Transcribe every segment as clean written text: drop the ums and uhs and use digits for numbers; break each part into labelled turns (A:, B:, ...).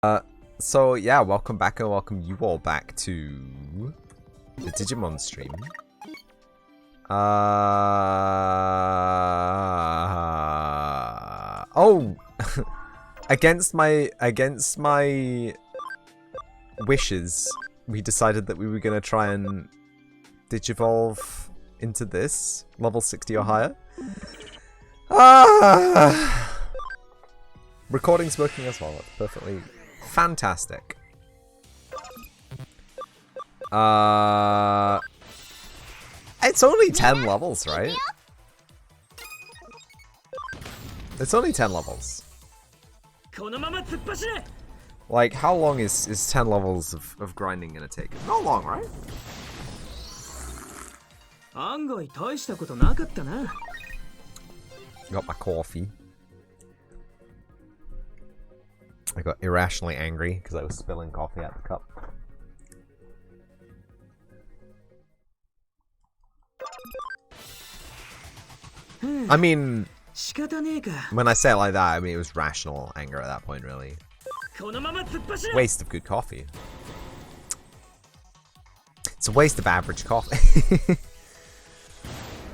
A: So yeah, welcome back and welcome you all back to the Digimon stream. Oh, against my wishes, we decided that we were gonna try and digivolve into this level 60 or higher. Recording's working as well. That's perfectly fantastic. It's only 10 levels, right? It's only 10 levels. Like, how long is 10 levels of grinding gonna take? Not long, right? Got my coffee. I got irrationally angry because I was spilling coffee out the cup. I mean, when I say it like that, I mean it was rational anger at that point, really. Waste of good coffee. It's a waste of average coffee.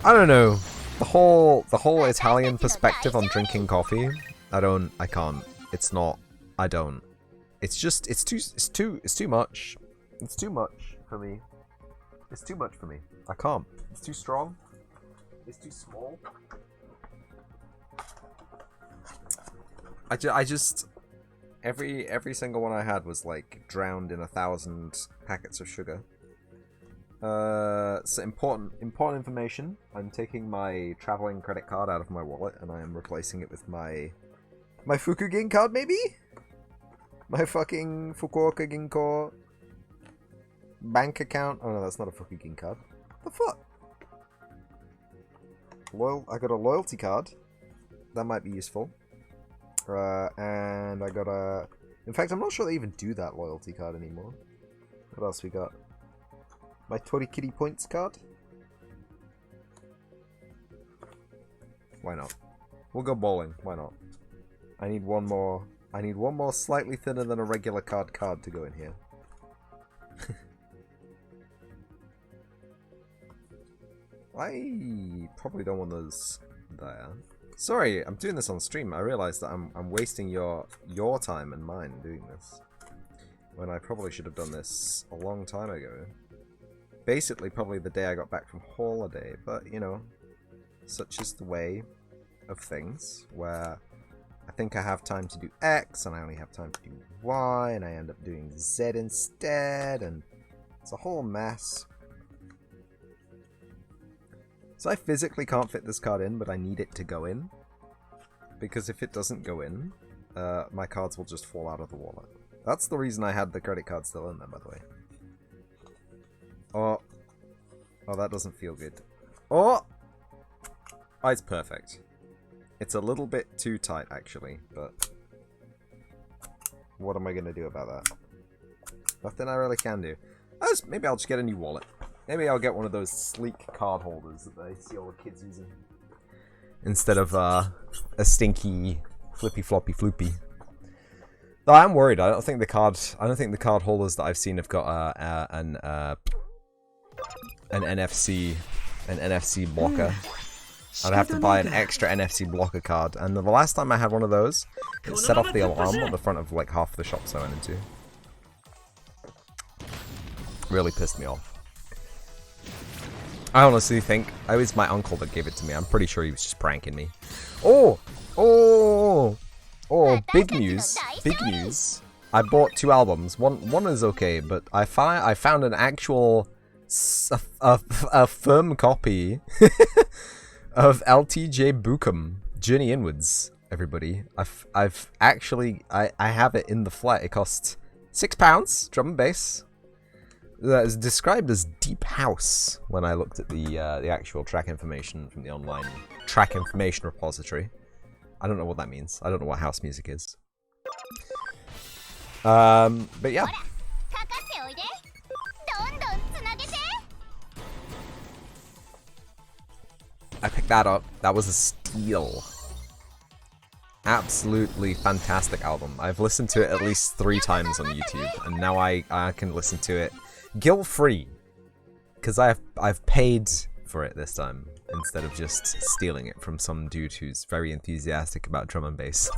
A: I don't know. The whole Italian perspective on drinking coffee, I can't. It's not. I don't. It's just, it's too much. It's too much for me. It's too much for me. I can't. It's too strong. It's too small. I just, every single one I had was like drowned in 1,000 packets of sugar. So important information. I'm taking my traveling credit card out of my wallet and I am replacing it with my Fukugin card, maybe? My fucking Fukuoka Ginko bank account. Oh no, that's not a Fukugin card. What the fuck? I got a loyalty card. That might be useful. And I got a... In fact, I'm not sure they even do that loyalty card anymore. What else we got? My Torikiri points card. Why not? We'll go bowling. Why not? I need one more slightly thinner than a regular card to go in here. I probably don't want those there. Sorry, I'm doing this on stream. I realize that I'm wasting your time and mine doing this. When I probably should have done this a long time ago. Basically, probably the day I got back from holiday, but you know, such is the way of things, where I think I have time to do X, and I only have time to do Y, and I end up doing Z instead, and it's a whole mess. So I physically can't fit this card in, but I need it to go in. Because if it doesn't go in, my cards will just fall out of the wallet. That's the reason I had the credit card still in there, by the way. Oh, that doesn't feel good. Oh, it's perfect. It's a little bit too tight, actually, but what am I going to do about that? Nothing I really can do. Maybe I'll just get a new wallet. Maybe I'll get one of those sleek card holders that I see all the kids using. Instead of a stinky flippy floppy floopy. Though I'm worried. I don't think the card holders that I've seen have got an NFC blocker. I'd have to buy an extra NFC blocker card, and the last time I had one of those, it set off the alarm at the front of like half the shops I went into. Really pissed me off. I honestly think it was my uncle that gave it to me. I'm pretty sure he was just pranking me. Oh, big news! Big news! I bought 2 albums. One is okay, but I found an actual a firm copy. Of LTJ Bukum, Journey Inwards, everybody. I have it in the flat. It costs £6, drum and bass. That is described as deep house when I looked at the actual track information from the online track information repository. I don't know what that means. I don't know what house music is. But yeah. I picked that up. That was a steal. absolutely fantastic album. I've listened to it at least 3 times on YouTube, and now I can listen to it guilt-free. Because I've paid for it this time, instead of just stealing it from some dude who's very enthusiastic about drum and bass.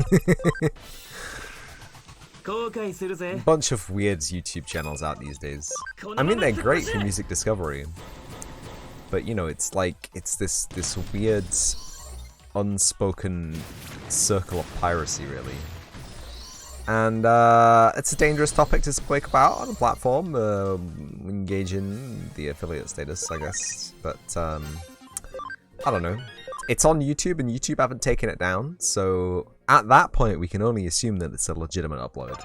A: Bunch of weird YouTube channels out these days. I mean, they're great for music discovery, but you know, it's like, it's this weird, unspoken circle of piracy, really. And it's a dangerous topic to speak about on a platform, engage in the affiliate status, I guess. But I don't know. It's on YouTube, and YouTube haven't taken it down, so at that point we can only assume that it's a legitimate upload.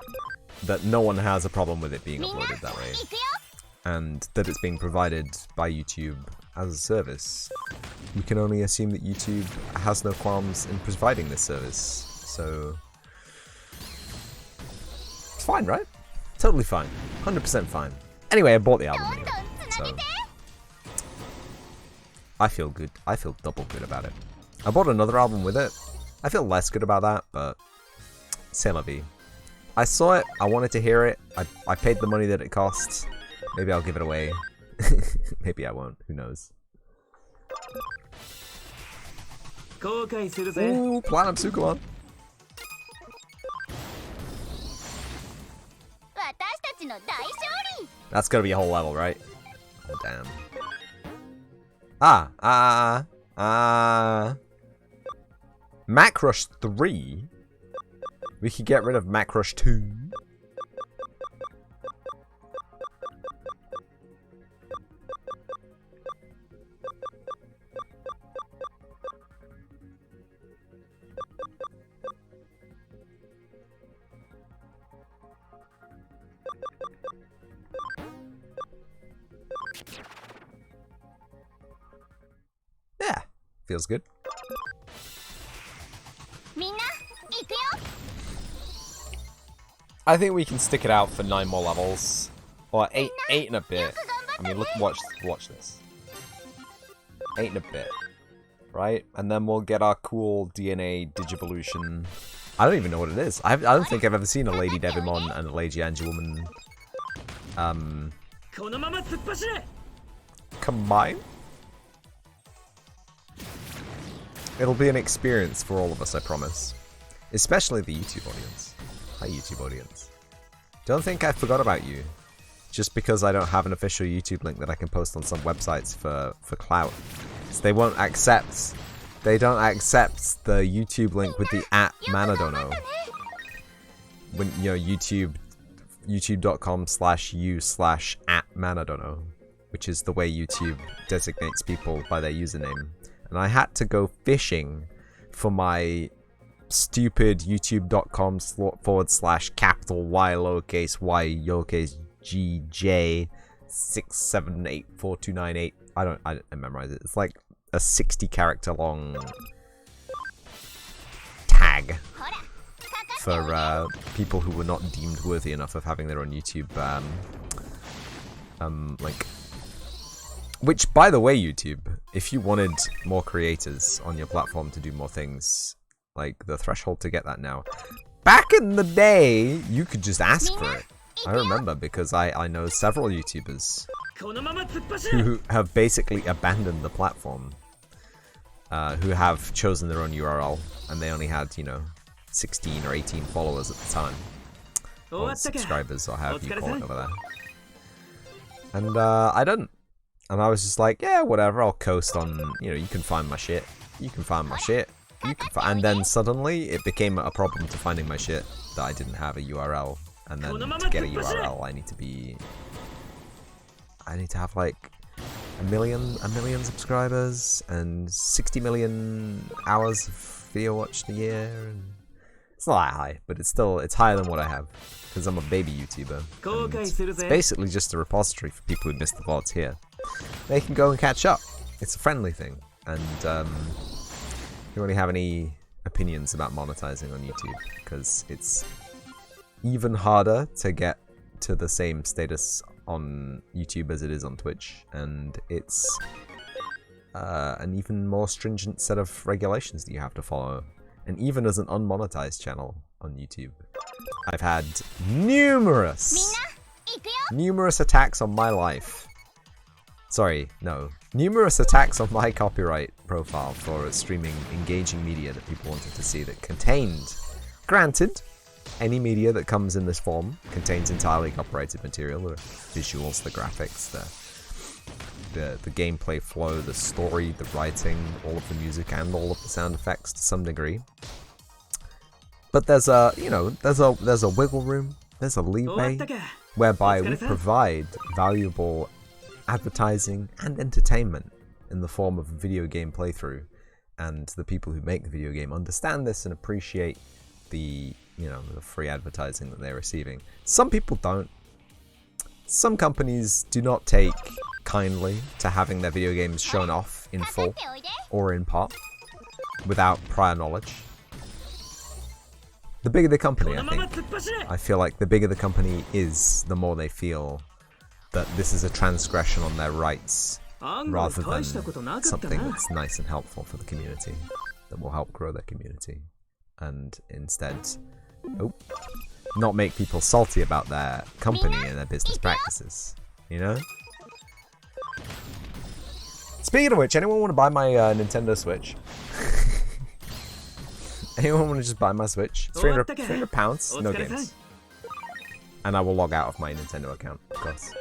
A: That no one has a problem with it being uploaded that way. And that it's being provided by YouTube as a service. We can only assume that YouTube has no qualms in providing this service, so... It's fine, right? Totally fine. 100% fine. Anyway, I bought the album anyway, so... I feel good. I feel double good about it. I bought another album with it. I feel less good about that, but... C'est la vie. I saw it, I wanted to hear it, I paid the money that it cost. Maybe I'll give it away. Maybe I won't, who knows. Ooh, Platinum Sukumon. That's gonna be a whole level, right? Oh, damn. Macrush 3? We could get rid of Macrush 2. Yeah, feels good. I think we can stick it out for 9 more levels, or 8 and a bit. I mean, look, watch this. 8 and a bit, right? And then we'll get our cool DNA Digivolution. I don't even know what it is. I don't think I've ever seen a Lady Dejimon and a Lady Angelwoman combine. It'll be an experience for all of us, I promise. Especially the YouTube audience. Hi, YouTube audience. Don't think I forgot about you. Just because I don't have an official YouTube link that I can post on some websites for clout. So they won't accept... They don't accept the YouTube link with the @Manadono. When, you know, youtube.com/u/@Manadono. Which is the way YouTube designates people by their username. And I had to go fishing for my stupid youtube.com/capital Y lowercase y lowercase g j 6784298. I don't memorize it. It's like a 60 character long tag for people who were not deemed worthy enough of having their own YouTube link. Which, by the way, YouTube, if you wanted more creators on your platform to do more things, like, the threshold to get that now. Back in the day, you could just ask for it. I remember, because I know several YouTubers who have basically abandoned the platform. Who have chosen their own URL, and they only had, you know, 16 or 18 followers at the time. Or subscribers, or however you call it over there. And I didn't. And I was just like, yeah, whatever, I'll coast on, you know, you can find my shit. You can find my shit. And then suddenly it became a problem to finding my shit that I didn't have a URL. And then to get a URL, I need to have like a million subscribers and 60 million hours of video watched a year. And it's not that high, but it's higher than what I have because I'm a baby YouTuber. And it's basically just a repository for people who missed the VODs here. They can go and catch up. It's a friendly thing, and you really have any opinions about monetizing on YouTube, because it's even harder to get to the same status on YouTube as it is on Twitch, and it's an even more stringent set of regulations that you have to follow. and even as an unmonetized channel on YouTube, I've had numerous attacks on my life. Sorry, no. Numerous attacks on my copyright profile for streaming engaging media that people wanted to see that contained, granted, any media that comes in this form contains entirely copyrighted material, the visuals, the graphics, the gameplay flow, the story, the writing, all of the music, and all of the sound effects to some degree. But there's a, you know, there's a wiggle room, there's a leeway, whereby we provide valuable advertising and entertainment in the form of a video game playthrough, and the people who make the video game understand this and appreciate the, you know, the free advertising that they're receiving. Some people don't. Some companies do not take kindly to having their video games shown off in full or in part without prior knowledge. The bigger the company, I feel like the bigger the company is, the more they feel that this is a transgression on their rights, rather than something that's nice and helpful for the community, that will help grow their community, and instead, not make people salty about their company and their business practices, you know? Speaking of which, anyone want to buy my Nintendo Switch? Anyone want to just buy my Switch? It's £300, no games. And I will log out of my Nintendo account, of course.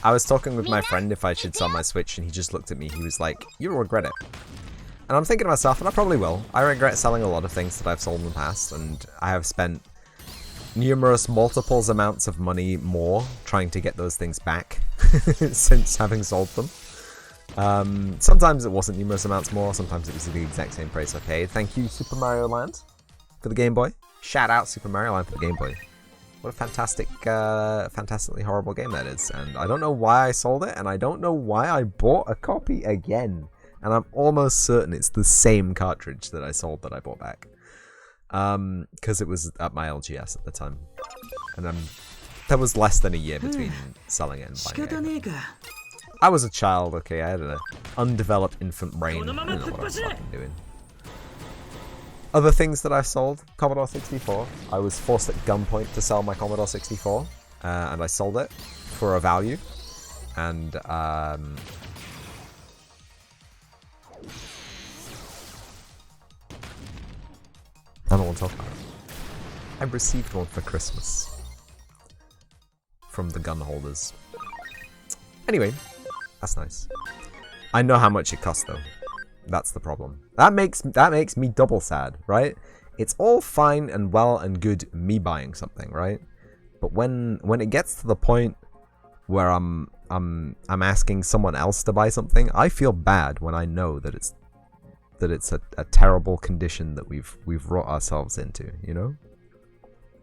A: I was talking with my friend if I should sell my Switch, and he just looked at me. He was like, "You'll regret it." And I'm thinking to myself, and I probably will. I regret selling a lot of things that I've sold in the past, and I have spent numerous multiples amounts of money more trying to get those things back since having sold them. Sometimes it wasn't numerous amounts more, sometimes it was the exact same price I paid. Thank you, Super Mario Land, for the Game Boy. Shout out Super Mario Land for the Game Boy. What a fantastic, fantastically horrible game that is. And I don't know why I sold it, and I don't know why I bought a copy again. And I'm almost certain it's the same cartridge that I sold that I bought back. Because it was at my LGS at the time. And there was less than a year between selling it and buying it. I was a child, okay, I had an undeveloped infant brain. I didn't know what I was fucking doing. Other things that I've sold, Commodore 64. I was forced at gunpoint to sell my Commodore 64, and I sold it for a value. And I don't want to talk about it. I received one for Christmas from the gun holders. Anyway, that's nice. I know how much it cost though. That's the problem. That makes me double sad, right? It's all fine and well and good me buying something, right? But when it gets to the point where I'm asking someone else to buy something, I feel bad when I know that it's a terrible condition that we've wrought ourselves into, you know?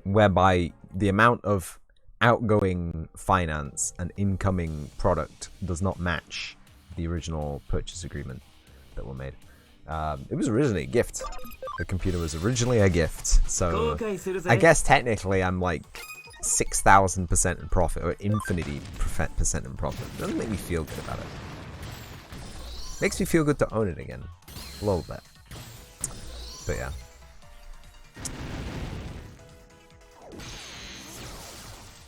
A: Whereby the amount of outgoing finance and incoming product does not match the original purchase agreement that were made. It was originally a gift. The computer was originally a gift, so I guess technically I'm like 6,000% in profit, or infinity% in profit. It doesn't make me feel good about it. Makes me feel good to own it again, a little bit. But yeah.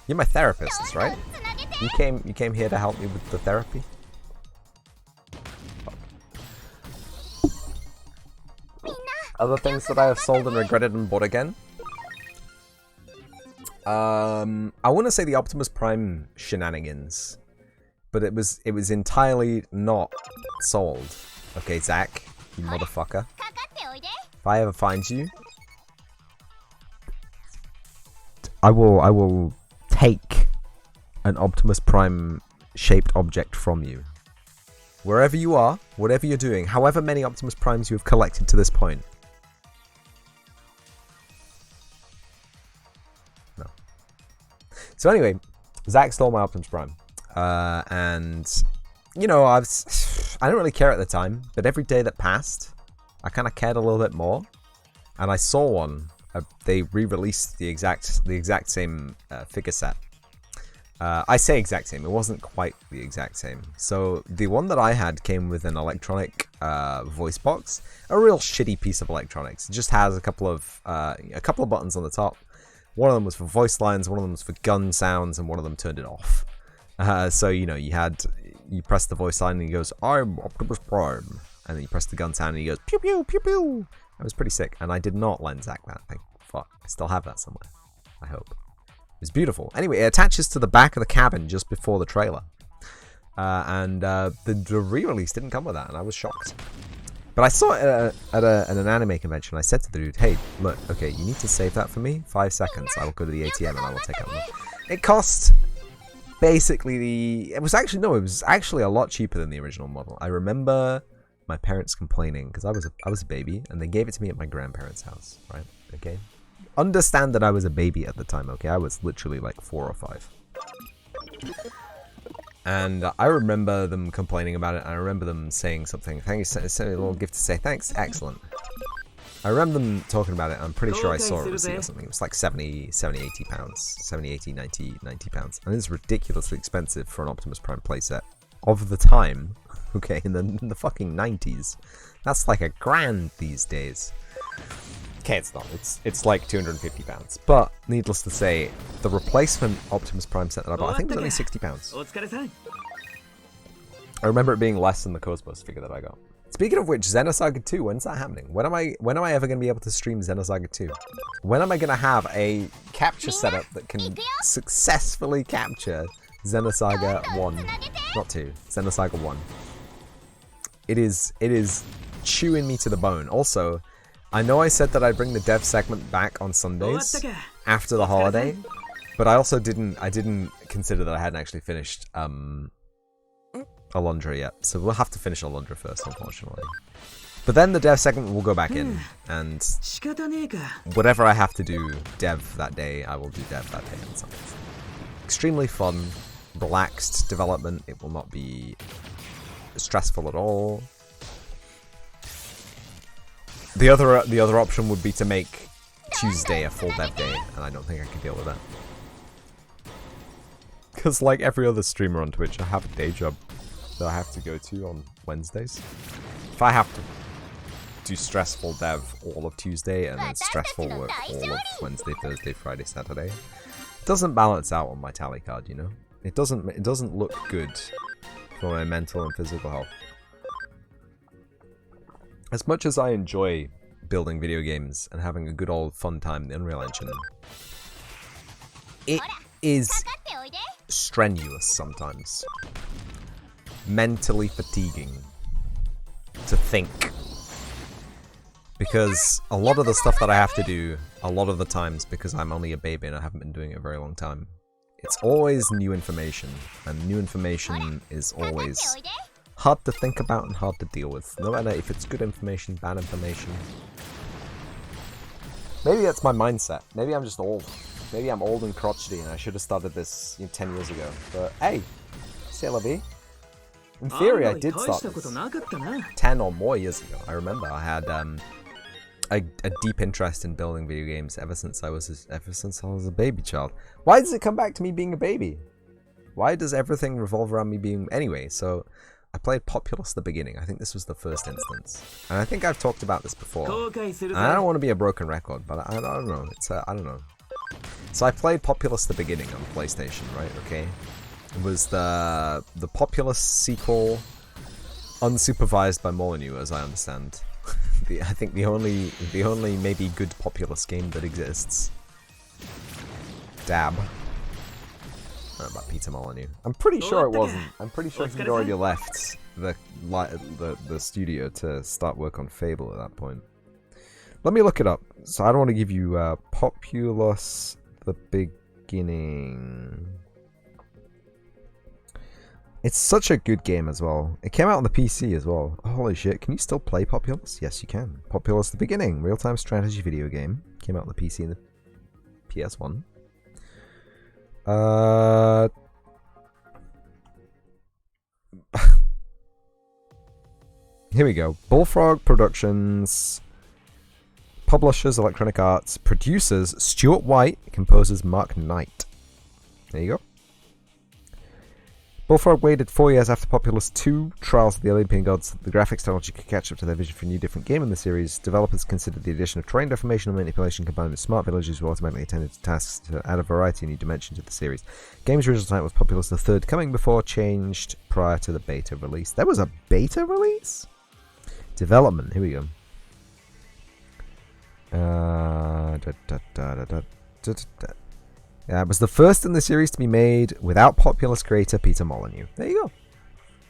A: You're my therapist, right? You came here to help me with the therapy? Other things that I have sold and regretted and bought again? I want to say the Optimus Prime shenanigans, but it was entirely not sold. Okay, Zach, you motherfucker. If I ever find you, I will take an Optimus Prime shaped object from you. Wherever you are, whatever you're doing, however many Optimus Primes you have collected to this point. No. So anyway, Zach stole my Optimus Prime. And, you know, I didn't really care at the time, but every day that passed, I kind of cared a little bit more. And I saw one. They re-released the exact same figure set. I say exact same. It wasn't quite the exact same. So the one that I had came with an electronic voice box, a real shitty piece of electronics. It just has a couple of buttons on the top. One of them was for voice lines, one of them was for gun sounds, and one of them turned it off. So you know, you press the voice line and he goes, "I'm Optimus Prime," and then you press the gun sound and he goes, "Pew pew pew pew." That was pretty sick, and I did not lens hack that thing. Fuck, I still have that somewhere. I hope. It's beautiful. Anyway, it attaches to the back of the cabin just before the trailer. And the re-release didn't come with that, and I was shocked. But I saw it at an anime convention. I said to the dude, "Hey, look, okay, you need to save that for me. 5 seconds. I will go to the ATM and I will take out money." It cost basically it was actually a lot cheaper than the original model. I remember my parents complaining because I was a baby, and they gave it to me at my grandparents' house, right? Okay. Understand that I was a baby at the time, okay? I was literally like 4 or 5. And I remember them complaining about it, and I remember them saying something. Thank you, send a little gift to say thanks. Excellent. I remember them talking about it. I'm pretty sure I saw a receipt or something. It was like 70, 80 pounds. 70, 80, 90 pounds. And it's ridiculously expensive for an Optimus Prime playset of the time. Okay, in the fucking 90s. That's like $1,000 these days. Okay, it's not. It's like 250 pounds. But needless to say, the replacement Optimus Prime set that I bought, I think it was only 60 pounds. I remember it being less than the Cosmos figure that I got. Speaking of which, Xenosaga 2, when's that happening? When am I ever going to be able to stream Xenosaga 2? When am I going to have a capture setup that can successfully capture Xenosaga 1? Not 2, Xenosaga 1. It is chewing me to the bone. Also, I know I said that I'd bring the dev segment back on Sundays after the holiday, but I also didn't consider that I hadn't actually finished Alundra yet, so we'll have to finish Alundra first, unfortunately. But then the dev segment will go back in, and whatever I have to do dev that day, I will do dev that day on Sundays. Extremely fun, relaxed development. It will not be stressful at all. The other option would be to make Tuesday a full dev day, and I don't think I can deal with that. Because like every other streamer on Twitch, I have a day job that I have to go to on Wednesdays. If I have to do stressful dev all of Tuesday and then stressful work all of Wednesday, Thursday, Friday, Saturday, it doesn't balance out on my tally card, you know? It doesn't look good for my mental and physical health. As much as I enjoy building video games and having a good old fun time in the Unreal Engine, it is strenuous sometimes. Mentally fatiguing to think. Because a lot of the stuff that I have to do, a lot of the times, because I'm only a baby and I haven't been doing it a very long time, it's always new information, and new information is always hard to think about and hard to deal with, no matter if it's good information, bad information. Maybe that's my mindset. Maybe I'm just old. Maybe I'm old and crotchety and I should have started this 10 years ago. But hey, c'est la vie. In theory, I did start this 10 or more years ago. I remember I had a deep interest in building video games ever since I was a baby child. Why does it come back to me being a baby? Why does everything revolve around me being... Anyway, so I played Populous at the beginning. I think this was the first instance. And I think I've talked about this before. And I don't want to be a broken record, but I don't know. I don't know. So I played Populous at the beginning on PlayStation, right? Okay. It was the Populous sequel, unsupervised by Molyneux, as I understand. I think the only maybe good Populous game that exists. Dab. I don't know about Peter Molyneux. I'm pretty sure it wasn't. I'm pretty sure he'd already left the studio to start work on Fable at that point. Let me look it up. So I don't want to give you Populous the beginning. It's such a good game as well. It came out on the PC as well. Holy shit, can you still play Populous? Yes, you can. Populous the beginning, real-time strategy video game. Came out on the PC and the PS1. Here we go. Bullfrog Productions. Publishers, Electronic Arts. Producers, Stuart White. Composers, Mark Knight. There you go. Bullfrog waited 4 years after Populous 2 Trials of the Olympian Gods that the graphics technology could catch up to their vision for a new different game in the series. Developers considered the addition of terrain deformation and manipulation combined with smart villages who automatically attended to tasks to add a variety of new dimensions to the series. The game's original title was Populous the Third Coming before changed prior to the beta release. There was a beta release? Development, here we go. Yeah, it was the first in the series to be made without Populous creator Peter Molyneux. There you go.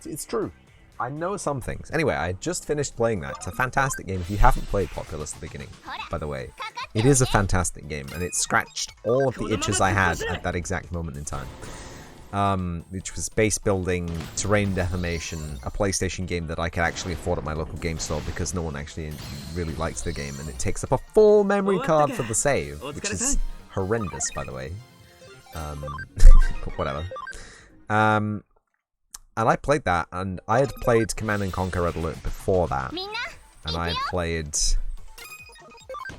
A: It's true. I know some things. Anyway, I just finished playing that. It's a fantastic game. If you haven't played Populous at the beginning, by the way, it is a fantastic game, and it scratched all of the itches I had at that exact moment in time. Which was base building, terrain deformation, a PlayStation game that I could actually afford at my local game store because no one actually really likes the game, and it takes up a full memory card for the save, which is horrendous, by the way. But whatever. And I played that, and I had played Command and Conquer Red Alert before that, and I had played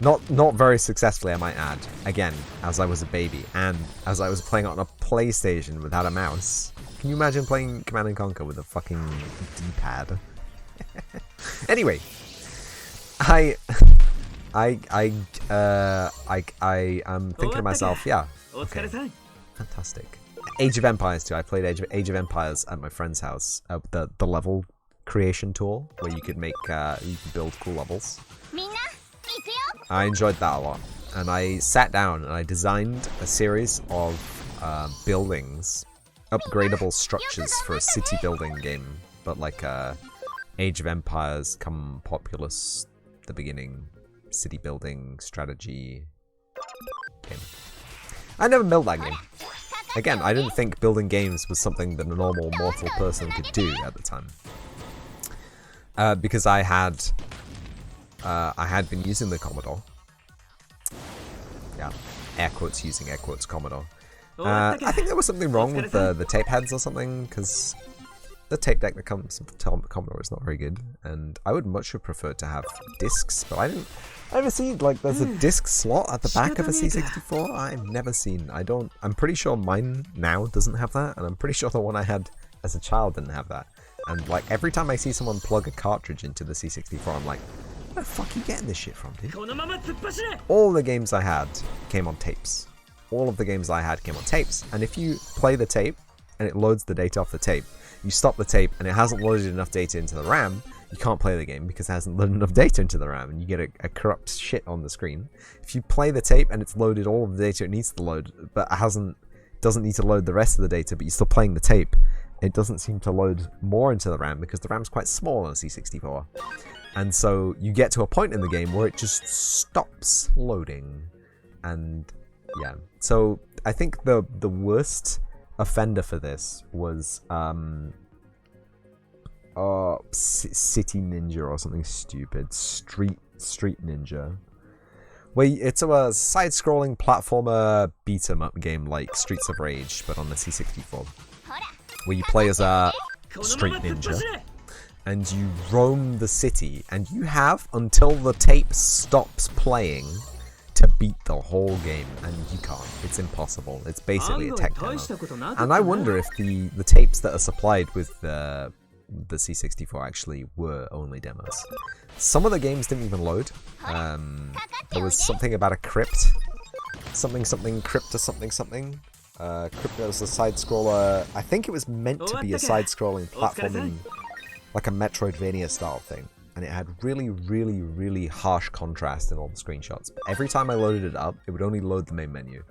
A: not very successfully, I might add, again, as I was a baby, and as I was playing on a PlayStation without a mouse. Can you imagine playing Command and Conquer with a fucking D-pad? Anyway, I am thinking to myself, yeah, okay, fantastic. Age of Empires too. I played Age of Empires at my friend's house. The level creation tool where you could make you could build cool levels. I enjoyed that a lot, and I sat down and I designed a series of buildings, upgradable structures for a city building game, but like Age of Empires come Populous, the beginning. City building strategy game. I never built that game. Again, I didn't think building games was something that a normal mortal person could do at the time. Because I had been using the Commodore. Yeah, air quotes using air quotes Commodore. I think there was something wrong with the tape heads or something, because the tape deck that comes with the Commodore is not very good, and I would much have preferred to have discs, but I never seen, like, there's a disc slot at the back of a C64. I've never seen. I'm pretty sure mine now doesn't have that, and I'm pretty sure the one I had as a child didn't have that. And, like, every time I see someone plug a cartridge into the C64, I'm like, where the fuck are you getting this shit from, dude? All the games I had came on tapes. All of the games I had came on tapes, and if you play the tape, and it loads the data off the tape, you stop the tape, and it hasn't loaded enough data into the RAM, you can't play the game because it hasn't loaded enough data into the RAM, and you get a corrupt shit on the screen. If you play the tape and it's loaded all of the data it needs to load, but it doesn't need to load the rest of the data, but you're still playing the tape, it doesn't seem to load more into the RAM because the RAM's quite small on a C64. And so you get to a point in the game where it just stops loading. And yeah, so I think the worst offender for this was City Ninja or something stupid. Street Ninja. Where it's a side-scrolling platformer beat-em-up game like Streets of Rage, but on the C64. Where you play as a street ninja, and you roam the city, and you have until the tape stops playing to beat the whole game, and you can't. It's impossible. It's basically a tech demo. And I wonder if the tapes that are supplied with the C64 actually were only demos. Some of the games didn't even load. There was something about a crypt. Something crypt or something. Crypt was a side-scroller. I think it was meant to be a side-scrolling platforming, like a Metroidvania style thing. And it had really, really, really harsh contrast in all the screenshots. But every time I loaded it up, it would only load the main menu.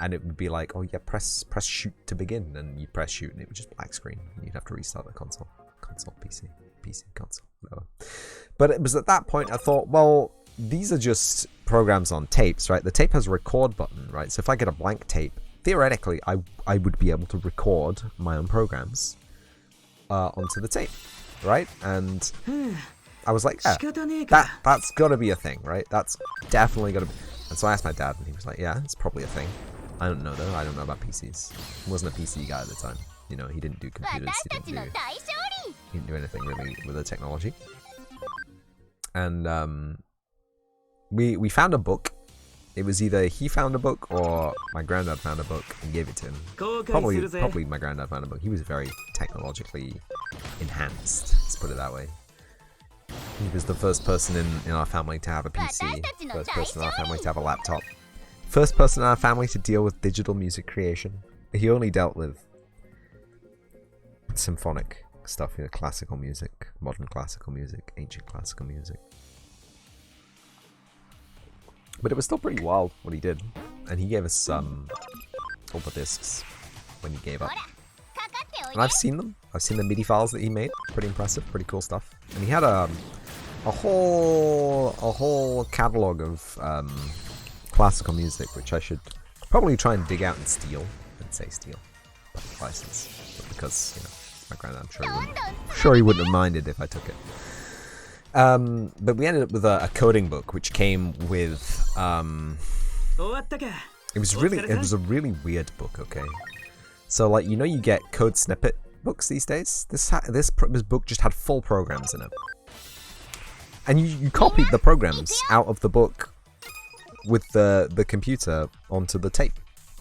A: And it would be like, oh yeah, press shoot to begin. And you press shoot and it would just black screen. And you'd have to restart the console. PC, console, whatever. But it was at that point I thought, well, these are just programs on tapes, right? The tape has a record button, right? So if I get a blank tape, theoretically, I would be able to record my own programs onto the tape, right? And I was like, yeah, that's got to be a thing, right? That's definitely got to be. And so I asked my dad, and he was like, yeah, it's probably a thing. I don't know, though. I don't know about PCs. He wasn't a PC guy at the time. You know, he didn't do computers. He didn't do anything really with the technology. And we found a book It was either he found a book or my granddad found a book and gave it to him. Probably my granddad found a book. He was very technologically enhanced, let's put it that way. He was the first person in our family to have a PC, first person in our family to have a laptop, first person in our family to deal with digital music creation. He only dealt with symphonic stuff, you know, classical music, modern classical music, ancient classical music. But it was still pretty wild what he did. And he gave us all the discs when he gave up. And I've seen them. I've seen the MIDI files that he made. Pretty impressive, pretty cool stuff. And he had a whole catalog of classical music, which I should probably try and dig out and steal. I didn't say steal, public license. But because, you know, my granddad, I'm sure he wouldn't have minded if I took it. But we ended up with a coding book, which came with it was a really weird book. Okay, so like, you know, you get code snippet books these days. This book just had full programs in it, and you copied the programs out of the book with the computer onto the tape.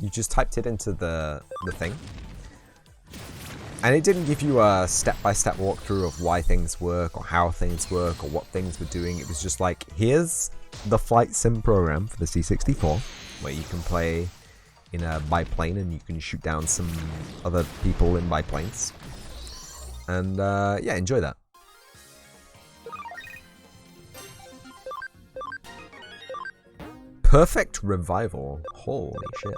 A: You just typed it into the thing. And it didn't give you a step-by-step walkthrough of why things work, or how things work, or what things were doing. It was just like, here's the flight sim program for the C64, where you can play in a biplane and you can shoot down some other people in biplanes. And yeah, enjoy that. Perfect Revival. Holy shit.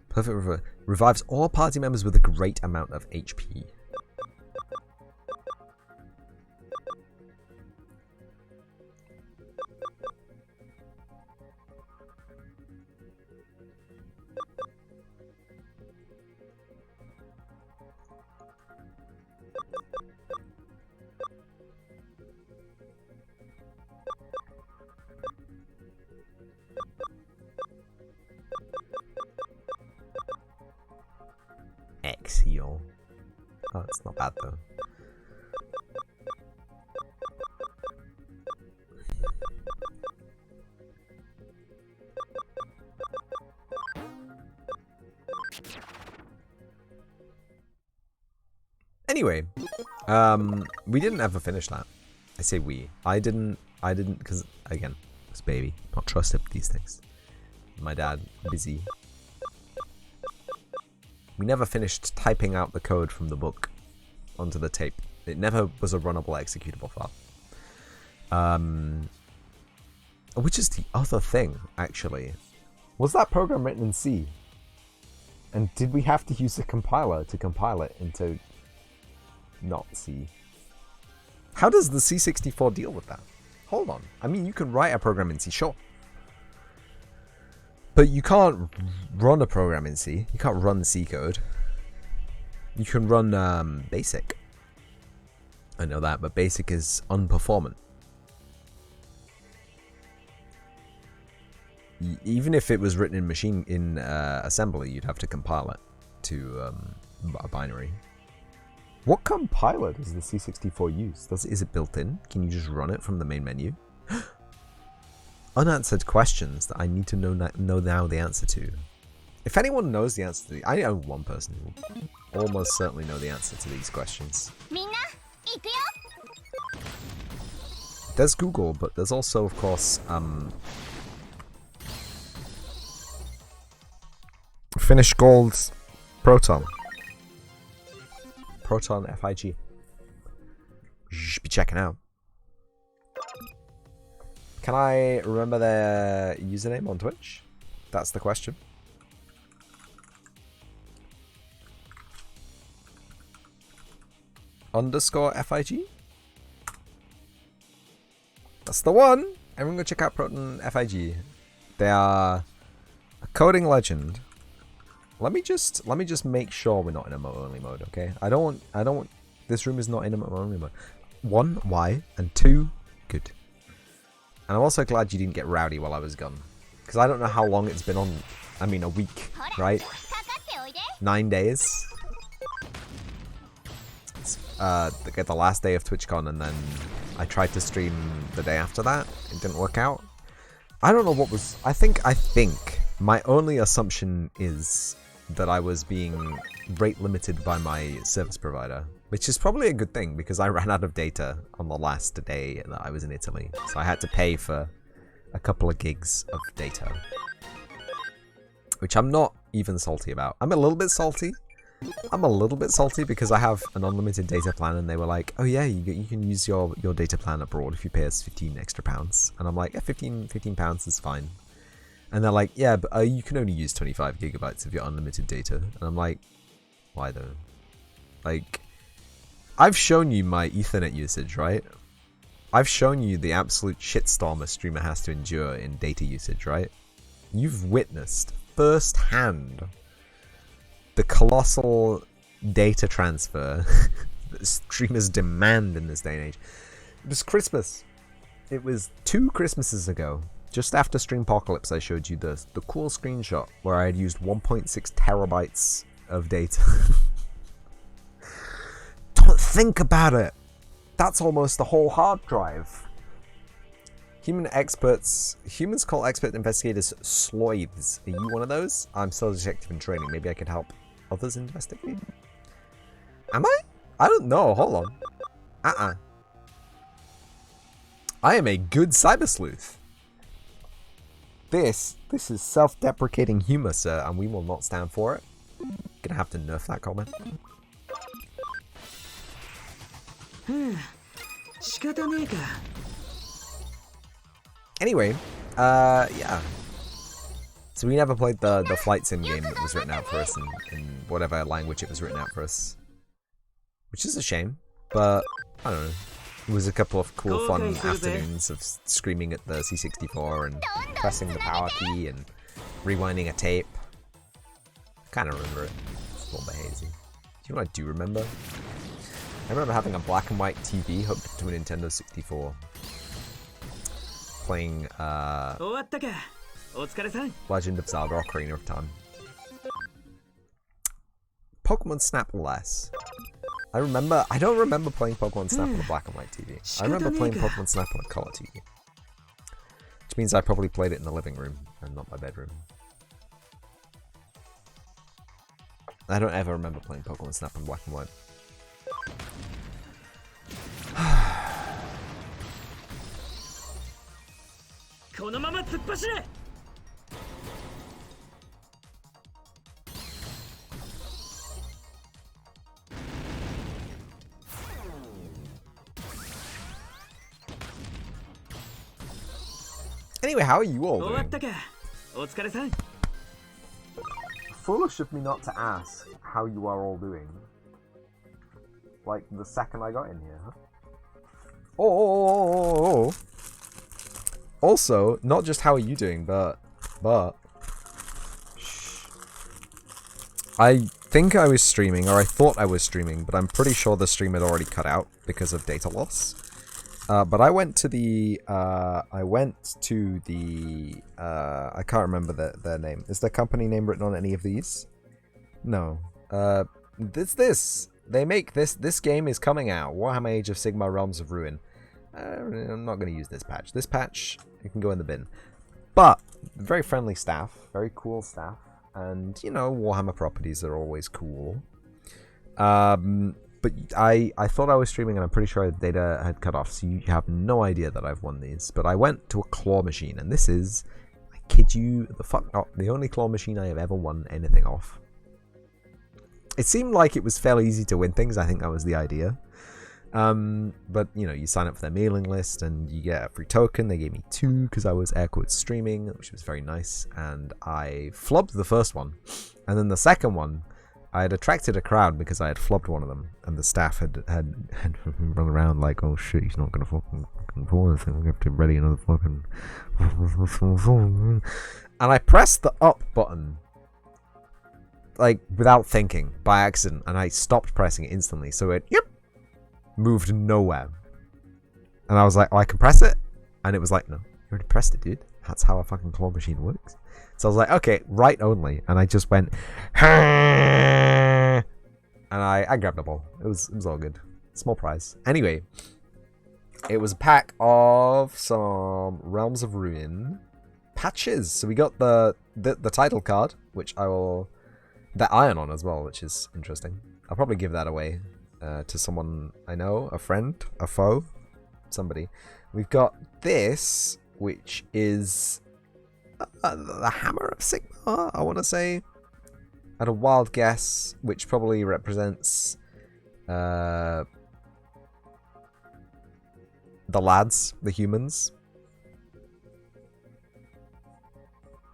A: Perfect Revival. Revives all party members with a great amount of HP. Heal. Oh, it's not bad though. Anyway, we didn't ever finish that. I say we. I didn't because, again, I was a baby. Not trusted with these things. My dad, busy. We never finished typing out the code from the book onto the tape. It never was a runnable executable file. Which is the other thing, actually. Was that program written in C? And did we have to use a compiler to compile it into not C? How does the C64 deal with that? Hold on. I mean, you can write a program in C, sure. But you can't run a program in C. You can't run C code. You can run BASIC. I know that, but BASIC is unperformant. Even if it was written in assembly, you'd have to compile it to a binary. What compiler does the C64 use? Is it built in? Can you just run it from the main menu? Unanswered questions that I need to know now the answer to. If anyone knows the answer to these, I know one person who will almost certainly know the answer to these questions. There's Google, but there's also, of course, Finnish Gold's Proton. Proton FIG. You should be checking out. Can I remember their username on Twitch? That's the question. _FIG? That's the one! Everyone go check out Proton FIG. They are a coding legend. Let me just make sure we're not in emote only mode, okay? I don't want this room is not in emote only mode. 1, why? And 2, good. And I'm also glad you didn't get rowdy while I was gone. Because I don't know how long it's been on. I mean, a week, right? 9 days. It's the last day of TwitchCon, and then I tried to stream the day after that. It didn't work out. I don't know what was... I think my only assumption is that I was being rate limited by my service provider, which is probably a good thing because I ran out of data on the last day that I was in Italy. So I had to pay for a couple of gigs of data, which I'm not even salty about. I'm a little bit salty. Because I have an unlimited data plan and they were like, oh yeah, you can use your data plan abroad if you pay us 15 extra pounds. And I'm like, yeah, 15 pounds is fine. And they're like, yeah, but you can only use 25 gigabytes of your unlimited data. And I'm like, why though? Like, I've shown you my Ethernet usage, right? I've shown you the absolute shitstorm a streamer has to endure in data usage, right? You've witnessed firsthand the colossal data transfer that streamers demand in this day and age. It was Christmas. It was 2 Christmases ago. Just after Streampocalypse, I showed you the cool screenshot where I had used 1.6 terabytes of data. Don't think about it. That's almost the whole hard drive. Humans call expert investigators sloiths. Are you one of those? I'm still a detective in training. Maybe I could help others investigate? Am I? I don't know. Hold on. I am a good cyber sleuth. This is self-deprecating humor, sir, and we will not stand for it. Gonna have to nerf that comment. Anyway, yeah. So we never played the flight sim game that was written out for us in whatever language it was written out for us. Which is a shame, but I don't know. It was a couple of cool, fun afternoons of screaming at the C64 and pressing the power key and rewinding a tape. Kind of remember it. It's a little bit hazy. Do you know what I do remember? I remember having a black and white TV hooked to a Nintendo 64. Playing, Legend of Zelda Ocarina of Time. Pokemon Snap less. I don't remember playing Pokemon Snap on a black and white TV. I remember playing Pokemon Snap on a color TV. Which means I probably played it in the living room and not my bedroom. I don't ever remember playing Pokemon Snap on black and white. Anyway, how are you all doing? Foolish of me not to ask how you are all doing. Like, the second I got in here, huh? Oh. Also, not just how are you doing, but... Shh. I think I was streaming, or I thought I was streaming, but I'm pretty sure the stream had already cut out because of data loss. But I went to the, I can't remember their name. Is their company name written on any of these? No. They make this game is coming out. Warhammer Age of Sigmar Realms of Ruin. I'm not going to use this patch. This patch, it can go in the bin. But, very friendly staff. Very cool staff. And, you know, Warhammer properties are always cool. But I thought I was streaming and I'm pretty sure the data had cut off, so you have no idea that I've won these. But I went to a claw machine, and this is, I kid you the fuck not, the only claw machine I have ever won anything off. It seemed like it was fairly easy to win things. I think that was the idea. But, you know, you sign up for their mailing list and you get a free token. They gave me 2 because I was air quotes streaming, which was very nice. And I flubbed the first one. And then the second one, I had attracted a crowd because I had flubbed one of them, and the staff had run around like, oh shit, he's not gonna fucking pull anything, we have to ready another fucking... And I pressed the up button, like, without thinking, by accident, and I stopped pressing it instantly, so it, moved nowhere. And I was like, oh, I can press it? And it was like, no, you already pressed it, dude. That's how a fucking claw machine works. So I was like, okay, right only. And I just went, and I grabbed a ball. It was all good. Small prize. Anyway, it was a pack of some Realms of Ruin patches. So we got the title card, which I will... That iron on as well, which is interesting. I'll probably give that away to someone I know, a friend, a foe, somebody. We've got this, which is the Hammer of Sigma, I want to say. At a wild guess, which probably represents the lads, the humans.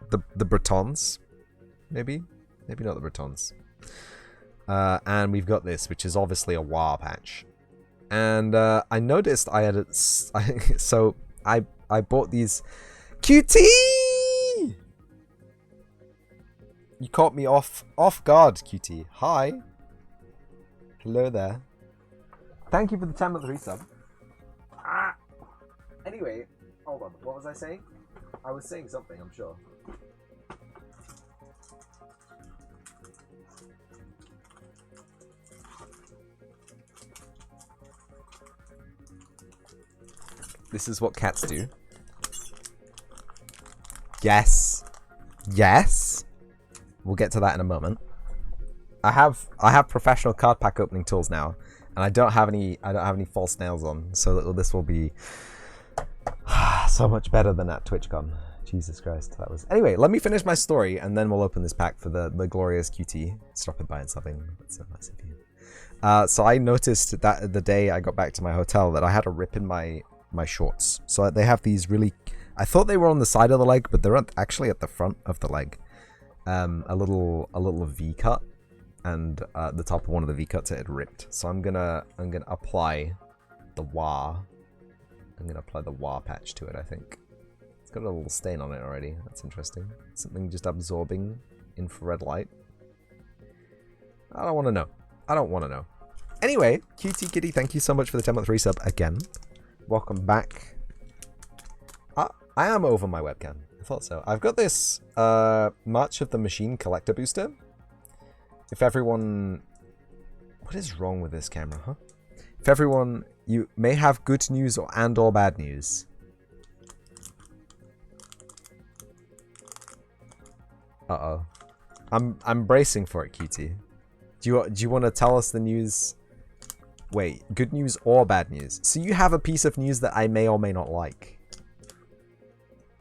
A: The Bretons, maybe? Maybe not the Bretons. And we've got this, which is obviously a WAR patch. And I noticed I had it. So I bought these. QT! You caught me off guard, QT. Hi. Hello there. Thank you for the 10-month resub. Anyway, hold on. What was I saying? I was saying something, I'm sure. This is what cats do. Yes. Yes. We'll get to that in a moment. I have professional card pack opening tools now, and I don't have any false nails on, so this will be so much better than at TwitchCon. Jesus Christ, that was... Anyway, let me finish my story, and then we'll open this pack for the glorious QT. Stopping by and subbing. That's so nice of you. So I noticed that the day I got back to my hotel that I had a rip in my shorts. So they have these really... I thought they were on the side of the leg, but they're actually at the front of the leg. A little V cut, and at the top of one of the V cuts it had ripped. So I'm gonna apply the WAR. I'm gonna apply the WAR patch to it. I think it's got a little stain on it already. That's interesting. Something just absorbing infrared light. I don't want to know. I don't want to know. Anyway, QT Kitty, thank you so much for the 10-month resub again. Welcome back. I am over my webcam. I thought so. I've got this March of the Machine collector booster. If everyone... What is wrong with this camera, huh? If everyone... You may have good news or bad news. Uh-oh. I'm bracing for it, QT. Do you want to tell us the news? Wait, good news or bad news? So you have a piece of news that I may or may not like.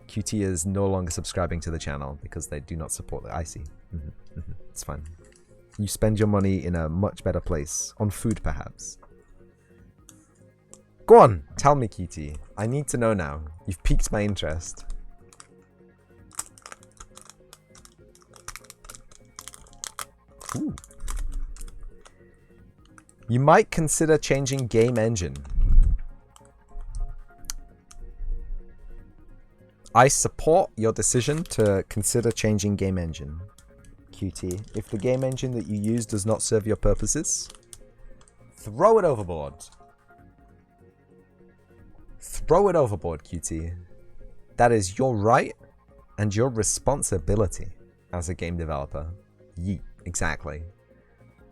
A: QT is no longer subscribing to the channel because they do not support the... I see. It's fine. You spend your money in a much better place. On food, perhaps. Go on, tell me, QT. I need to know now. You've piqued my interest. Ooh. You might consider changing game engine. I support your decision to consider changing game engine, QT. If the game engine that you use does not serve your purposes, throw it overboard. Throw it overboard, QT. That is your right and your responsibility as a game developer. Yeet, exactly.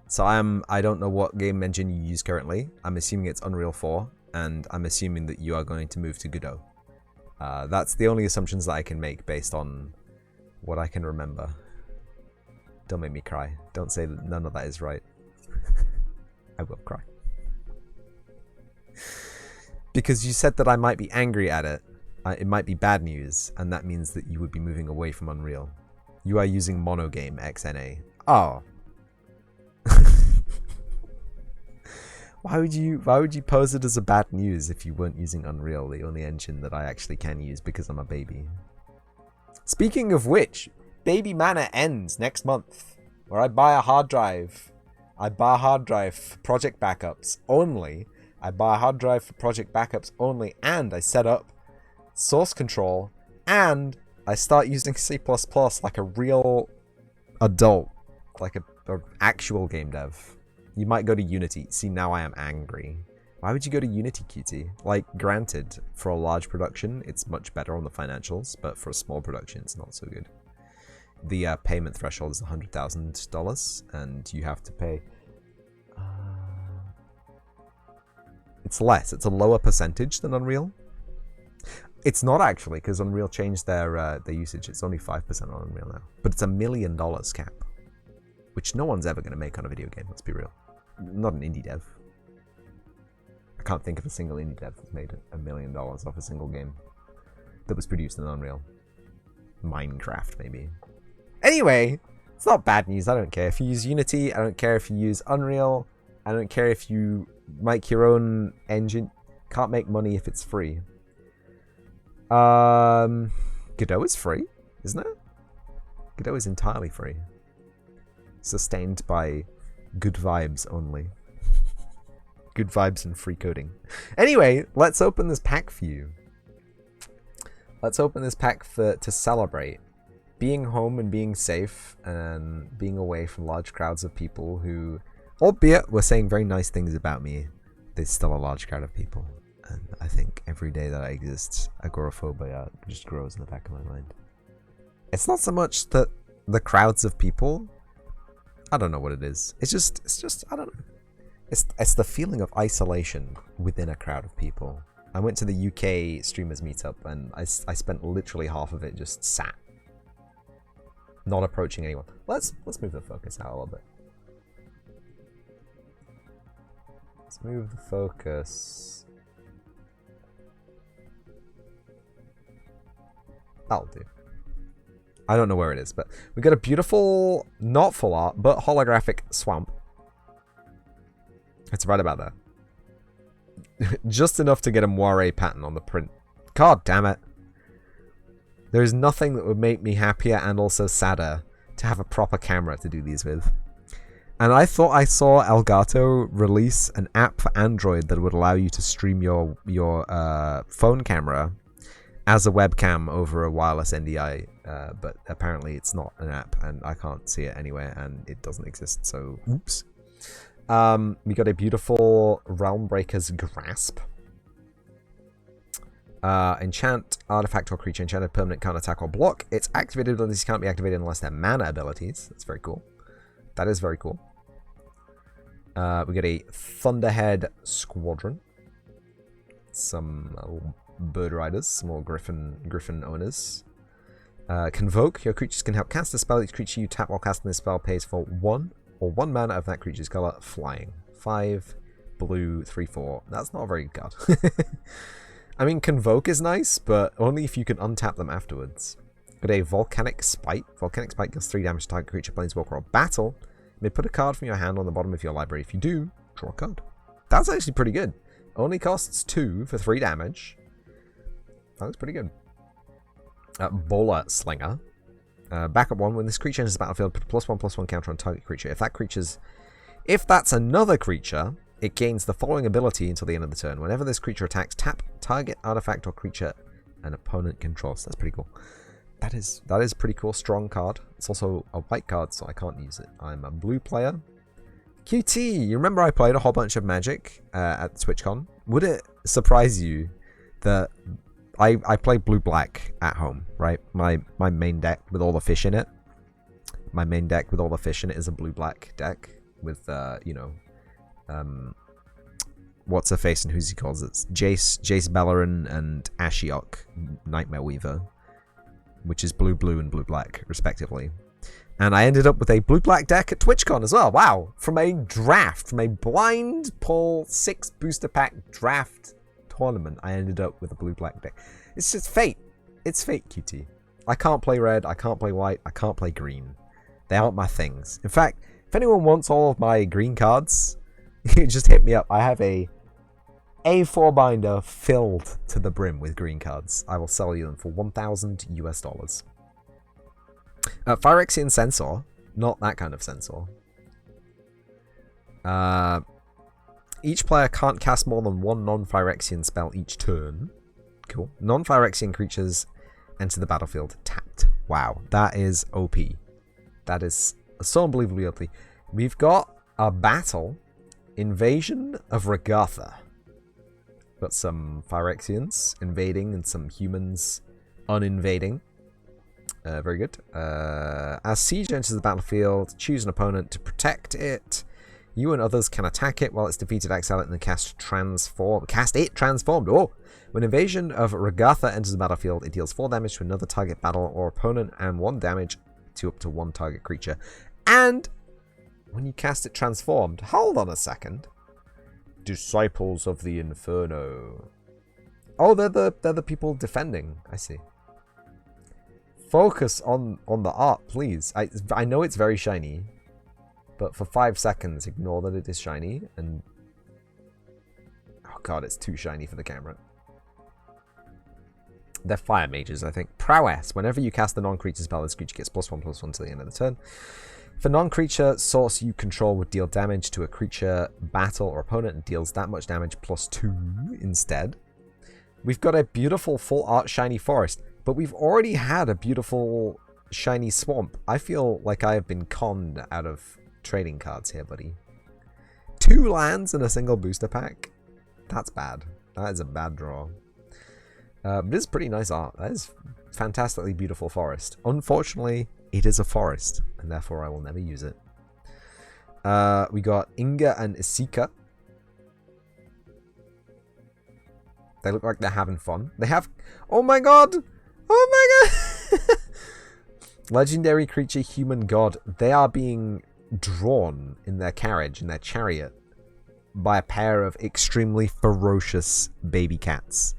A: So I don't know what game engine you use currently. I'm assuming it's Unreal 4, and I'm assuming that you are going to move to Godot. That's the only assumptions that I can make based on what I can remember. Don't make me cry. Don't say that none of that is right. I will cry. Because you said that I might be angry at it. It might be bad news, and that means that you would be moving away from Unreal. You are using Monogame XNA. Oh. Why would you pose it as a bad news if you weren't using Unreal, the only engine that I actually can use because I'm a baby? Speaking of which, Baby Manor ends next month, where I buy a hard drive. I buy a hard drive for project backups only. I buy a hard drive for project backups only, and I set up source control, and I start using C++ like a real adult, like a actual game dev. You might go to Unity. See, now I am angry. Why would you go to Unity, QT? Like, granted, for a large production, it's much better on the financials, but for a small production, it's not so good. The payment threshold is $100,000, and you have to pay... it's less. It's a lower percentage than Unreal. It's not actually, because Unreal changed their usage. It's only 5% on Unreal now. But it's $1 million cap, which no one's ever going to make on a video game, let's be real. Not an indie dev. I can't think of a single indie dev that's made $1 million off a single game that was produced in Unreal. Minecraft, maybe. Anyway, it's not bad news. I don't care if you use Unity. I don't care if you use Unreal. I don't care if you make your own engine. Can't make money if it's free. Godot is free, isn't it? Godot is entirely free. Sustained by good vibes only. Good vibes and free coding. Anyway, let's open this pack for you. Let's open this pack to celebrate being home and being safe and being away from large crowds of people who, albeit were saying very nice things about me, there's still a large crowd of people. And I think every day that I exist, agoraphobia just grows in the back of my mind. It's not so much that the crowds of people, I don't know what it is. It's just, I don't know. It's the feeling of isolation within a crowd of people. I went to the UK streamers meetup and I spent literally half of it just sat. Not approaching anyone. Let's move the focus out a little bit. Let's move the focus. That'll do. I don't know where it is, but we got a beautiful, not full art, but holographic swamp. It's right about there. Just enough to get a moire pattern on the print. God damn it. There's nothing that would make me happier and also sadder to have a proper camera to do these with. And I thought I saw Elgato release an app for Android that would allow you to stream your phone camera as a webcam over a wireless NDI, but apparently it's not an app and I can't see it anywhere and it doesn't exist, so oops. We got a beautiful Realm Breaker's Grasp. Enchant, artifact or creature, enchanted, permanent, counter attack or block. It's activated abilities can't be activated unless they're mana abilities. That's very cool. That is very cool. We get a Thunderhead Squadron. Some bird riders, some more griffin owners. Convoke, your creatures can help cast a spell. Each creature you tap while casting this spell pays for 1 or 1 mana of that creature's color. Flying. 5, blue, 3, 4. That's not a very good card. I mean, Convoke is nice, but only if you can untap them afterwards. Got a Volcanic Spite. Volcanic Spite deals 3 damage to target creature, planeswalker, or battle. You may put a card from your hand on the bottom of your library. If you do, draw a card. That's actually pretty good. Only costs 2 for 3 damage. That looks pretty good. Bola Slinger. Backup 1. When this creature enters the battlefield, put a +1/+1 counter on target creature. If that's another creature, it gains the following ability until the end of the turn. Whenever this creature attacks, tap target artifact or creature an opponent controls. That's pretty cool. That is pretty cool. Strong card. It's also a white card, so I can't use it. I'm a blue player. QT, you remember I played a whole bunch of Magic at TwitchCon? Would it surprise you that I play blue-black at home, right? My main deck with all the fish in it. My main deck with all the fish in it is a blue-black deck with, you know, what's her face and who's he calls it? Jace Bellerin and Ashiok Nightmare Weaver, which is blue and blue-black, respectively. And I ended up with a blue-black deck at TwitchCon as well. Wow. From a blind pull 6 booster pack draft tournament, I ended up with a blue-black deck. It's just fate. It's fate, QT. I can't play red, I can't play white, I can't play green. They aren't my things. In fact, if anyone wants all of my green cards, just hit me up. I have a A4 binder filled to the brim with green cards. I will sell you them for $1,000 US. Phyrexian Censor. Not that kind of Censor. Each player can't cast more than 1 non-Phyrexian spell each turn. Cool. Non-Phyrexian creatures enter the battlefield tapped. Wow. That is OP. That is so unbelievably OP. We've got a battle. Invasion of Regatha. Got some Phyrexians invading and some humans uninvading. Very good. As Siege enters the battlefield, choose an opponent to protect it. You and others can attack it while it's defeated, exile it, and then cast transform. Cast it transformed. Oh! When Invasion of Regatha enters the battlefield, it deals 4 damage to another target battle or opponent and 1 damage to up to 1 target creature. And when you cast it transformed, hold on a second. Disciples of the Inferno. Oh, they're the people defending. I see. Focus on the art, please. I know it's very shiny, but for 5 seconds, ignore that it is shiny. And oh god, it's too shiny for the camera. They're fire mages, I think. Prowess. Whenever you cast a non-creature spell, this creature gets +1/+1 to the end of the turn. If a non-creature source you control would deal damage to a creature, battle, or opponent, and deals that much damage +2 instead. We've got a beautiful full art shiny forest, but we've already had a beautiful shiny swamp. I feel like I have been conned out of trading cards here, buddy. 2 lands in a single booster pack? That's bad. That is a bad draw. But it's pretty nice art. That is fantastically beautiful forest. Unfortunately, it is a forest, and therefore I will never use it. We got Inga and Isika. They look like they're having fun. They have... Oh my god! Oh my god! Legendary creature, human god. They are being drawn in their carriage, in their chariot, by a pair of extremely ferocious baby cats.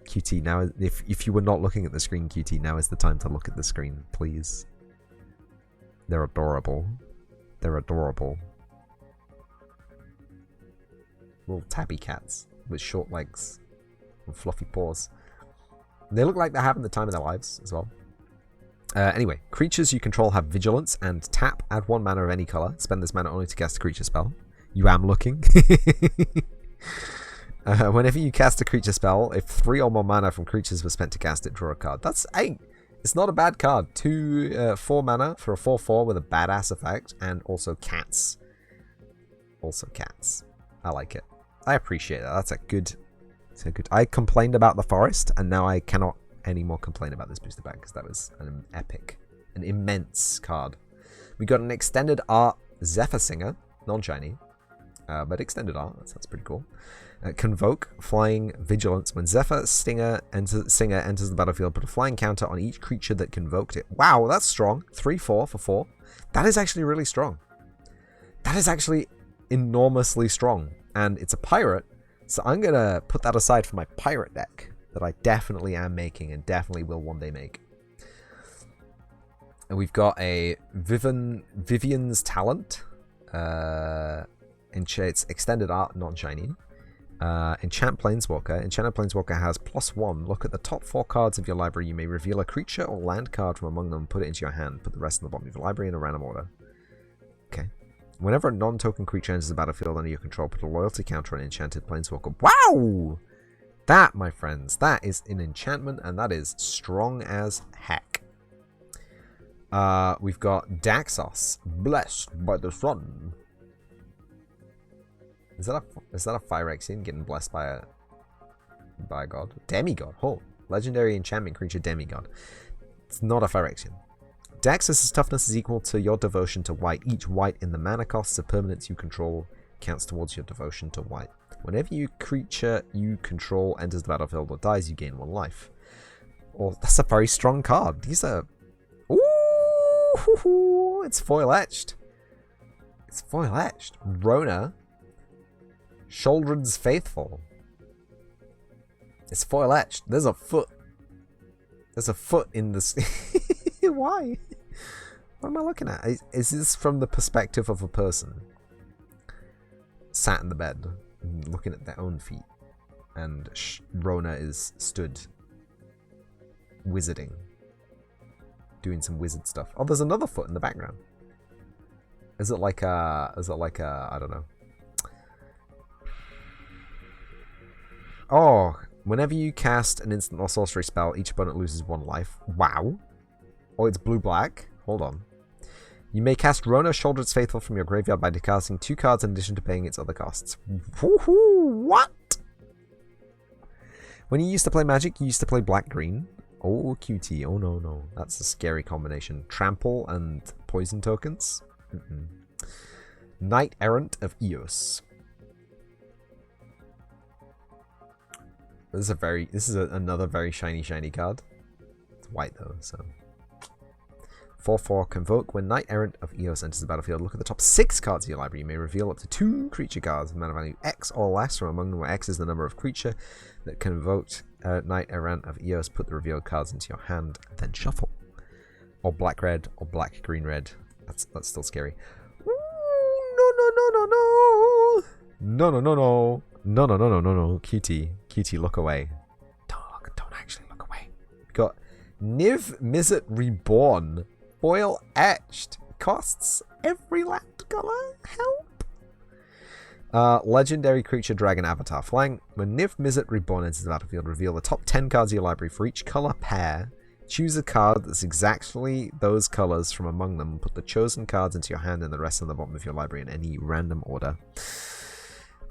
A: QT, now, if you were not looking at the screen, QT, now is the time to look at the screen, please. They're adorable. They're adorable. Little tabby cats with short legs and fluffy paws. They look like they're having the time of their lives as well. Anyway, creatures you control have vigilance and tap, add 1 mana of any color. Spend this mana only to cast a creature spell. You am looking. Whenever you cast a creature spell, if 3 or more mana from creatures were spent to cast it, draw a card. That's 8. It's not a bad card. 4 mana for a 4/4 with a badass effect, and also cats. Also cats. I like it. I appreciate that. That's a good. It's a good. I complained about the forest, and now I cannot anymore complain about this booster pack because that was an epic, an immense card. We got an extended art Zephyr Singer, non-shiny, but extended art. That's pretty cool. Convoke, flying, vigilance. When Zephyr Singer enters the battlefield, put a flying counter on each creature that convoked it. Wow, that's strong. 3/4 for 4. That is actually really strong. That is actually enormously strong. And it's a pirate, so I'm going to put that aside for my pirate deck that I definitely am making and definitely will one day make. And we've got a Vivian's Talent. It's extended art, non-shiny. Enchant Planeswalker. Enchanted Planeswalker has +1. Look at the top 4 cards of your library. You may reveal a creature or land card from among them, put it into your hand. Put the rest in the bottom of your library in a random order. Okay. Whenever a non-token creature enters the battlefield under your control, put a loyalty counter on Enchanted Planeswalker. Wow! That, my friends, that is an enchantment, and that is strong as heck. We've got Daxos, blessed by the sun. Is that a Phyrexian getting blessed by a god? Demigod. Oh, legendary enchantment creature demigod. It's not a Phyrexian. Daxos' toughness is equal to your devotion to white. Each white in the mana costs of permanents you control counts towards your devotion to white. Whenever you creature you control enters the battlefield or dies, you gain 1 life. Oh, that's a very strong card. These are... Ooh! It's foil etched. It's foil etched. Rona. Shouldred's Faithful. It's foil etched. There's a foot. There's a foot in this. Why? What am I looking at? Is this from the perspective of a person sat in the bed looking at their own feet, and Rona is stood wizarding, doing some wizard stuff? Oh, there's another foot in the background. Is it like a? I don't know. Oh, whenever you cast an instant or sorcery spell, each opponent loses 1 life. Wow. Oh, it's blue-black. Hold on. You may cast Rona Shouldred's Faithful from your graveyard by casting 2 cards in addition to paying its other costs. Woohoo! What? When you used to play Magic, you used to play black-green. Oh, QT. Oh, no. That's a scary combination. Trample and poison tokens? Knight Errant of Eos. This is another very shiny card. It's white though, so. 4/4 Convoke. When Knight Errant of Eos enters the battlefield, look at the top 6 cards of your library. You may reveal up to 2 creature cards of mana value X or less from among them, where X is the number of creature that convoked Knight Errant of Eos. Put the revealed cards into your hand, then shuffle. Or black-red, or black-green-red. That's still scary. No. Cutie, look away. Don't actually look away. We got Niv Mizzet Reborn. Foil etched. Costs every land color. Help. Legendary creature dragon avatar flying. When Niv Mizzet Reborn enters the battlefield, reveal the top 10 cards of your library for each color pair. Choose a card that's exactly those colors from among them. Put the chosen cards into your hand and the rest on the bottom of your library in any random order.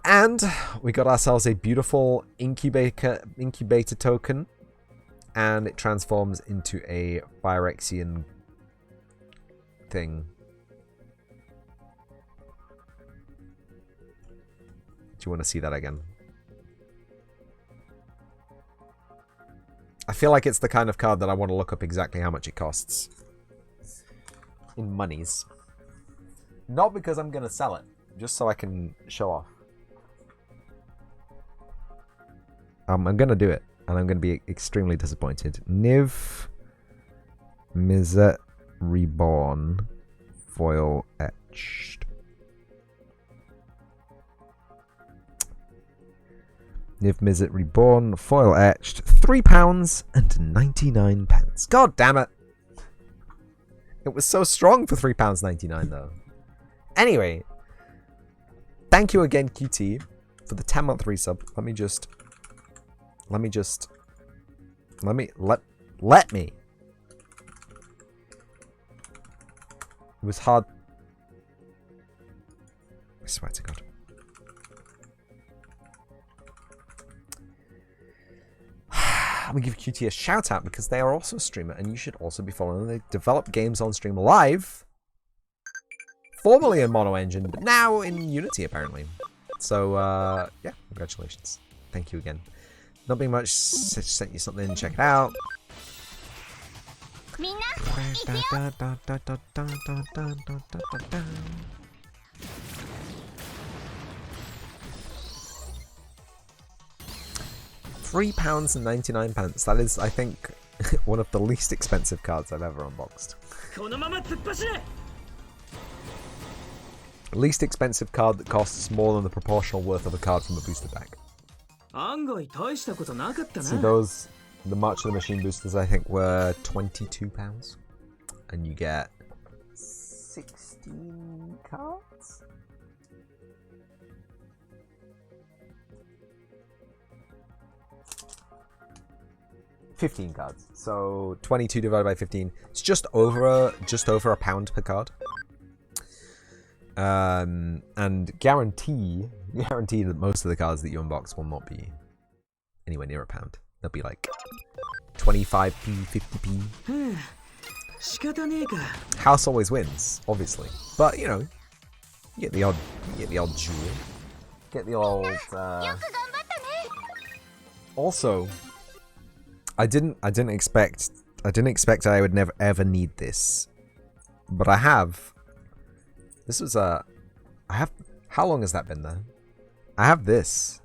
A: And we got ourselves a beautiful incubator token. And it transforms into a Phyrexian thing. Do you want to see that again? I feel like it's the kind of card that I want to look up exactly how much it costs. In monies. Not because I'm going to sell it. Just so I can show off. I'm going to do it. And I'm going to be extremely disappointed. Niv Mizzet Reborn. Foil etched. Niv Mizzet Reborn. Foil etched. £3.99. God damn it. It was so strong for £3.99 though. Anyway. Thank you again, QT, for the 10-month resub. Let me. It was hard. I swear to God. I'm gonna give QT a shout out because they are also a streamer and you should also be following them. They develop games on stream live. Formerly in Mono Engine, but now in Unity apparently. So yeah, congratulations. Thank you again. Not being much, sent you something, check it out. £3.99. That is, I think, one of the least expensive cards I've ever unboxed. Least expensive card that costs more than the proportional worth of a card from a booster pack. So those, the March of the Machine boosters, I think were £22. And you get 16 cards? $15 cards. So 22 divided by 15. It's just over a pound per card. And guarantee that most of the cards that you unbox will not be anywhere near a pound. They'll be like 25p, 50p. House always wins, obviously. But you know, you get the odd jewel. Get the old Also, I didn't expect I would never ever need this. But I have. This was a... I have... How long has that been there? I have this.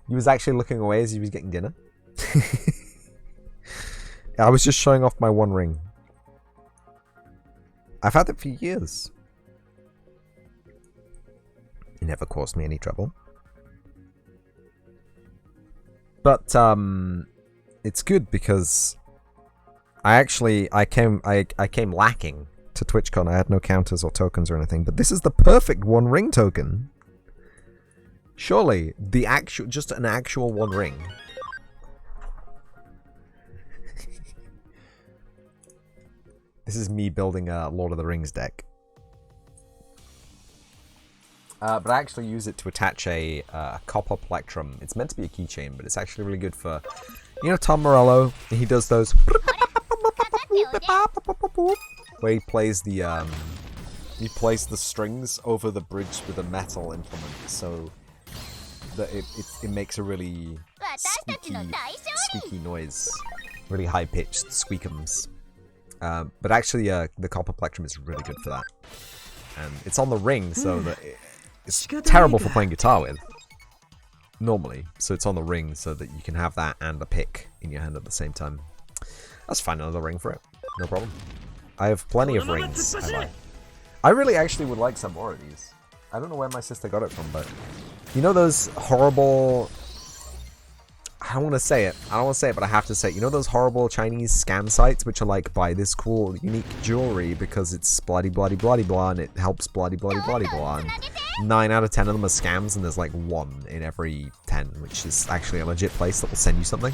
A: He was actually looking away as he was getting dinner. I was just showing off my one ring. I've had it for years. It never caused me any trouble. But it's good because I came lacking to TwitchCon. I had no counters or tokens or anything, but this is the perfect one ring token. Surely just an actual one ring. This is me building a Lord of the Rings deck. But I actually use it to attach a copper plectrum. It's meant to be a keychain, but it's actually really good for, you know, Tom Morello. He does those where he plays the strings over the bridge with a metal implement, so that it makes a really squeaky noise, really high pitched squeakums. But actually, the copper plectrum is really good for that, and it's on the ring, so that it's terrible for playing guitar with normally. So it's on the ring so that you can have that and a pick in your hand at the same time. Let's find another ring for it. No problem. I have plenty of rings. I really actually would like some more of these. I don't know where my sister got it from, but you know those horrible. I don't want to say it, but I have to say it. You know those horrible Chinese scam sites which are like, buy this cool, unique jewelry because it's bloody, bloody, bloody, blah, and it helps bloody, bloody, bloody, blah. And 9 out of 10 of them are scams, and there's like 1 in every 10, which is actually a legit place that will send you something.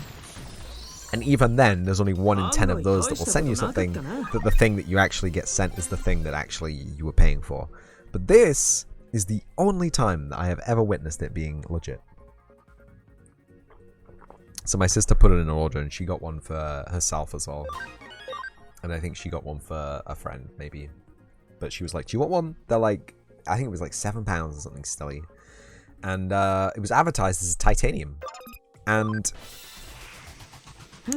A: And even then, there's only 1 in 10 of those that will send you something, that the thing that you actually get sent is the thing that actually you were paying for. But this is the only time that I have ever witnessed it being legit. So my sister put it in an order, and she got one for herself as well. And I think she got one for a friend, maybe. But she was like, do you want one? They're like, I think it was like £7 or something silly. And it was advertised as titanium. And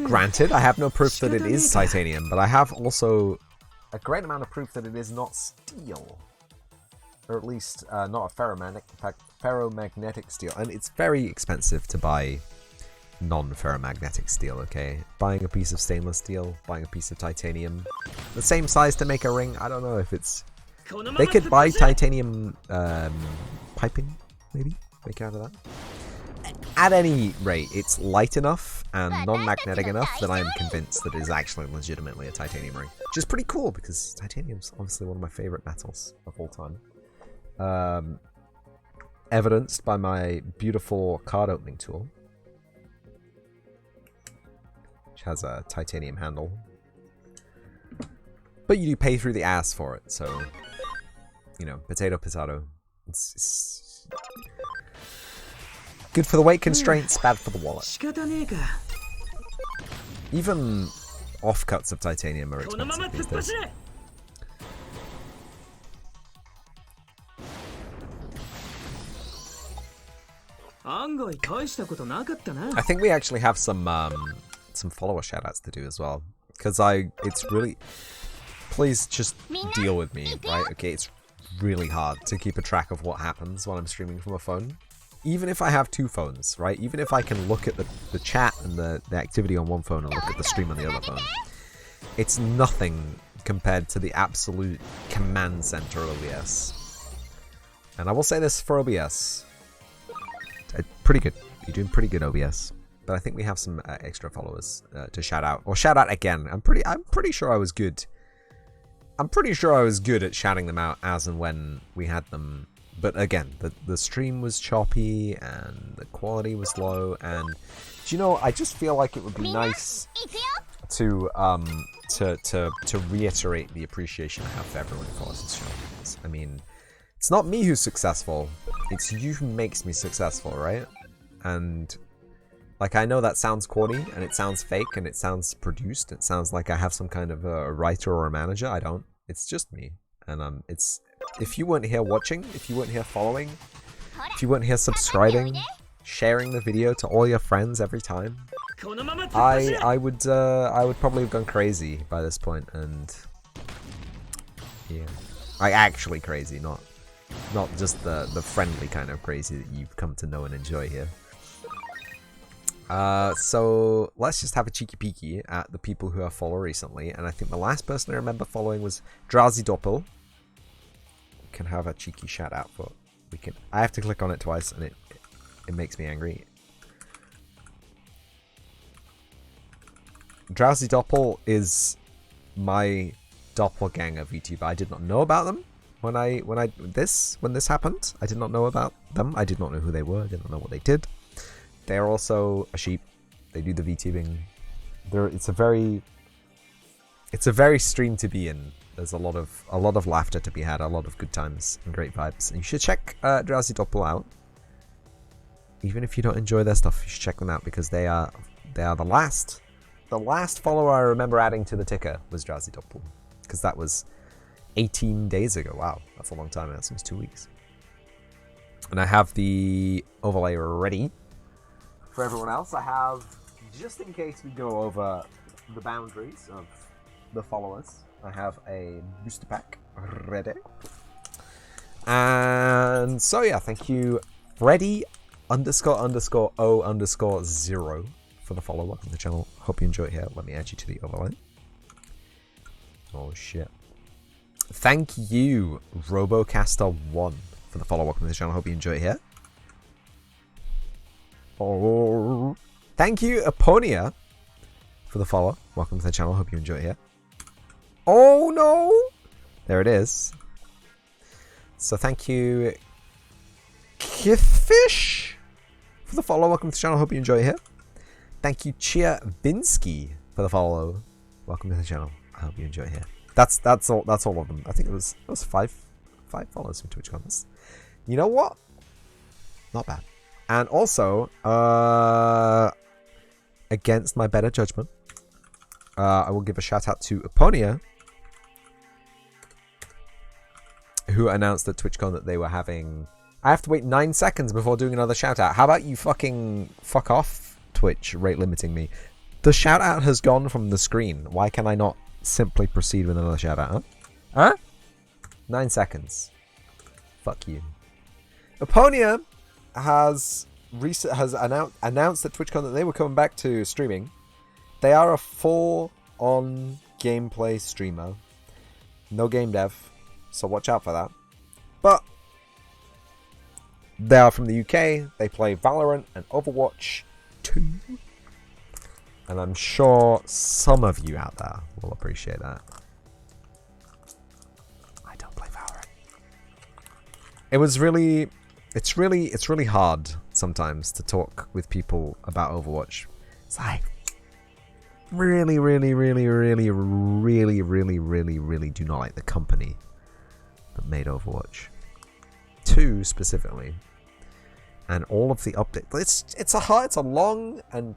A: granted, I have no proof that it is titanium, but I have also a great amount of proof that it is not steel. Or at least not a ferromagnetic steel. And it's very expensive to buy non-ferromagnetic steel, okay? Buying a piece of stainless steel, buying a piece of titanium, the same size to make a ring. I don't know if it's... They could buy titanium piping, maybe? Make out of that? At any rate, it's light enough and non-magnetic enough that I am convinced that it is actually legitimately a titanium ring. Which is pretty cool, because titanium's obviously one of my favorite metals of all time. Evidenced by my beautiful card opening tool, which has a titanium handle. But you do pay through the ass for it, so, you know, potato, potato. It's good for the weight constraints, bad for the wallet. Even offcuts of titanium are expensive these days. I think we actually have some follower shoutouts to do as well, because it's really, please just deal with me, right? Okay, it's really hard to keep a track of what happens when I'm streaming from a phone. Even if I have 2 phones, right? Even if I can look at the chat and the activity on one phone and look at the stream on the other phone, it's nothing compared to the absolute command center of OBS. And I will say this for OBS. Pretty good. You're doing pretty good, OBS. But I think we have some extra followers to shout out, or shout out again. I'm pretty sure I was good. I'm pretty sure I was good at shouting them out as and when we had them. But again, the stream was choppy and the quality was low. And do you know, I just feel like it would be nice to reiterate the appreciation I have for everyone who follows this channel. I mean, it's not me who's successful. It's you who makes me successful, right? And like, I know that sounds corny and it sounds fake and it sounds produced. It sounds like I have some kind of a writer or a manager. I don't. It's just me. And if you weren't here watching, if you weren't here following, if you weren't here subscribing, sharing the video to all your friends every time, I would probably have gone crazy by this point. And yeah, actually crazy, not just the friendly kind of crazy that you've come to know and enjoy here. So let's just have a cheeky peeky at the people who have followed recently, and I think the last person I remember following was Drowsy Doppel. We can have a cheeky shout out for. I have to click on it twice, and it makes me angry. Drowsy Doppel is my doppelganger VTuber. I did not know about them when this happened. I did not know about them. I did not know who they were. I did not know what they did. They are also a sheep. They do the VTubing. It's a very It's a very stream to be in. There's a lot of laughter to be had, a lot of good times and great vibes. And you should check Drowsy Doppel out. Even if you don't enjoy their stuff, you should check them out because they are the last follower I remember adding to the ticker was Drowsy Doppel, because that was 18 days ago. Wow, that's a long time. That seems 2 weeks. And I have the overlay ready for everyone else. I have, just in case we go over the boundaries of the followers, I have a booster pack ready. And so yeah, thank you, Freddy__O_0 for the follow. Welcome to the channel. Hope you enjoy it here. Let me add you to the overlay. Oh shit. Thank you, Robocaster1 for the follow. Welcome to the channel. Hope you enjoy it here. Oh, thank you, Aponia, for the follow. Welcome to the channel. Hope you enjoy it here. Oh no! There it is. So thank you, Kithfish, for the follow. Welcome to the channel. Hope you enjoy it here. Thank you, Chia Binsky, for the follow. Welcome to the channel. I hope you enjoy it here. That's all of them. I think it was five followers from Twitch comments. You know what? Not bad. And also, against my better judgment, I will give a shout out to Aponia, who announced at TwitchCon that they were having... I have to wait 9 seconds before doing another shout out. How about you fucking fuck off, Twitch, rate limiting me? The shout out has gone from the screen. Why can I not simply proceed with another shout out? Huh? 9 seconds. Fuck you. Aponia has announced at TwitchCon that they were coming back to streaming. They are a full-on gameplay streamer. No game dev, so watch out for that. But they are from the UK. They play Valorant and Overwatch 2. And I'm sure some of you out there will appreciate that. I don't play Valorant. It's really hard sometimes to talk with people about Overwatch. It's like, really do not like the company that made Overwatch 2 specifically, and all of the updates. It's a long and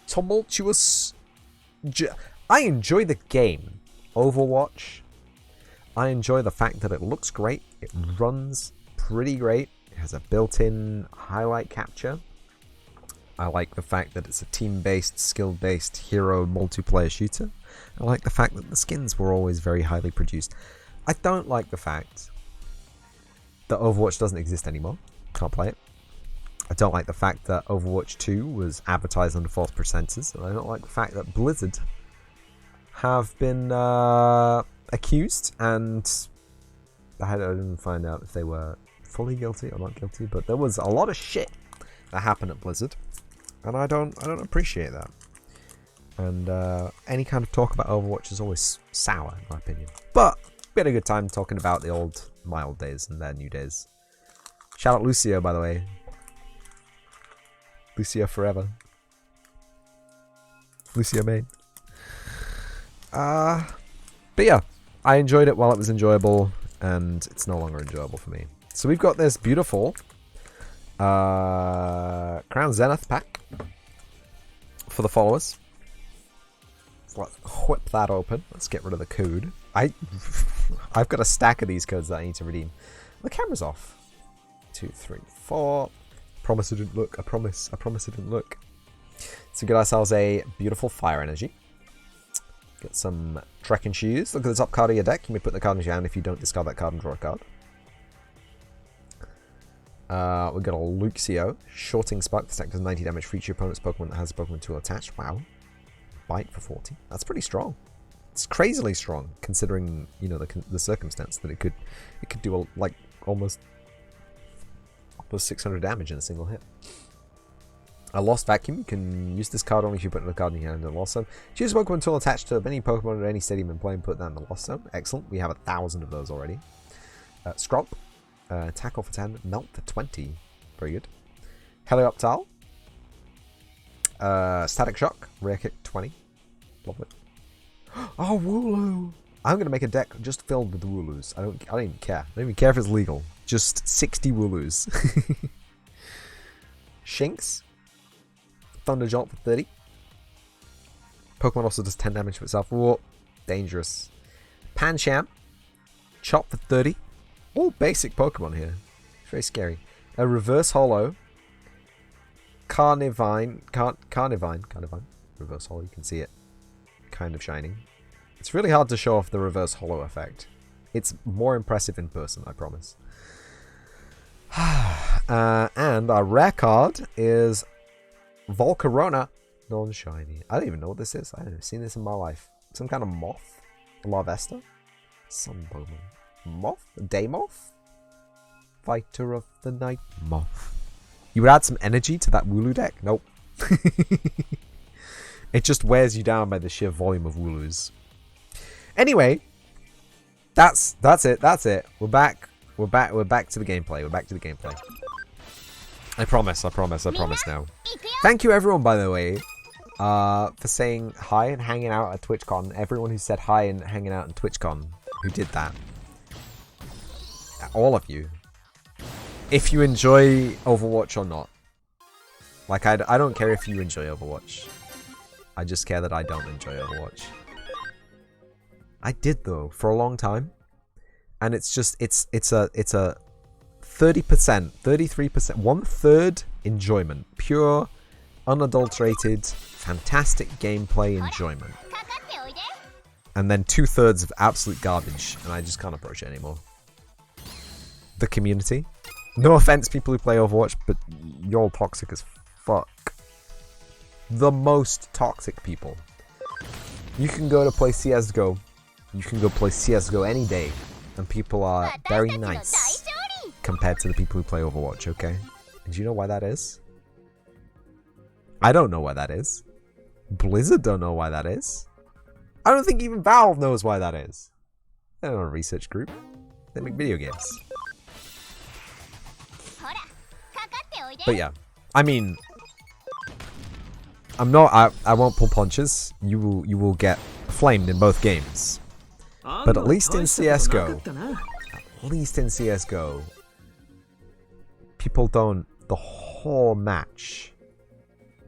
A: tumultuous. I enjoy the game Overwatch. I enjoy the fact that it looks great. It runs pretty great. It has a built-in highlight capture. I like the fact that it's a team-based, skill-based hero multiplayer shooter. I like the fact that the skins were always very highly produced. I don't like the fact that Overwatch doesn't exist anymore. Can't play it. I don't like the fact that Overwatch 2 was advertised under false pretenses. And I don't like the fact that Blizzard have been accused, and I didn't find out if they were fully guilty or not guilty, but there was a lot of shit that happened at Blizzard. And I don't appreciate that. And any kind of talk about Overwatch is always sour, in my opinion. But we had a good time talking about my old days and their new days. Shout out Lucio, by the way. Lucio forever. Lucio main. But yeah, I enjoyed it while it was enjoyable, and it's no longer enjoyable for me. So we've got this beautiful Crown Zenith pack for the followers. So let's whip that open. Let's get rid of the code. I've got a stack of these codes that I need to redeem. The camera's off. 2, 3, 4. Promise it didn't look. I promise it didn't look. So get ourselves a beautiful Fire Energy. Get some trekking shoes. Look at the top card of your deck. You may put the card in your hand if you don't discard that card and draw a card. We've got a Luxio. Shorting Spark. This deck does 90 damage for each opponent's Pokemon that has a Pokemon tool attached. Wow. Bite for 40. That's pretty strong. It's crazily strong, considering, you know, the circumstance that it could do almost 600 damage in a single hit. A Lost Vacuum. You can use this card only if you put another card in your hand in the Lost Zone. Choose a Pokemon tool attached to any Pokemon at any stadium and play and put that in the Lost Zone. Excellent. We have 1,000 of those already. Scrop. Tackle for 10. Melt for 20. Very good. Helioptile. Static Shock. Rare Kick 20. Love it. Oh, Wooloo! I'm gonna make a deck just filled with Wooloos. I don't even care. I don't even care if it's legal. Just 60 Wooloos. Shinx. Thunder Jolt for 30. Pokemon also does 10 damage to itself. Whoa. Dangerous. Pancham. Chop for 30. All basic Pokemon here. It's very scary. A Reverse Holo. Carnivine. Reverse Holo, you can see it. Kind of shining. It's really hard to show off the Reverse Holo effect. It's more impressive in person, I promise. And our rare card is Volcarona non-shiny. I don't even know what this is. I haven't seen this in my life. Some kind of moth? A Larvesta? Some Pokemon. Moth? A Daymoth? Fighter of the Night Moth. You would add some energy to that Wooloo deck? Nope. It just wears you down by the sheer volume of Wooloos. Anyway, that's it. We're back to the gameplay. I promise now. Thank you everyone, by the way, for saying hi and hanging out at TwitchCon. Everyone who said hi and hanging out at TwitchCon, who did that. All of you. If you enjoy Overwatch or not. Like, I don't care if you enjoy Overwatch. I just care that I don't enjoy Overwatch. I did though, for a long time. And it's just, it's a 30%, 33%, 1/3 enjoyment. Pure, unadulterated, fantastic gameplay enjoyment. And then 2/3 of absolute garbage, and I just can't approach it anymore. The community. No offense, people who play Overwatch, but you're all toxic as fuck. The most toxic people. You can go to play CSGO. You can go play CSGO any day, and people are very nice compared to the people who play Overwatch, okay? And do you know why that is? I don't know why that is. Blizzard don't know why that is. I don't think even Valve knows why that is. They're not a research group. They make video games. But yeah, I mean, I won't pull punches. You will get flamed in both games. But at least in CSGO, people don't the whole match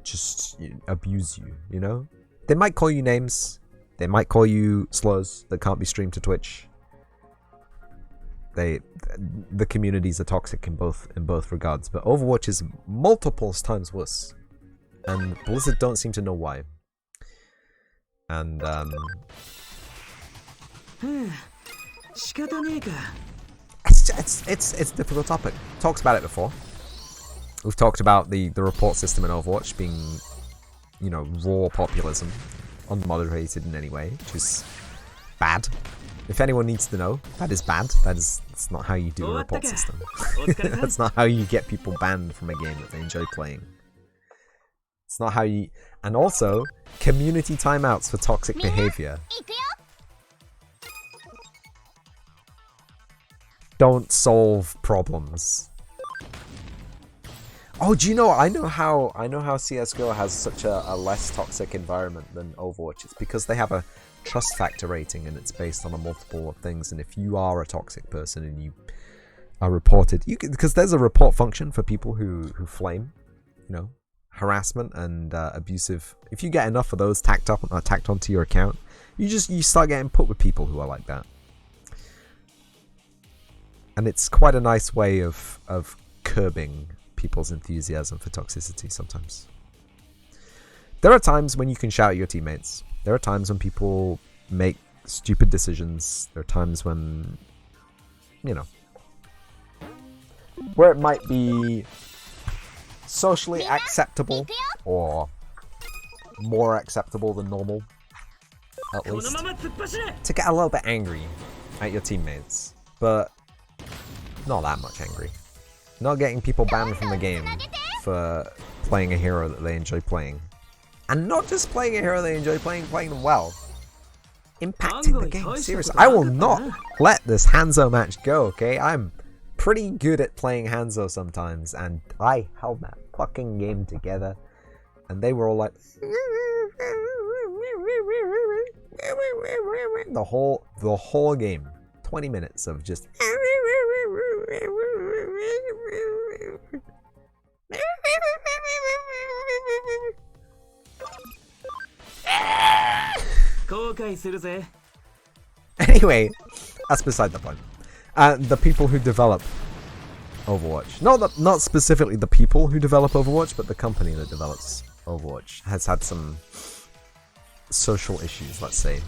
A: just abuse you, you know? They might call you names. They might call you slurs that can't be streamed to Twitch. The communities are toxic in both regards, but Overwatch is multiple times worse. And Blizzard don't seem to know why. And it's a difficult topic. Talked about it before. We've talked about the report system in Overwatch being, you know, raw populism, unmoderated in any way, which is bad. If anyone needs to know, that is bad. That's not how you do a report system. That's not how you get people banned from a game that they enjoy playing. It's not how you... And also, community timeouts for toxic behavior don't solve problems. Oh, do you know? I know how CS:GO has such a less toxic environment than Overwatch. It's because they have a trust factor rating, and it's based on a multiple of things. And if you are a toxic person and you are reported, because there's a report function for people who flame, you know, harassment and abusive. If you get enough of those tacked onto your account, you start getting put with people who are like that. And it's quite a nice way of curbing people's enthusiasm for toxicity sometimes. There are times when you can shout at your teammates. There are times when people make stupid decisions. There are times when, you know, where it might be socially acceptable or more acceptable than normal, at least, to get a little bit angry at your teammates, but not that much angry. Not getting people banned from the game for playing a hero that they enjoy playing. And not just playing a hero they enjoy playing them well. Impacting the game, seriously. I will not let this Hanzo match go, okay? I'm pretty good at playing Hanzo sometimes, and I held that fucking game together, and they were all like, The whole game. 20 minutes of just Anyway, that's beside the point. The people who develop Overwatch, not specifically the people who develop Overwatch, but the company that develops Overwatch has had some social issues, let's say,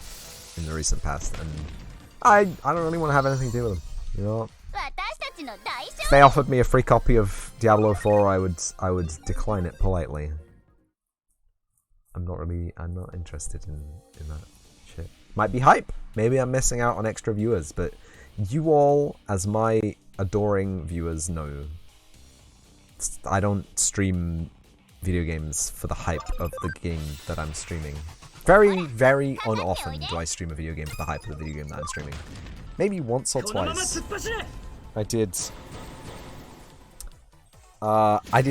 A: in the recent past, and I don't really want to have anything to do with them. You know, if they offered me a free copy of Diablo 4, I would decline it politely. I'm not interested in that shit. Might be hype. Maybe I'm missing out on extra viewers, but you all, as my adoring viewers, know I don't stream video games for the hype of the game that I'm streaming. Very, very unoften do I stream a video game for the hype of the video game that I'm streaming. Maybe once or twice. I did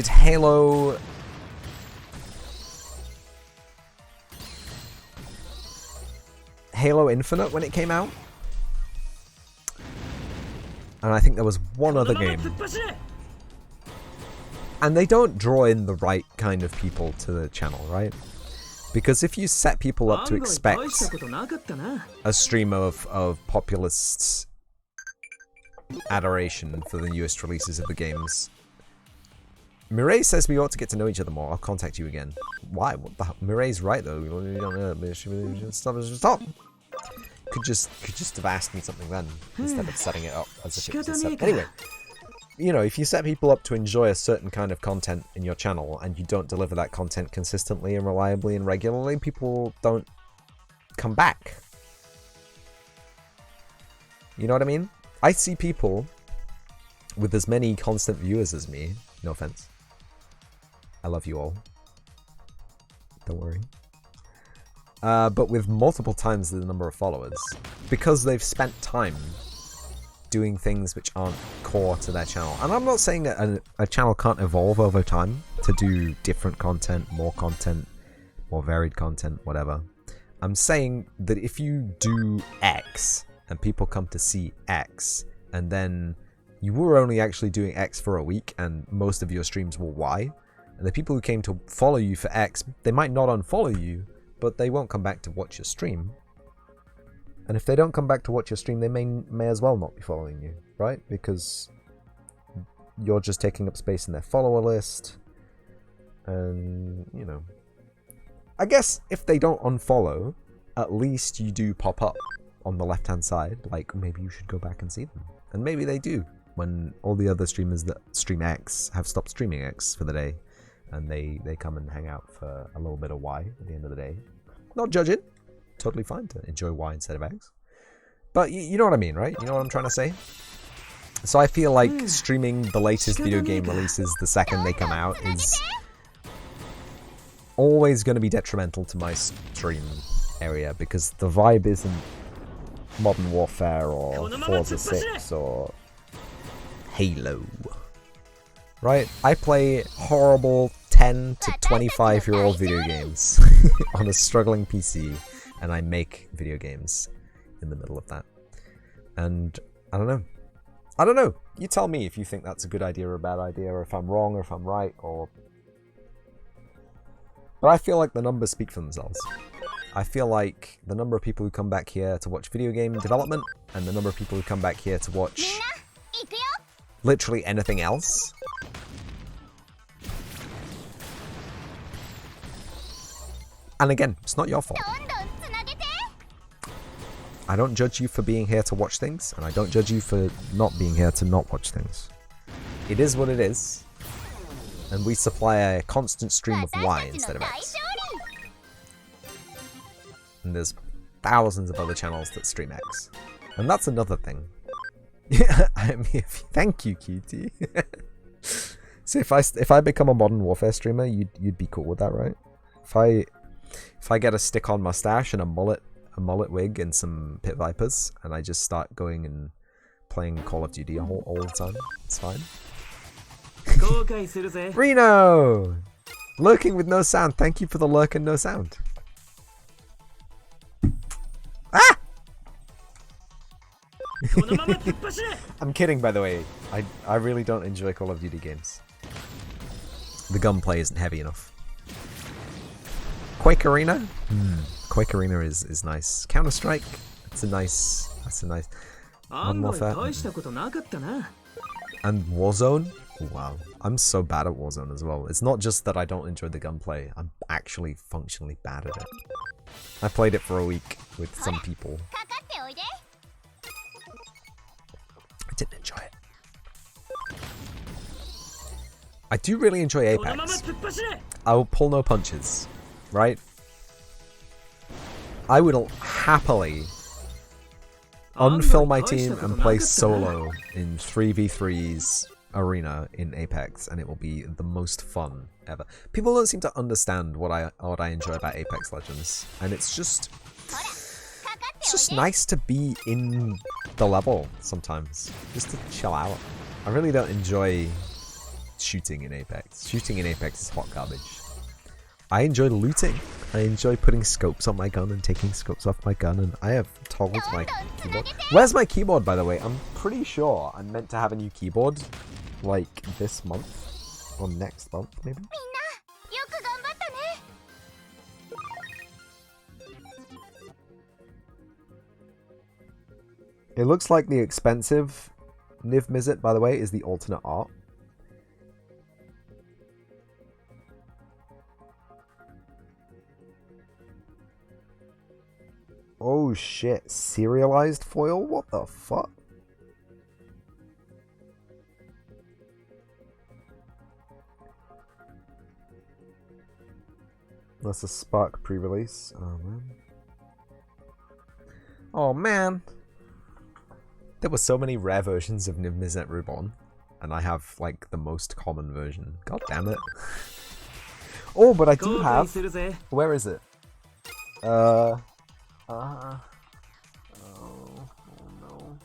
A: Halo. Halo Infinite when it came out. And I think there was one other game. And they don't draw in the right kind of people to the channel, right? Because if you set people up to expect a stream of populist adoration for the newest releases of the games, Mireille says we ought to get to know each other more. I'll contact you again. Why? What the hell? Mireille's right though. Stop. Could just have asked me something then instead of setting it up as if it was a set. Anyway. You know, if you set people up to enjoy a certain kind of content in your channel and you don't deliver that content consistently and reliably and regularly, people don't come back. You know what I mean? I see people with as many constant viewers as me, no offense. I love you all. Don't worry. But with multiple times the number of followers, because they've spent time doing things which aren't core to their channel. And I'm not saying that a channel can't evolve over time to do different content, more varied content, whatever. I'm saying that if you do X and people come to see X, and then you were only actually doing X for a week and most of your streams were Y, and the people who came to follow you for X, they might not unfollow you, but they won't come back to watch your stream. And if they don't come back to watch your stream, they may as well not be following you, right? Because you're just taking up space in their follower list. And, you know. I guess if they don't unfollow, at least you do pop up on the left-hand side. Like, maybe you should go back and see them. And maybe they do, when all the other streamers that stream X have stopped streaming X for the day. And they come and hang out for a little bit of Y at the end of the day. Not judging. Totally fine to enjoy Y instead of X. But you know what I mean, right? You know what I'm trying to say? So I feel like streaming the latest video game releases the second they come out is always going to be detrimental to my stream area, because the vibe isn't Modern Warfare or Forza 6 or Halo. Right? I play horrible 10 to 25-year-old video games on a struggling PC. And I make video games in the middle of that. And I don't know. You tell me if you think that's a good idea or a bad idea, or if I'm wrong or if I'm right, or... But I feel like the numbers speak for themselves. I feel like the number of people who come back here to watch video game development, and the number of people who come back here to watch literally anything else, and again, it's not your fault. I don't judge you for being here to watch things, and I don't judge you for not being here to not watch things. It is what it is, and we supply a constant stream of Y instead of X. And there's thousands of other channels that stream X. And that's another thing. Yeah, I mean, thank you, Cutie. So if I become a Modern Warfare streamer, you'd be cool with that, right? If I get a stick-on mustache and a mullet wig and some pit vipers, and I just start going and playing Call of Duty all the time, it's fine. Reno! Lurking with no sound. Thank you for the lurk and no sound. I'm kidding, by the way. I really don't enjoy Call of Duty games. The gunplay isn't heavy enough. Quake Arena? Quake Arena is nice. Counter-Strike? That's a nice... Modern Warfare? And Warzone? Wow. I'm so bad at Warzone as well. It's not just that I don't enjoy the gunplay. I'm actually functionally bad at it. I played it for a week with some people. I didn't enjoy it. I do really enjoy Apex. I will pull no punches, right? I would happily unfill my team and play solo in 3v3's arena in Apex, and it will be the most fun ever. People don't seem to understand what I enjoy about Apex Legends, and it's just nice to be in the level sometimes, just to chill out. I really don't enjoy shooting in Apex. Shooting in Apex is hot garbage. I enjoy looting. I enjoy putting scopes on my gun and taking scopes off my gun, and I have toggled my keyboard. Where's my keyboard, by the way? I'm pretty sure I'm meant to have a new keyboard, like, this month, or next month, maybe? It looks like the expensive Niv Mizzet, by the way, is the alternate art. Oh shit, serialized foil? What the fuck? That's a Spark pre-release. Oh man. Oh man. There were so many rare versions of Niv Mizzet Reborn, and I have like the most common version. God damn it. Oh, but I do have... Where is it? Oh no.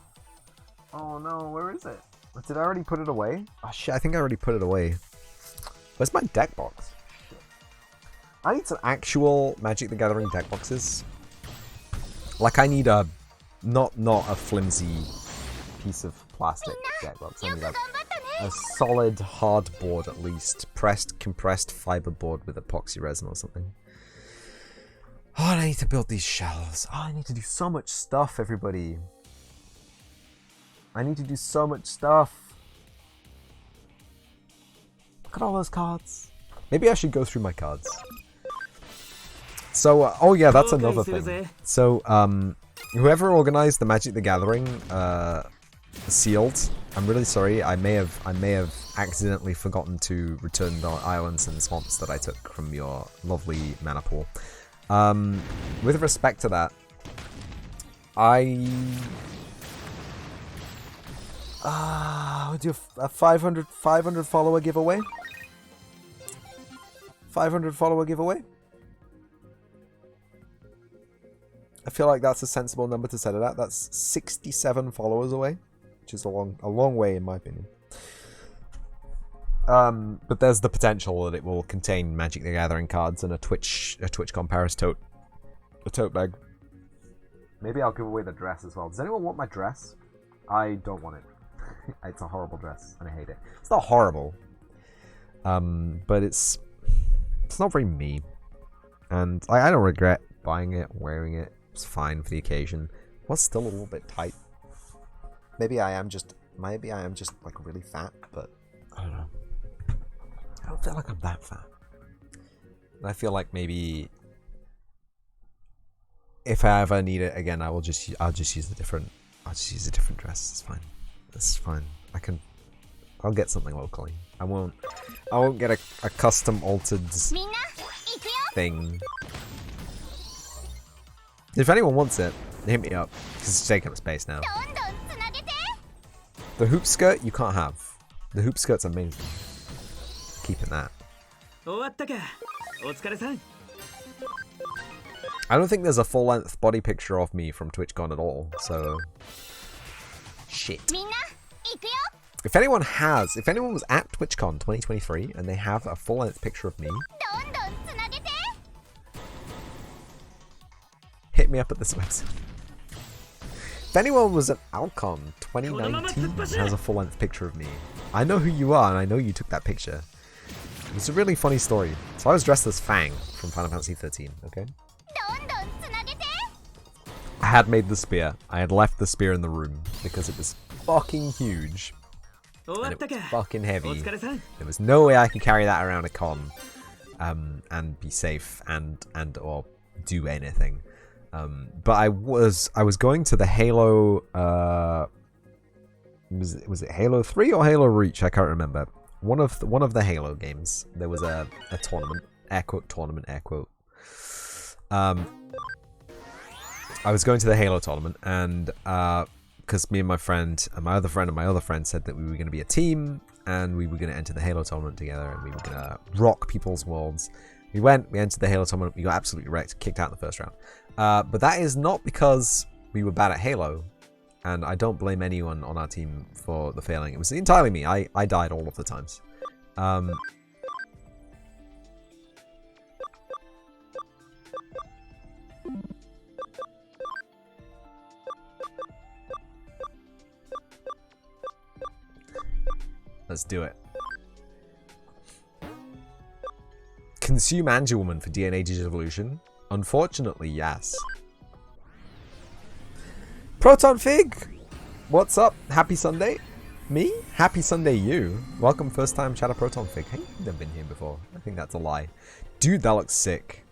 A: Oh no, where is it? Did I already put it away? Oh shit, I think I already put it away. Where's my deck box? Shit. I need some actual Magic the Gathering deck boxes. Like I need a, not a flimsy piece of plastic deck box. I need a solid hard board at least. Compressed fiber board with epoxy resin or something. Oh, and I need to build these shells. Oh, I need to do so much stuff, everybody. I need to do so much stuff. Look at all those cards. Maybe I should go through my cards. So, oh yeah, that's another thing. So, whoever organized the Magic the Gathering sealed, I'm really sorry. I may have accidentally forgotten to return the islands and swamps that I took from your lovely mana pool. With respect to that, I would do a 500 follower giveaway. 500 follower giveaway. I feel like that's a sensible number to set it at. That's 67 followers away, which is a long way in my opinion. But there's the potential that it will contain Magic the Gathering cards and a TwitchCon Paris tote bag. Maybe I'll give away the dress as well. Does anyone want my dress? I don't want it. It's a horrible dress and I hate it. It's not horrible, but it's not very me, and I don't regret buying it, wearing it. It's fine for the occasion. Was still a little bit tight. Maybe I am just like really fat, but I don't know. I don't feel like I'm that fat. And I feel like maybe if I ever need it again, I'll just use a different dress. It's fine. It's fine. I'll get something locally. I won't get a custom altered thing. If anyone wants it, hit me up, because it's taking up space now. The hoop skirt you can't have. The hoop skirt's amazing. Keeping that. I don't think there's a full-length body picture of me from TwitchCon at all, so... Shit. If anyone was at TwitchCon 2023 and they have a full-length picture of me, hit me up at this website. If anyone was at Alcon 2019 and has a full-length picture of me, I know who you are and I know you took that picture. It's a really funny story. So I was dressed as Fang from Final Fantasy 13, okay? I had made the spear. I had left the spear in the room because it was fucking huge. And it was fucking heavy. There was no way I could carry that around a con and be safe and or do anything. But I was going to the Halo was it Halo 3 or Halo Reach? I can't remember. One of the Halo games. There was a tournament, air quote tournament, air quote. I was going to the Halo tournament, and because me and my friend, and my other friend, and my other friend said that we were going to be a team, and we were going to enter the Halo tournament together, and we were going to rock people's worlds. We entered the Halo tournament, we got absolutely wrecked, kicked out in the first round. But that is not because we were bad at Halo, and I don't blame anyone on our team for the failing. It was entirely me. I died all of the times. Let's do it. Consume Angelwoman for DNA Digivolution? Unfortunately, yes. Proton Fig! What's up? Happy Sunday? Me? Happy Sunday you. Welcome first time chatter Proton Fig. Hey, you've never been here before. I think that's a lie. Dude, that looks sick.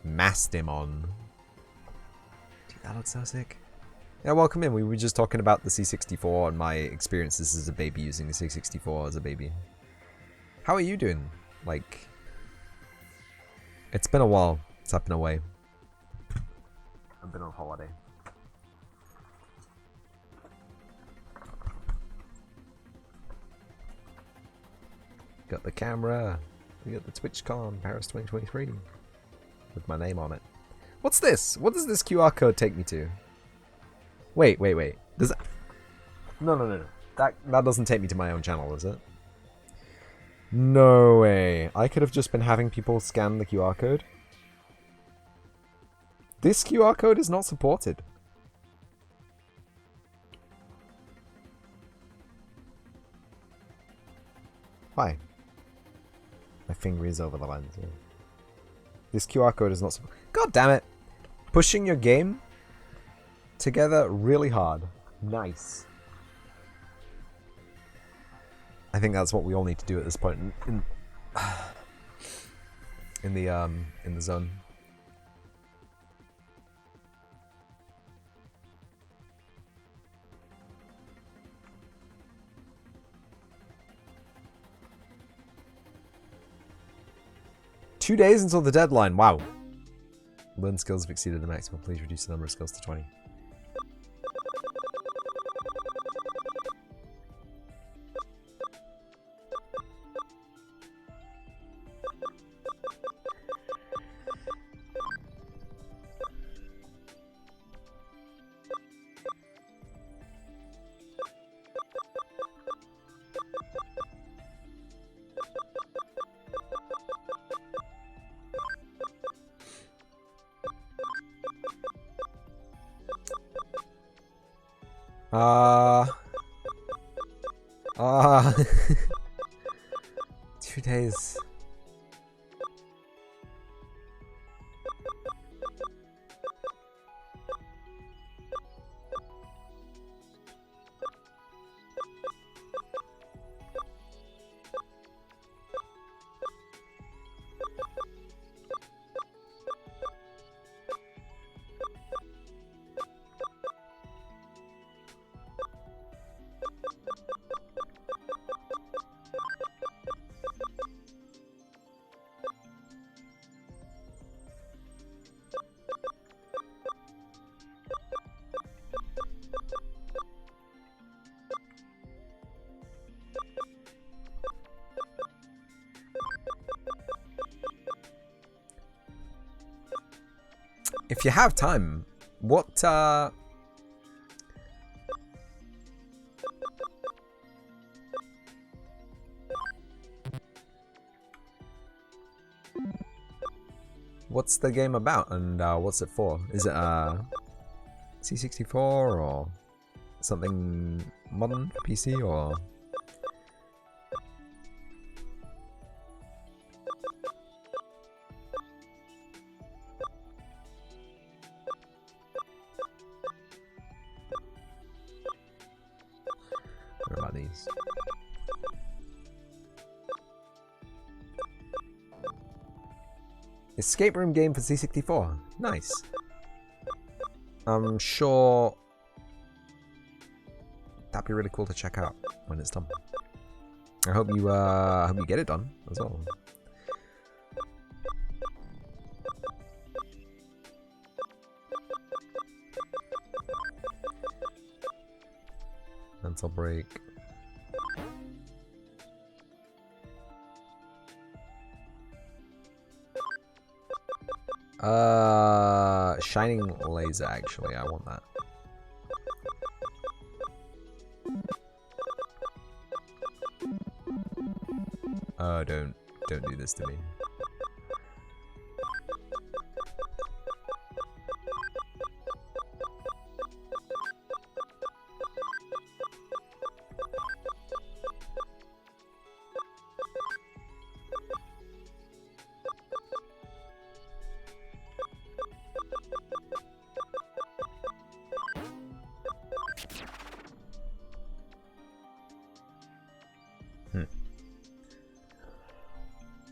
A: Mastimon. Dude, that looks so sick. Yeah, welcome in. We were just talking about the C64 and my experiences as a baby using the C64 as a baby. How are you doing? Like, it's been a while since I've been away. I've been on holiday. Got the camera. We got the TwitchCon Paris 2023 with my name on it. What's this? What does this QR code take me to? Wait. Does that... No. That doesn't take me to my own channel, does it? No way. I could have just been having people scan the QR code. This QR code is not supported. Why? My finger is over the lens. Yeah. This QR code is not supported. God damn it. Pushing your game together really hard. Nice. I think that's what we all need to do at this point in the zone. Two days until the deadline. Wow. Learn skills have exceeded the maximum. Please reduce the number of skills to 20. Two days. If you have time, what's the game about, and what's it for? Is it C64 or something modern for PC or... What about these? Escape room game for C64. Nice. I'm sure that'd be really cool to check out when it's done. I hope you get it done as well. Mental break. Shining laser, actually, I want that. Oh, don't do this to me.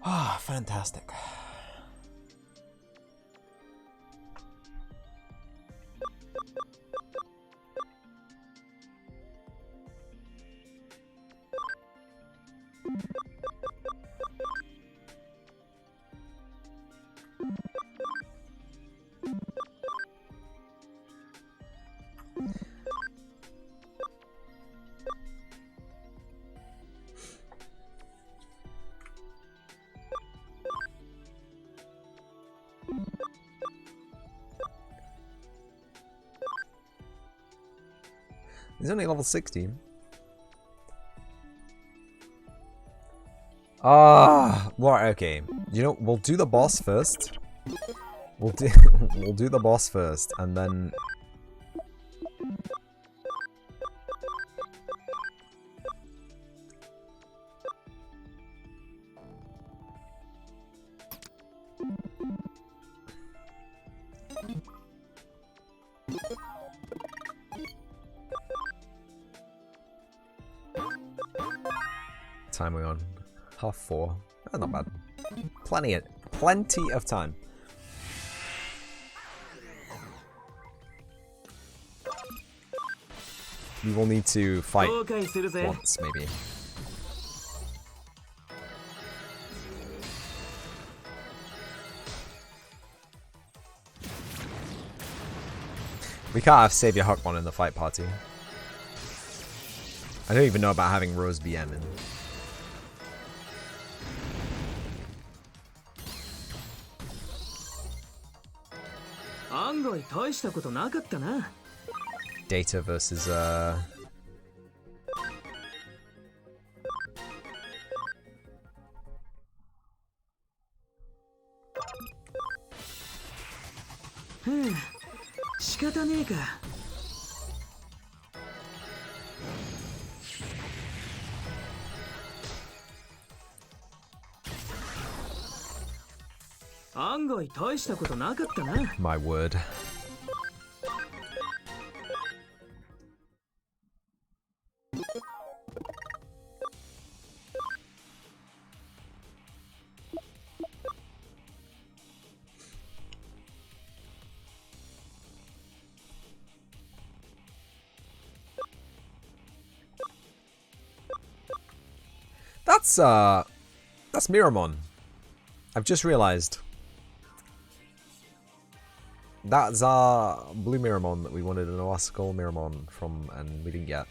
A: Ah, fantastic. He's only level 16. Ah, right, okay. You know, we'll do the boss first. We'll do the boss first, and then... Time we're on 4:30. That's not bad. Plenty of time. We will need to fight once, maybe. We can't have Savior Huckmon in the fight party. I don't even know about having Rose BM in. Data versus my word. That's Miramon. I've just realized. That's our blue Miramon that we wanted an Oascal Miramon from, and we didn't get.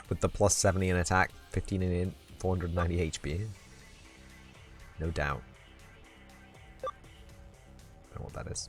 A: With the plus 70 in attack, 15 in int, 490 HP. No doubt. I don't know what that is.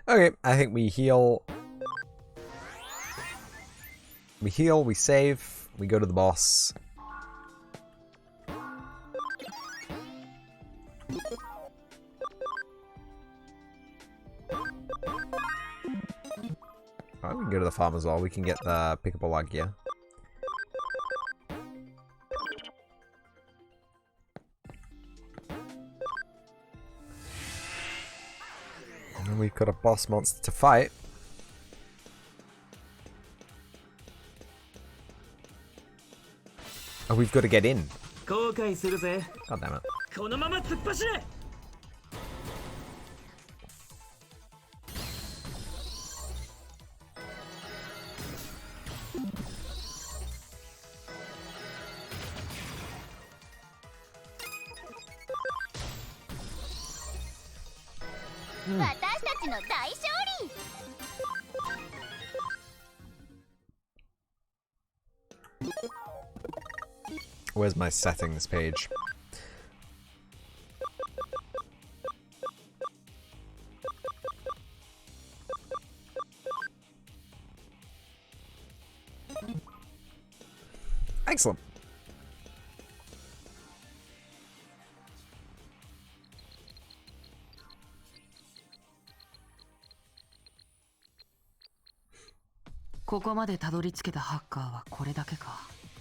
A: Okay, I think we heal. We heal, we save, we go to the boss. Alright, we can go to the farm as well. We can get the pickable log gear. And then we've got a boss monster to fight. Oh, we've got to get in. God damn it. Where's my settings page? Excellent.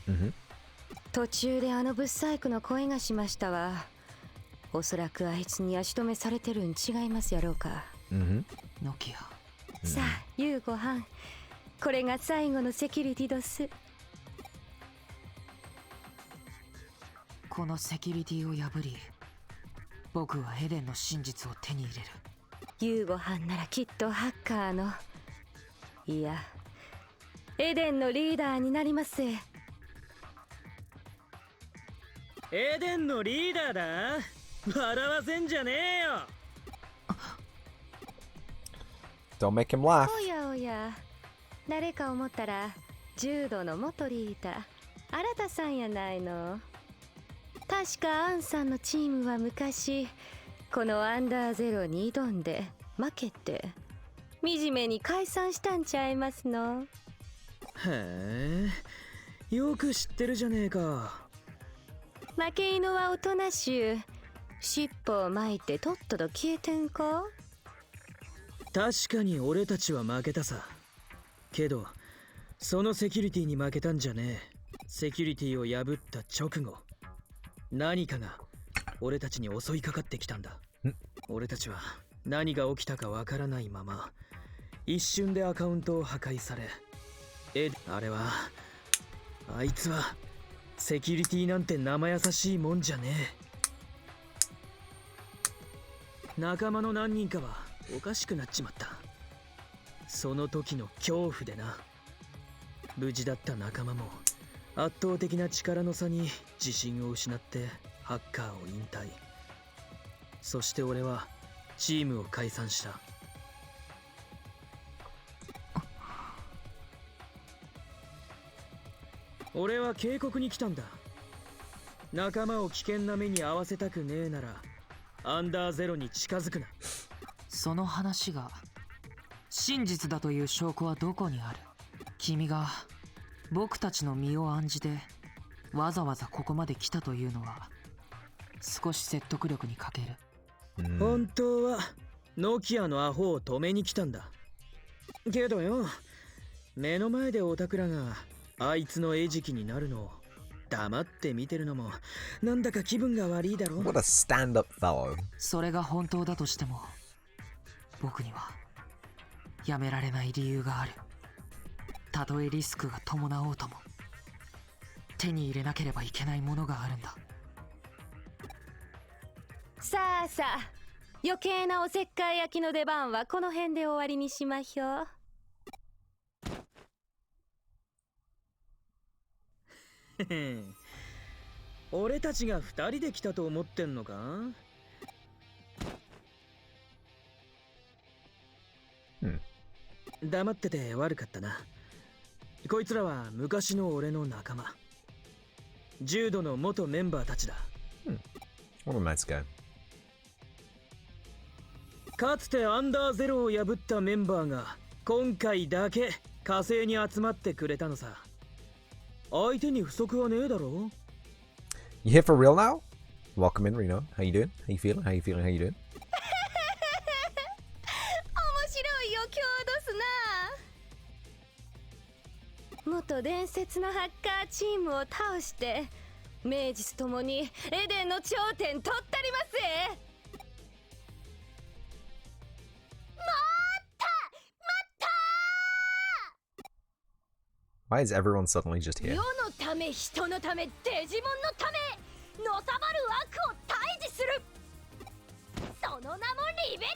A: Mm-hmm.
B: 途中であのブッサイクの声がしましたわ。おそらくあいつに足止めされてるん違いますやろうか。
C: ノキア。
B: さあ、夕ごはん。これが最後のセキュリティドス。
C: このセキュリティを破り、僕はエデンの真実を手に入れる。
B: 夕ごはんならきっとハッカーの、いや、エデンのリーダーになります。
D: エデンのリーダーだ。笑わせんじゃねえよ。
A: Don't make him laugh.
B: おやおや、誰か思ったら柔道の元リーダー新さんやないの。確かアンさんのチームは昔このアンダーゼロに挑んで負けて惨めに解散したんちゃいますの。
D: へえ、よく知ってるじゃねえか。
B: 負け犬はおとなしゅう、尻尾を巻いてとっとと消えてんか。
D: 確かに俺たちは負けたさ。けどそのセキュリティに負けたんじゃねえ。セキュリティを破った直後、何かが俺たちに襲いかかってきたんだ。俺たちは何が起きたかわからないまま一瞬でアカウントを破壊され、あれは、あいつはセキュリティなんて生優しいもんじゃねえ。仲間の何人かはおかしくなっちまった。その時の恐怖でな。無事だった仲間も圧倒的な力の差に自信を失ってハッカーを引退。そして俺はチームを解散した。俺は警告に来たんだ。仲間を危険な目に遭わせたくねえならアンダーゼロに近づくな。
C: その話が真実だという証拠はどこにある？君が僕たちの身を案じてわざわざここまで来たというのは少し説得力に欠ける。
D: 本当はノキアのアホを止めに来たんだ。けどよ、目の前でオタクらがあいつの餌食になるのを黙って見てるのもなんだか気分が悪いだろ。
A: What a stand-up fellow.
C: それが本当だとしても僕にはやめられない理由がある。たとえリスクが伴おうとも手に入れなければいけないものがあるんだ。
B: さあさあ、余計なおせっかい焼きの出番はこの辺で終わりにしましょう。
D: 俺たちが2人で来たと思ってんのか？黙ってて悪かったな。こいつらは昔の俺の仲間。柔道の元メンバーたちだ。
A: What a nice guy.
D: かつてアンダーゼロを破ったメンバーが今回だけ火星に集まってくれたのさ。相手に不足はねえだろ。
A: You here for real now? Welcome in, Reno. How you doing? How you feeling? How you feeling? How you doing?
B: 面白いよ今日どすな。元伝説のハッカーチームを倒して名実ともにエデンの頂点取ったりますぜ。
A: Why is everyone suddenly just here?
B: 世のため人のためデジモンのためのさばる悪を退治する、その名もリベリ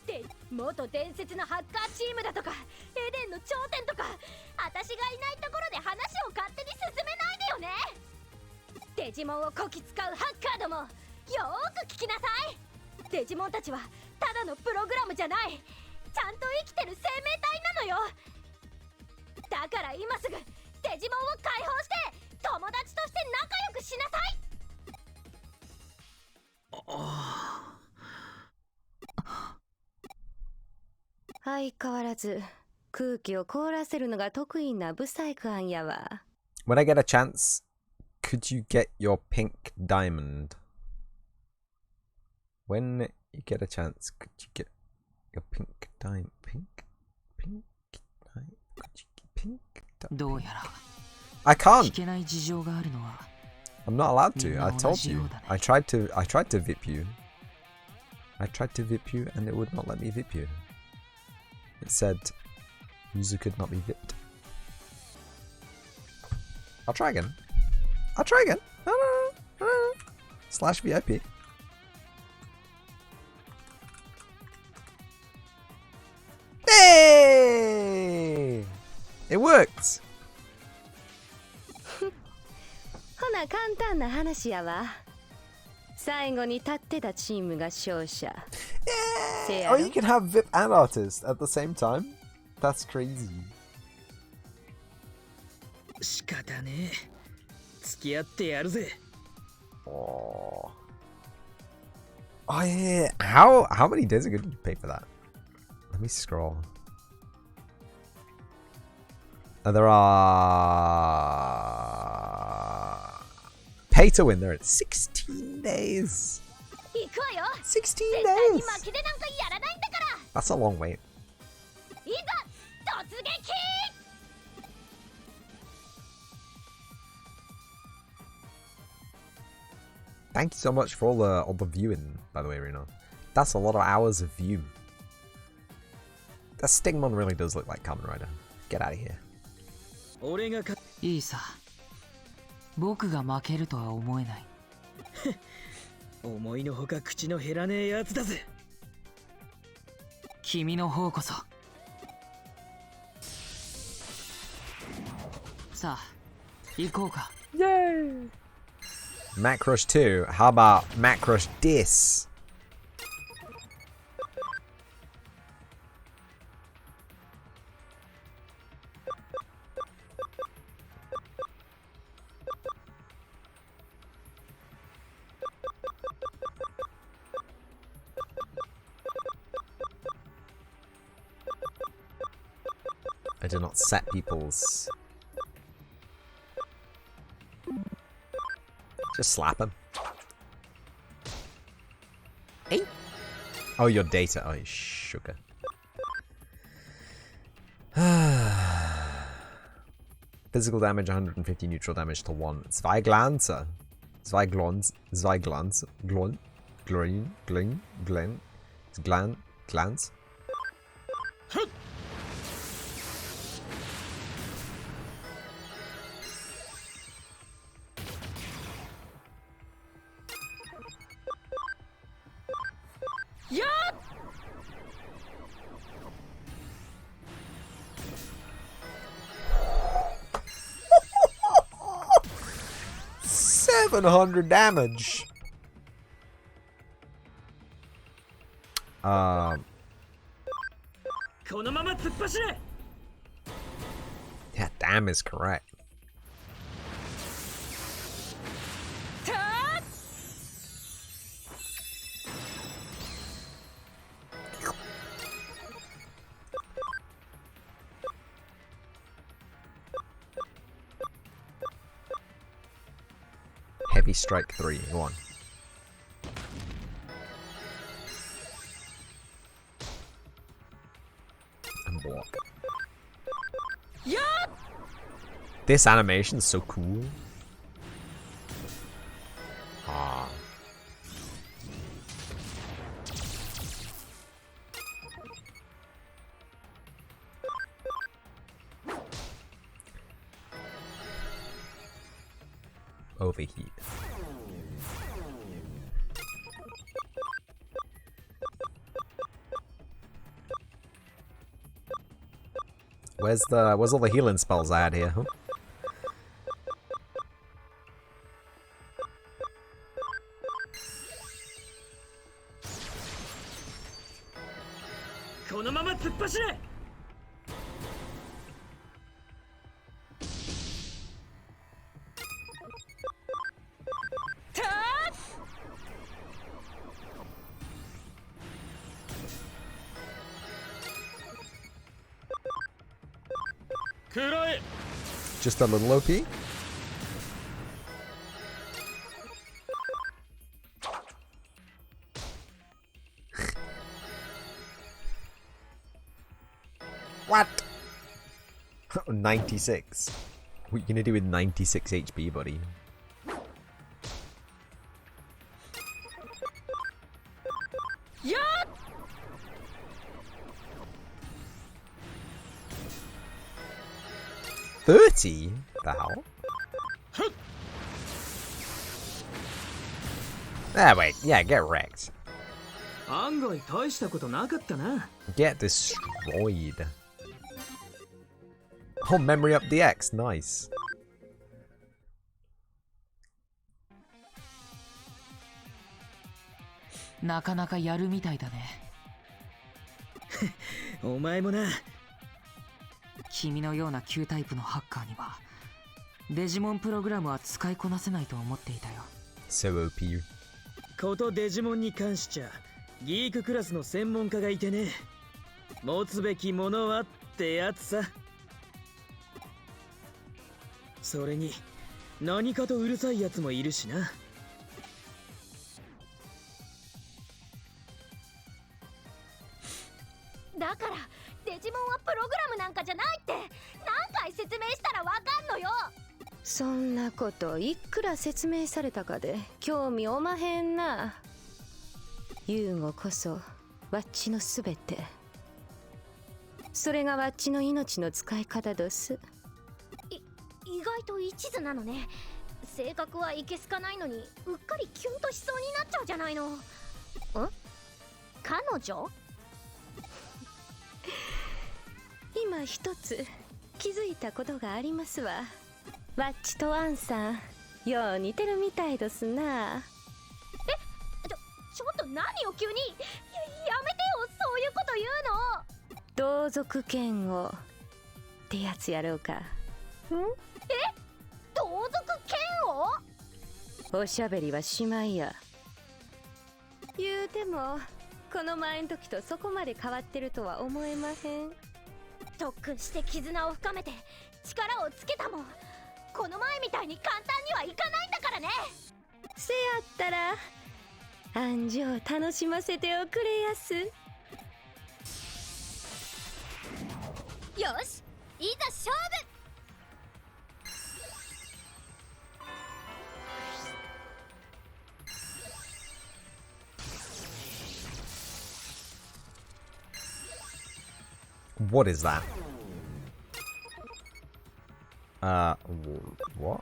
B: オンズで、元伝説のハッカーチームだとかエデンの頂点とか私がいないところで話を勝手に進めないでよね。デジモンをこき使うハッカーどもよーく聞きなさい。デジモンたちはただのプログラムじゃない、ちゃんと生きてる生命体なのよ。だから今すぐデジモンを解放して友達として仲良くしなさい。相変わらず空気を凍らせるのが得意なブサイク案やわ。
A: When I get a chance, could you get your pink diamond? When you get a chance, could you get your pink diamond? Pink diamond? Could you get pink diamond?
C: どうやら
A: I
C: 聞
A: can't.
C: けない事情があるのは
A: I'm not allowed to. I
C: No,
A: told you.
C: no,
A: I tried to VIP you. I tried to VIP you and it would not let me VIP you. It said user could not be VIPed. I'll try again. I'll try again. Slash VIP. Hey! It worked.
B: ほな簡単な話やわ。最後に立ってたチームが勝者。せや
A: Oh,
B: ろ
A: you can have VIP and artist at the same time? That's crazy.
D: 仕方ねえ。付き合ってやるぜ。
A: Oh. Oh yeah. How many days ago did you pay for that? Let me scroll. There are pay to win. They're at 16 days.
B: 行くわよ。
A: 16
B: 絶対に
A: days.
B: 負けでなんかやらないんだから。
A: That's a long wait.
B: いざ突撃。
A: Thank you so much for all the viewing, by the way, Reno. That's a lot of hours of view. That Stigmon really does look like Kamen Rider. Get out of here.
D: 俺がか
C: いいさ、僕が負けるとは思えない。
D: 思いのほか口の減らねえやつだぜ。
C: 君の方こそ。さあ、行こうか。
A: Macrush 2. How about Macrush Dis? I do not set people's. Just slap him. Hey. Oh, your data. Oh, you sugar. Physical damage 150, neutral damage to 1. Zweiglanze. Zweiglanze. Zweiglanze. Glon. Gloin. Gling. Glen. Glan. Glance.
B: やっ
A: 700 damage.
D: このまま突っ走れ。
A: Yeah, damn is correct.
B: たー
A: Heavy Strike 3. Go on. And block.
B: Yeah!
A: This animation's so cool. Ah. Overheat. Where's all the healing spells I had here, huh? Just a little OP? What? 96. What are you gonna do with 96 HP, buddy?
B: Yeah!
A: 30? The hell? Ah, wait. Yeah, get wrecked.
D: 案外大したことなかったな。
A: Get destroyed. Oh, memory up DX. Nice.
C: なかなかやるみたいだね。
D: お前もな。
C: 君のような旧タイプのハッカーにはデジモンプログラムは使いこなせないと思っていたよ。
A: So OP.
D: ことデジモンに関しちゃギーククラスの専門家がいてね。持つべきものはってやつさ。それに何かとうるさいやつもいるしな。
B: だからデジモンはプログラムなんかじゃないって何回説明したらわかんのよ。そんなこといくら説明されたかで興味おまへんな。ユーゴこそワッチのすべて。それがワッチの命の使い方どす。意外と一途なのね。性格はいけすかないのにうっかりキュンとしそうになっちゃうじゃないの。彼女？今一つ気づいたことがありますわ。ワッチとアンさんよう似てるみたいですな。ちょっと何を急に やめてよ、そういうこと言うの。同族嫌悪ってやつやろうか。同族嫌悪？おしゃべりはしまいや。言うてもこの前ん時とそこまで変わってるとは思えまへん。特訓して絆を深めて力をつけたもん。この前みたいに簡単にはいかないんだからね。せやったら暗示を楽しませておくれやす。よし、いざ勝負。
A: What is that? What?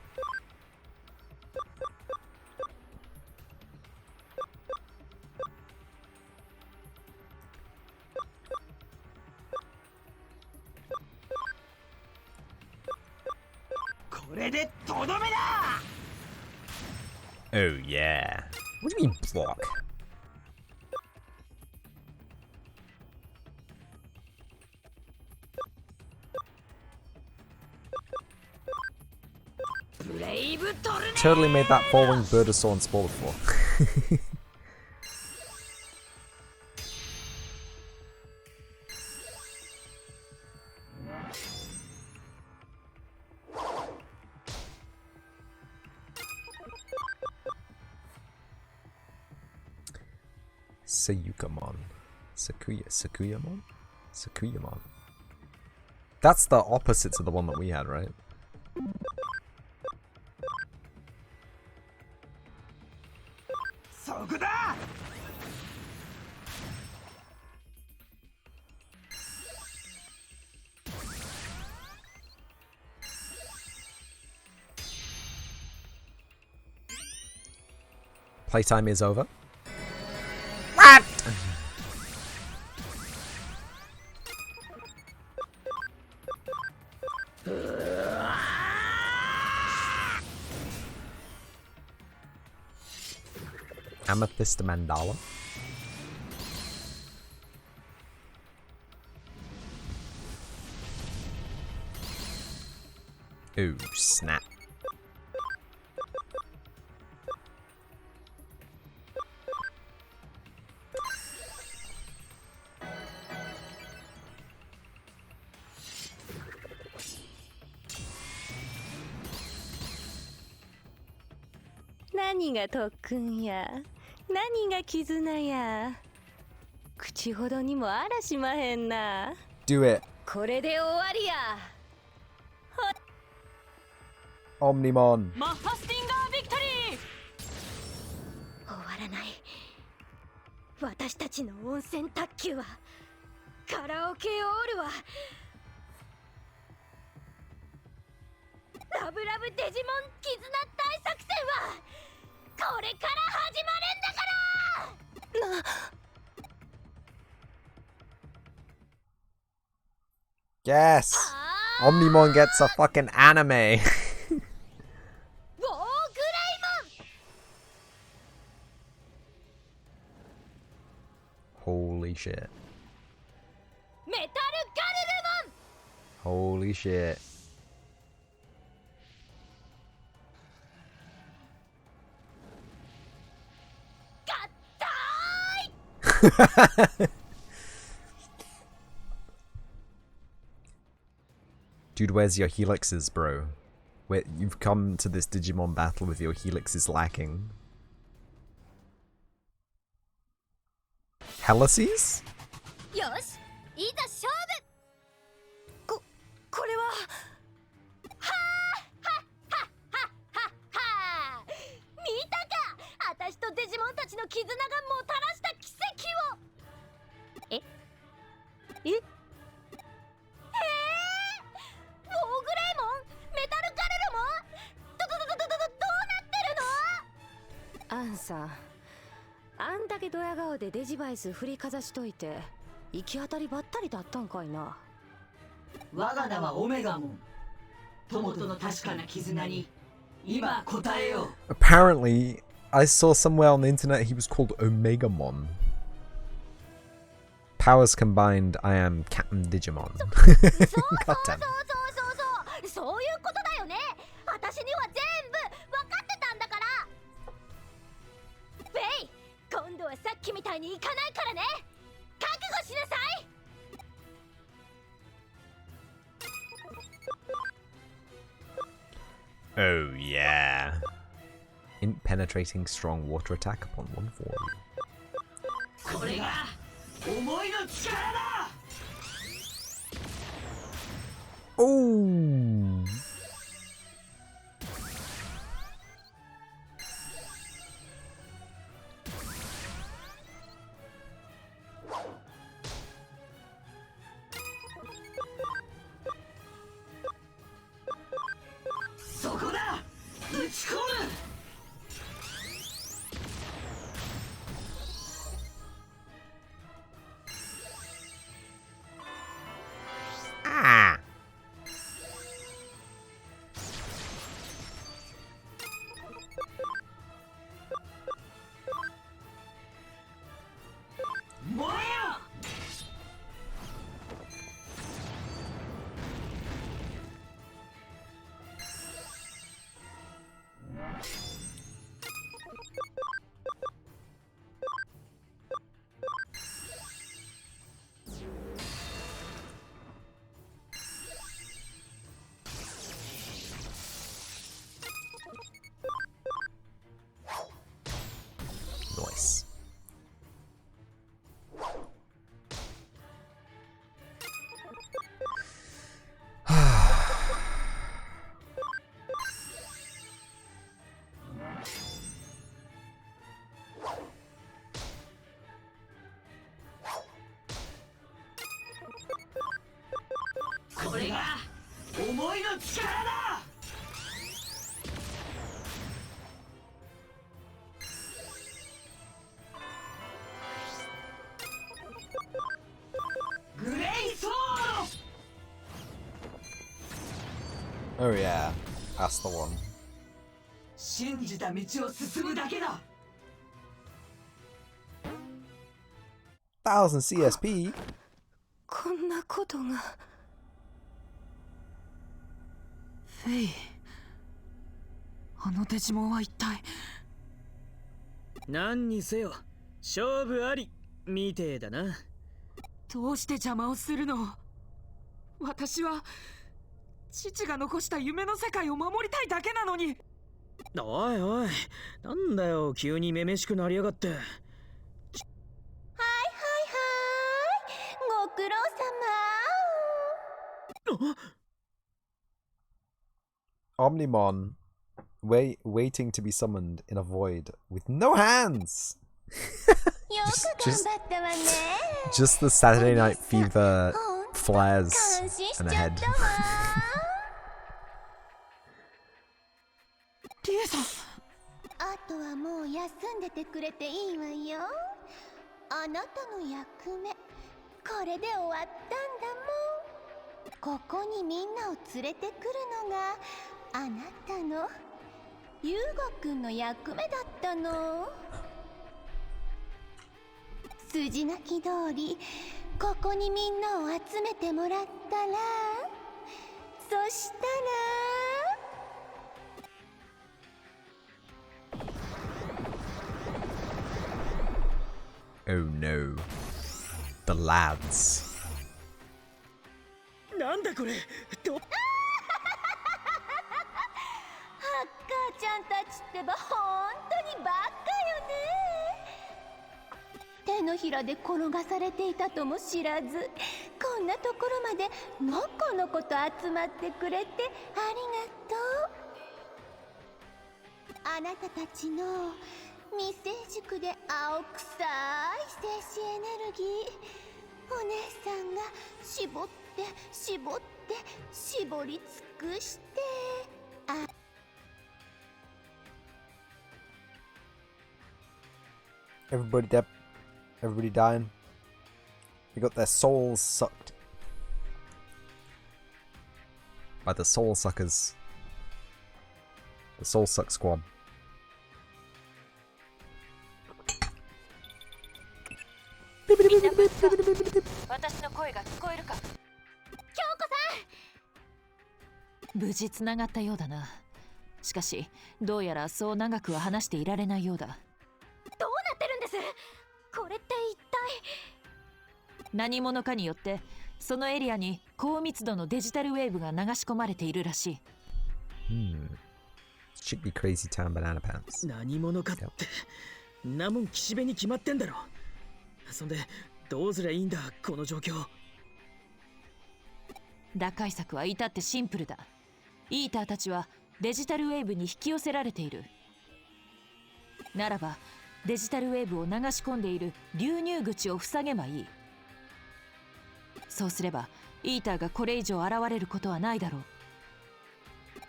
A: Oh yeah. What do you mean block? Totally made that four-winged bird of saw and spore before. Sayukamon. Sakuyamon? Sakuyamon. That's the opposite to the one that we had, right? Playtime is over. What? Amethyst Mandala. Ooh, snap.
B: 何が特訓や、何が絆や。口ほどにもあらしまへんな。
A: Do it.
B: これで終わりや。
A: Omnimon.
C: マッハスティンガービクトリー。
B: 終わらない。私たちの温泉卓球はカラオケオールはラブラブデジモン絆大作戦はこれから始まるんだから。
A: Yes. Omnimon gets a fucking anime. Holy shit. Holy shit. Dude, where's your helixes, bro? Where you've come to this Digimon battle with your helixes lacking. Helices?
B: よし、いざ勝負。これははあ見たか、私とデジモンたちの絆がもたらした奇跡を。えモーグレイモン、メタルカレルモン、どうなってるの？アンさん、あんだけドヤ顔でデジバイス振りかざしといて行き当たりばったりだったんかいな。
E: 我が名はオメガモン。友との確かな絆に今答えよう。
A: Apparently, I saw somewhere on the internet he was called Omegamon. Powers combined, I am Captain Digimon. Goddamn.
B: そういうことだよね。私には全部分かってたんだから。ベイ、今度はさっきみたいにいかないからね。覚悟しなさい。
A: Oh yeah. Int penetrating strong water attack upon one form.
E: これが思いの力だ。
A: Oh. Ah. Oh yeah, that's the one.
E: 信じた道を進むだけだ。
A: 1000 CSP?
B: こんなことが。
C: フェイ、あのデジモンは一体。
D: 何にせよ勝負ありみてえだな。
C: どうして邪魔をするの？私は父が残した夢の世界を守りたいだけなのに。
D: おいおい、なんだよ急にめめしくなりやがって。
B: はいはいはい、ご苦労様。
A: Omnimon, waiting to be summoned in a void with no hands.
B: よく頑張ったわね。
A: Just the Saturday Night Fever flares
B: 感心しち
A: and
B: ゃ
A: a
B: っ
A: head.
B: たわ。
C: リエさん。
B: あとはもう休んでてくれていいわよ。あなたの役目これで終わったんだもん。ここにみんなを連れてくるのがあなたのユウゴくんの役目だったの。筋書き通りここにみんなを集めてもらったら、そしたら
A: Oh no. The lads.
D: なんだこれ。
B: ハッカーちゃんたちってばほんとにバカよね。手のひらで転がされていたとも知らず、こんなところまでのこのこと集まってくれてありがとう。あなたたちの未成熟で青臭い精子エネルギー、お姉さんが絞って絞って絞り尽くして、
A: Everybody dead. Everybody dying. They got their souls sucked by the soul suckers. The soul suck squad.
C: 私の声が聞こえるか？京子さん。無事つながったようだな。しかしどうやらそう長くは話していられないようだ。
B: どうなってるんです？これって一体。
C: 何者かによってそのエリアに高密度のデジタルウェーブが流し込まれているらしい。
A: Should be crazy town banana pants.
D: 何者かってんなもん岸辺に決まってんだろ。そんでどうすりゃいいんだこの状況。
C: 打開策は至ってシンプルだ。イーターたちはデジタルウェーブに引き寄せられている。ならばデジタルウェーブを流し込んでいる流入口を塞げばいい。そうすればイーターがこれ以上現れることはないだろう。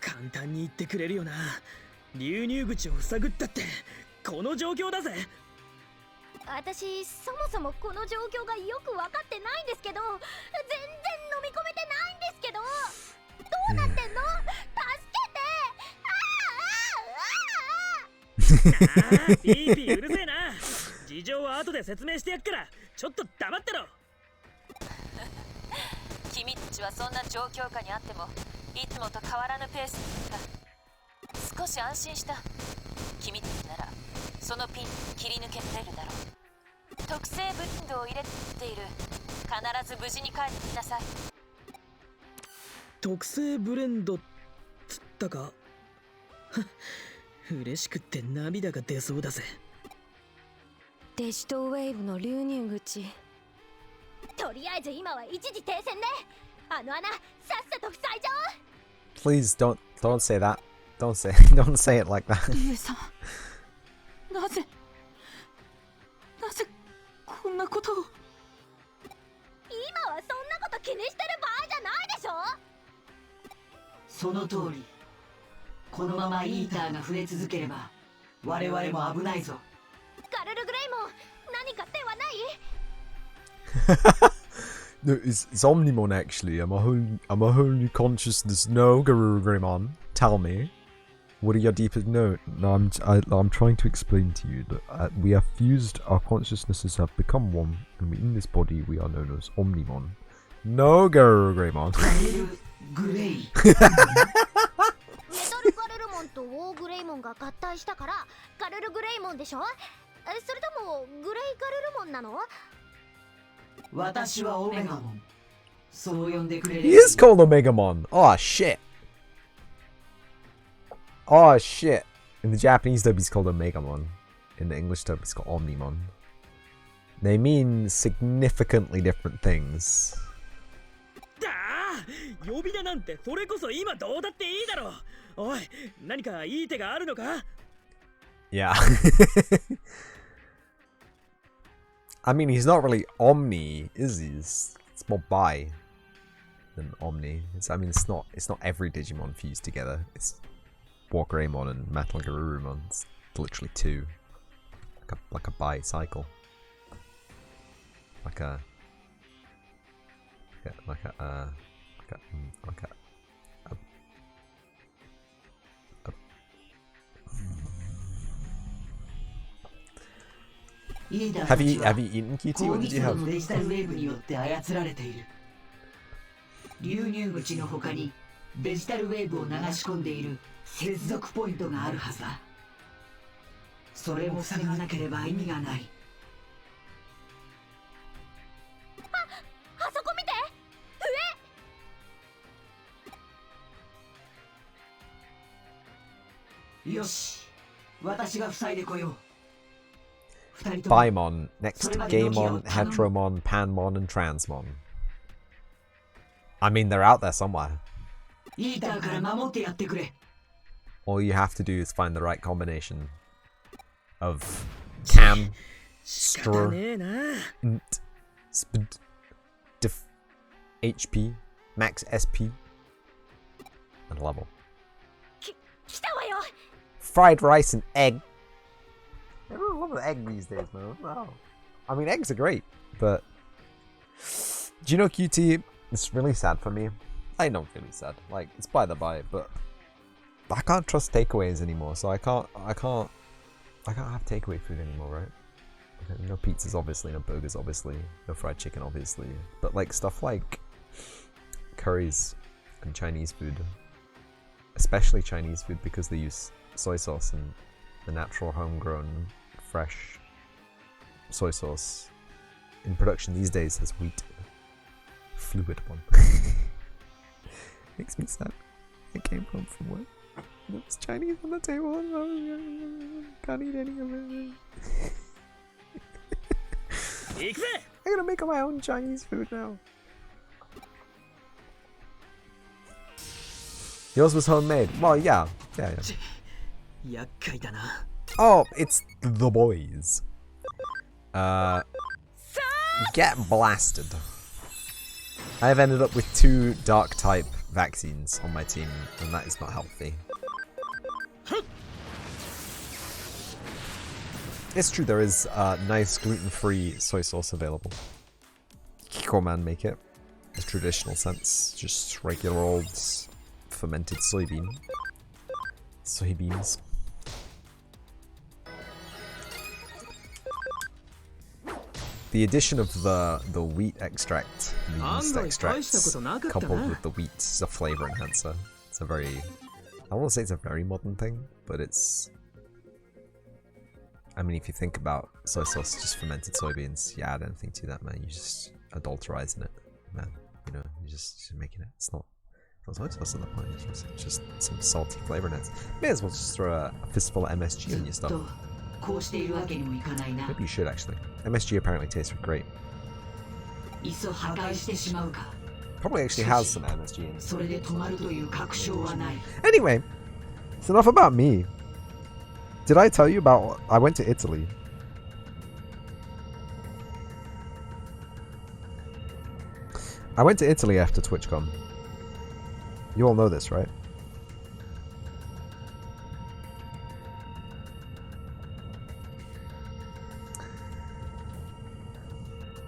D: 簡単に言ってくれるよな。流入口を塞ぐったってこの状況だぜ。
B: 私そもそもこの状況がよく分かってないんですけど、全然飲み込めてないんですけど、どうなってんの？助けて。
D: ああ、ピーピーうるせえな。事情は後で説明してやっからちょっと黙ってろ。
C: 君たちはそんな状況下にあってもいつもと変わらぬペースだ。少し安心した。君たちならそのピン切り抜けられるだろう。特製ブレンドを入れている。必ず無事に帰ってきなさい。
D: 特製ブレンドつったか。嬉しくって涙が出そうだぜ。
B: デジトウェーブの流入口、とりあえず今は一時停戦ね。あの穴さっさと塞いじゃおう。
A: Please don't say that. Don't say it like that.
C: リエさん、なぜこんなことを。
B: 今はそんなこと気にしてる場合じゃないでしょ。
E: その通り。このままイーターが増え続ければ我々も危ないぞ。
B: ガルルグレイモン、何か手はない？
A: No, it's Omnimon actually. I'm a whole new consciousness. No, Garurugrimon. Tell me. What are your deepest... No, I'm trying to explain to you that we have fused, our consciousnesses have become one, and in this body we are known as Omnimon. No, Garurugrimon.
E: グレイ。
F: メタルガルルモンとウォーグレイモンが合体したからガルルグレイモンでしょ？それともグレイガルルモンなの？
E: 私はオメガモン。そう呼んでくれ
A: He
E: る。
A: is called Omegamon. Oh shit. Oh shit. In the Japanese dub he's called Omegamon. In the English dub he's called Omnimon. They mean significantly different things.
D: だあ、呼び名なんてそれこそ今どうだっていいだろう。おい、何かいい手があるのか？
A: Yeah. I mean, he's not really Omni, is he? It's more bi than Omni. It's not every Digimon fused together. It's Walkeraimon and Metal Garurumon. It's literally two. Like a bi cycle. Like a
E: イーダー
A: Have
E: たち
A: you
E: は
A: eaten QT?
E: 高
A: What
E: 密
A: did you
E: 度
A: have?
E: のデジタルウェーブによって操られている。流入口の他にデジタルウェーブを流し込んでいる接続ポイントがあるはずだ。それも塞がなければ意味がない。
F: あそこ見て！
E: よし、私が塞いでこよう。二人とも
A: Bimon, next Gaemon, Heteromon, Panmon, and Transmon. I mean, they're out there somewhere.
E: イーターから守ってやってくれ。
A: All you have to do is find the right combination of Cam,
D: 仕方
A: Str,
D: ねえな。
A: Nt, Spd, Def, HP, Max SP, and level.
F: 来たわよ！
A: Fried rice and egg. Everyone loves egg these days, man. Wow. I mean, eggs are great, but do you know QT? It's really sad for me. I know, really sad. Like, it's by the by, but I can't trust takeaways anymore. So I can't have takeaway food anymore, right? Okay, no pizzas, obviously. No burgers, obviously. No fried chicken, obviously. But like stuff like curries and Chinese food, especially Chinese food, because they use soy sauce and the natural homegrown fresh soy sauce in production these days has wheat fluid one. Makes me sad. I came home from work. There was Chinese on the table and I can't eat any of it.
D: 行くぜ。
A: I'm gonna make my own Chinese food now. Yours was homemade. Well, yeah. Yeah.
D: 厄介だな。
A: Oh, it's the boys. Get blasted. I've ended up with 2 dark type vaccines on my team, and that is not healthy. It's true, there is nice gluten-free soy sauce available. Kikoman make it. The traditional sense, just regular old fermented soybeans. The addition of the wheat extract, the yeast extracts, coupled with the wheat, is a flavor enhancer. It's a very, I won't say it's a very modern thing, but it's, I mean, if you think about soy sauce, just fermented soybeans, you add anything to that, man, you just adulterizing it, man. You know, you're just making it. It's not soy sauce at that point. It's just some salty flavor in it. May as well just throw a fistful of MSG on your stuff.
E: こうしているわけにもいかないな。
A: Maybe you should actually. MSG apparently tastes great.
E: いっそ破壊してしまうか。
A: Probably actually has some MSG in it.
E: それで止まるという確証はない。
A: Anyway, it's enough about me. Did I tell you about I went to Italy? I went to Italy after TwitchCon. You all know this, right?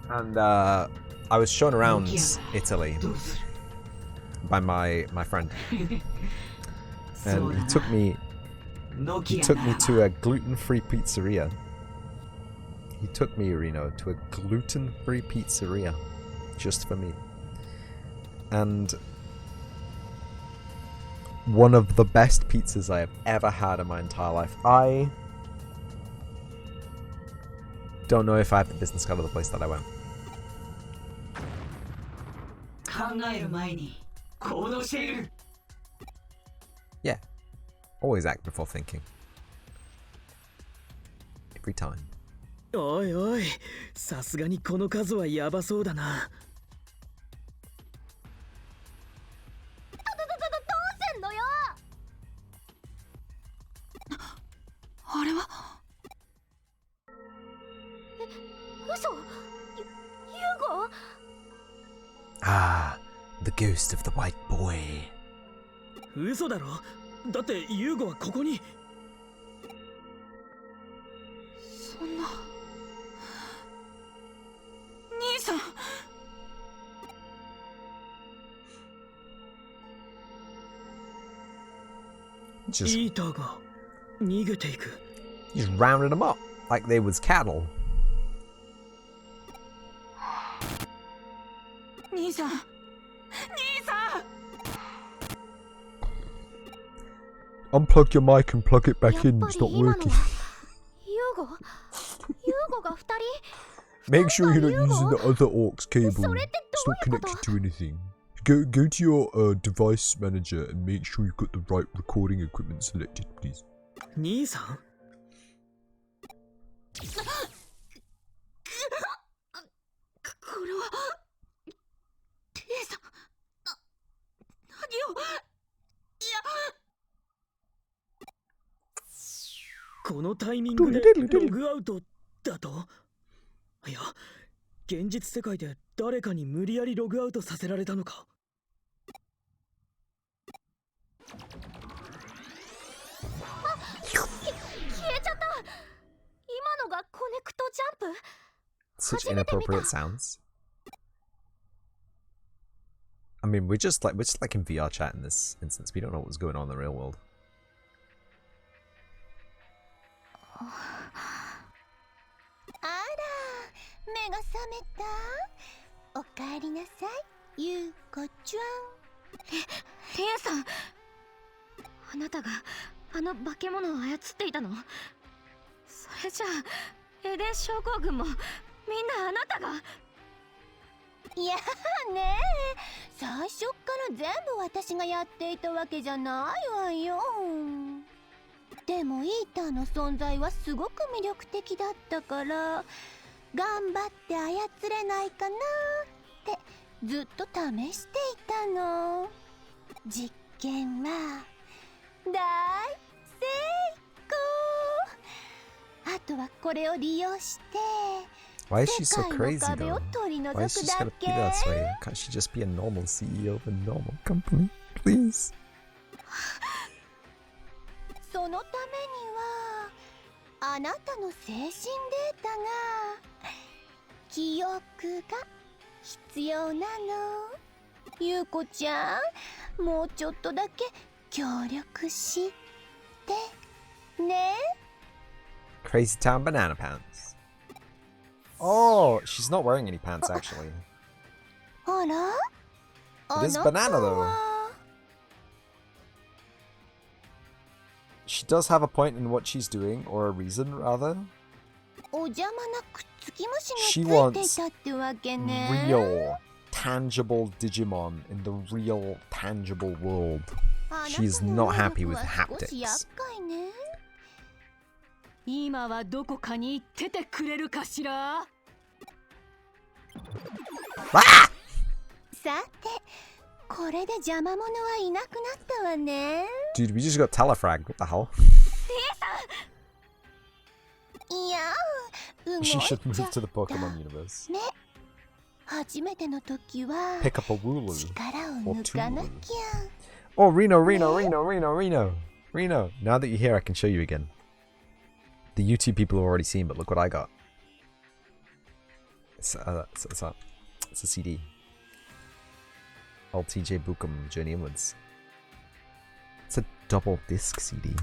A: And I was shown around
E: ノキアは
A: Italy
E: どうする
A: by my friend,
E: そう
A: and
E: だ
A: he
E: な
A: took me
E: ノ
A: he
E: キア
A: took
E: な
A: me
E: らば
A: to a gluten-free pizzeria. He took me, Reno, to a gluten-free pizzeria just for me. And one of the best pizzas I have ever had in my entire life. I don't know if I have the business card of the place that I went.
E: 考える前に行動している
A: Yeah. Always act before thinking. Every time.
D: おいおい、さすがにこの数はやばそうだな。
F: どうせんのよ。
B: あれは
F: 嘘。ユーゴ。
A: Ah, the ghost of the white boy.
D: 嘘だろ。だってユーゴはここに。
B: そんな兄さん
A: Just
D: イーターが逃げていく。
A: just rounded them up like they was cattle.
B: 兄さん兄さん
A: Unplug your mic and plug it back in.
F: やっぱ
A: It's
F: り
A: not
F: 今のは
A: working.
F: ユーゴ。ユーゴが2人。
A: Make sure you're not
F: Hugo?
A: using the other aux cable. It's
F: それって
A: not
F: どういうこと
A: connected to anything. Go to your device manager and make sure you've got the right recording equipment selected, please.
D: 兄さん。
B: これはテイさん何をいや
D: このタイミングでログアウトだと。いや、現実世界で誰かに無理やりログアウトさせられたのか。
F: 消えちゃった。今のがコネクトジャンプ。
A: Such
F: 初めて見た。
A: inappropriate sounds. I mean, we're just like in VR chat in this instance. We don't know what's going on in the real world.
F: あら、目が覚めた。おかえりなさい、ゆうこちゃん。
B: テイさんあなたがあの化け物を操っていたのそれじゃあエデン症候群もみんなあなたが
F: いやねえ、最初っから全部私がやっていたわけじゃないわよ。でもイーターの存在はすごく魅力的だったから頑張って操れないかなってずっと試していたの。実験は大成功。あとはこれを利用して
A: Why is she so
F: 世界の
A: crazy
F: 壁
A: though?
F: を取り
A: Why
F: 除
A: is
F: く
A: she
F: だ
A: gotta
F: け。
A: be that way? Can't she just be a normal CEO of a normal company? Please.
F: そのためにはあなたの精神データが記憶が必要なの。ゆうこちゃん、もうちょっとだけ協力してね。
A: Crazy Town banana pants. Oh, she's not wearing any pants actually.
F: あら、
A: It is
F: あなた
A: banana though.
F: は
A: She does have a point in what she's doing, or a reason rather.
F: お邪魔なくっつき虫
A: She
F: がついてい
A: wants
F: たってわけね。
A: Real, tangible Digimon in the real, tangible world.
F: あなたの
A: She's not happy with
F: 能力は少し
A: haptics.
F: 厄介ね。
B: 今はどこかに行っててくれるかしら
A: Ah!
F: さて、これで邪魔者はいなくなったわね。
A: Dude, we just got telefragged. What the hell?
F: いや、動い
A: She
F: ちゃ
A: should move
F: っ
A: to the
F: た
A: Pokemon universe.
F: ね。初めての時は
A: Pick up a Wooloo.
F: 力を抜かなきゃ。
A: Oh, Reno. Now that you're here, I can show you again. The YouTube people have already seen, but look what I got. It's a CD. Old TJ Bukum, Journey Inwards. It's a double disc CD. And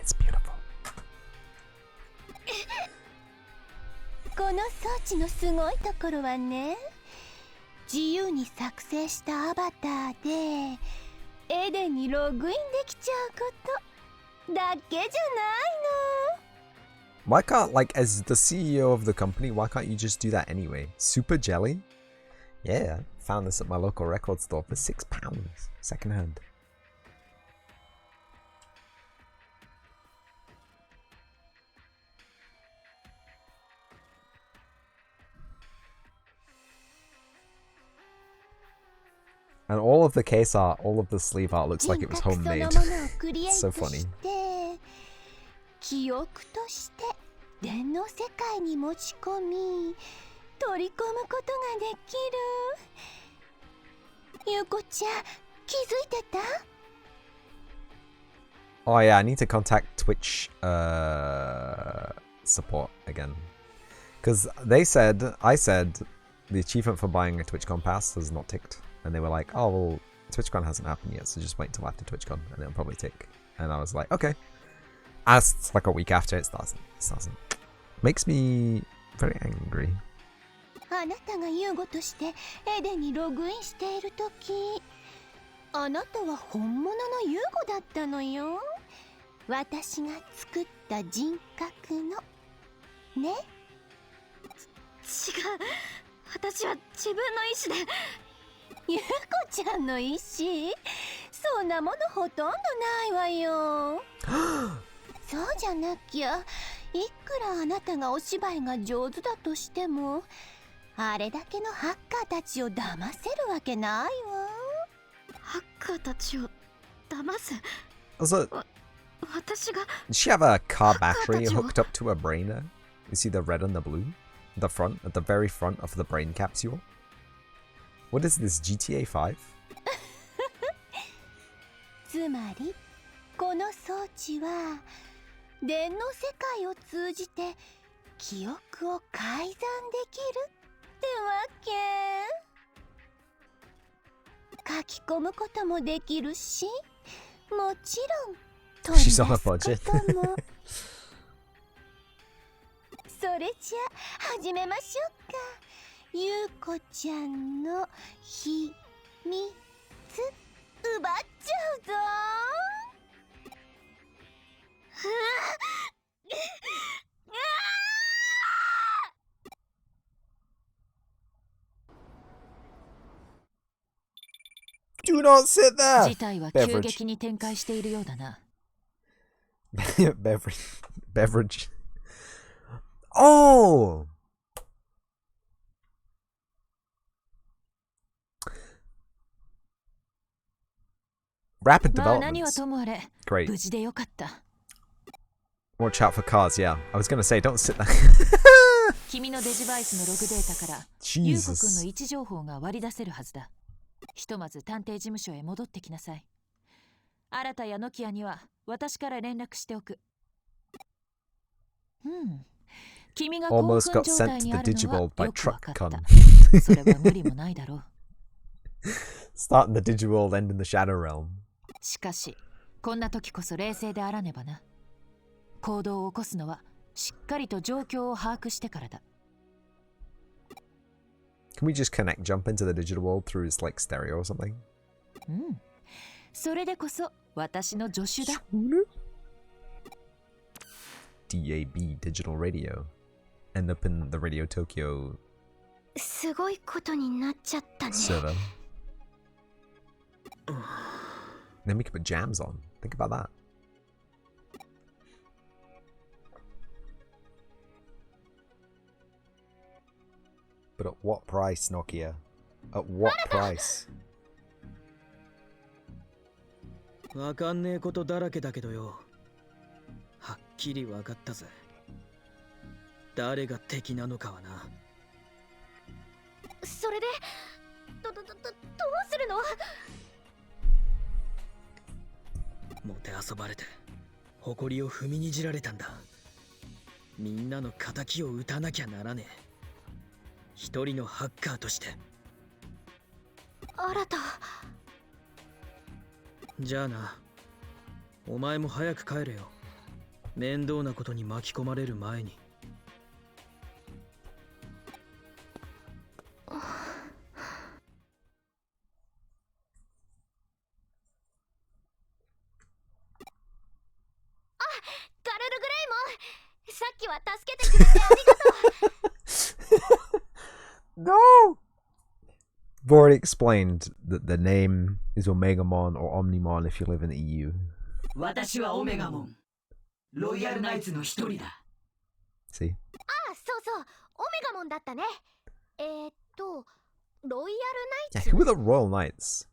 A: it's beautiful.
F: この装置のすごいところはね、自由に作成したアバターでエデンにログインできちゃうことだけじゃないの。
A: Why can't, like, as the CEO of the company, why can't you just do that anyway? Super Jelly? Yeah, found this at my local record store for £6, secondhand. And all of the case art, all of the sleeve art looks like it was homemade. It's so funny.
F: 記憶として電脳世界に持ち込み取り込むことができる。ゆうこちゃん、気づいてた？
A: Oh yeah, I need to contact Twitch support again. Because I said the achievement for buying a TwitchCon pass has not ticked. And they were like, oh, well, TwitchCon hasn't happened yet, so just wait till after TwitchCon and it'll probably tick. And I was like, okay. As it's like a week after, it doesn't. Makes me very angry.
F: あなたがユーゴとしてエデンにログインしているとき、あなたは本物のユーゴだったのよ。私が作った人格のね。違う、私は自分の意思で。ユーコちゃんの意思？そんなものほとんどないわよ。そうじゃなきゃ、いくらあなたがお芝居が上手だとしても、あれだけのハッカーたちを騙せるわけないわ。ハッカーたちを騙す？
A: Also,
F: 私が
A: does she have a car battery hooked up to her brain there? You see the red and the blue? The front, at the very front of the brain capsule? What is this, GTA 5?
F: つまりこの装置は電脳世界を通じて記憶を改ざんできるってわけ。書き込むこともできるし、もちろん取り出すことも。それじゃあ始めましょうか。ゆうこちゃんの秘密奪っちゃうぞ。
A: Do not sit there!
C: 事態は急激に展開しているようだな。
A: Beverage. Oh! Rapid
C: まあ何は
A: developments.
C: ともあれ、
A: Great.
C: 無事でよかった。
A: Watch out for cars, yeah. I was gonna say, don't sit there.
C: 君のデジバイスのログデータからユウコ君の
A: Jesus.
C: 位置情報が割り出せるはずだ。ひとまず探偵事務所へ戻ってきなさい。新田やノキアには私から連絡しておく。君が興奮
A: Almost got
C: 状
A: sent
C: 態
A: to
C: に
A: the
C: あるの
A: Digiworld
C: は
A: by
C: よくわかっ
A: TruckCon.
C: た。それは無理もないだろう。
A: Start in the Digiworld, end in the Shadow Realm.
C: しかし、こんな時こそ冷静であらねばな。行動を起こすのはしっかりと状況を把握してからだ。
A: Can we just jump into the digital world through his like stereo or something?
C: それでこそ私の助手だ。
A: DAB digital radio. End up in the Radio Tokyo
F: すごいことになっちゃったね。
A: server. Then we could put jams on. Think about that. But at what price, Nokia? At what price?
D: わかんねえことだらけだけどよ。はっきりわかったぜ。誰が敵なのかはな。
F: それでどうするの？
D: もてあそばれて誇りを踏みにじられたんだ。みんなの仇を討たなきゃならねえ。一人のハッカーとして。
B: 新た。
D: じゃあな。お前も早く帰れよ。面倒なことに巻き込まれる前に。
F: ガルルグレイモン、さっきは助けてくれてありがとう。
A: No! I've already explained that the name is Omegamon or Omnimon if you live in the EU.
E: 私はオメガモン。ロイヤルナイツの一人だ。
A: See?
F: あ、そうそう、オメガモンだったね。ロイヤ
A: Yeah,
F: ル
A: who
F: ナ
A: are the Royal Knights?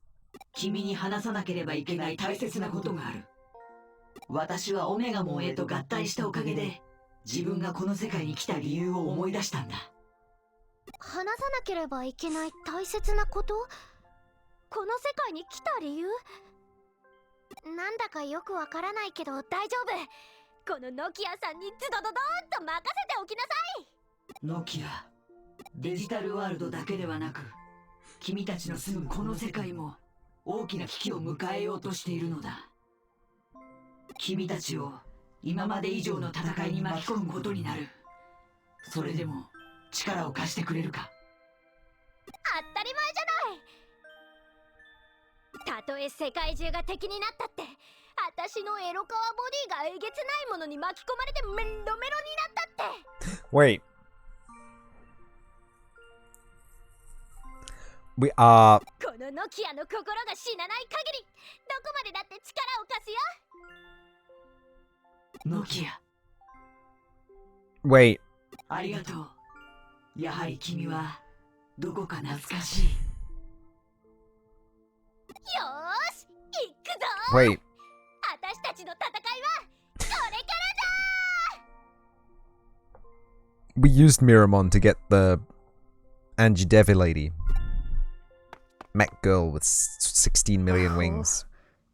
E: 君に話さなければいけない大切なことがある。私はオメガモンへと合体したおかげで、自分がこの世界に来た理由を思い出したんだ。
F: 話さなければいけない大切なこと？この世界に来た理由？なんだかよくわからないけど大丈夫。このノキアさんにズドドドーンと任せておきなさい。
E: ノキア、デジタルワールドだけではなく、君たちの住むこの世界も大きな危機を迎えようとしているのだ。君たちを今まで以上の戦いに巻き込むことになる。それでも力を貸してくれるか？
F: 当たり前じゃない。たとえ世界中が敵になったって、私のエロカワボディがえげつないものに巻き込まれてメロメロになったって。
A: Wait. We are.
F: このノキアの心が死なない限り、どこまでだって力を貸すよ。
E: ノキア、
A: Wait.
E: ありがとう。やはり君はどこか懐かしい。
F: よーし、行くぞ。
A: Wait.
F: 私たちの戦いはこれからだ。
A: We used Miramon to get the Angie Devi lady. Mech girl with 16 million wings.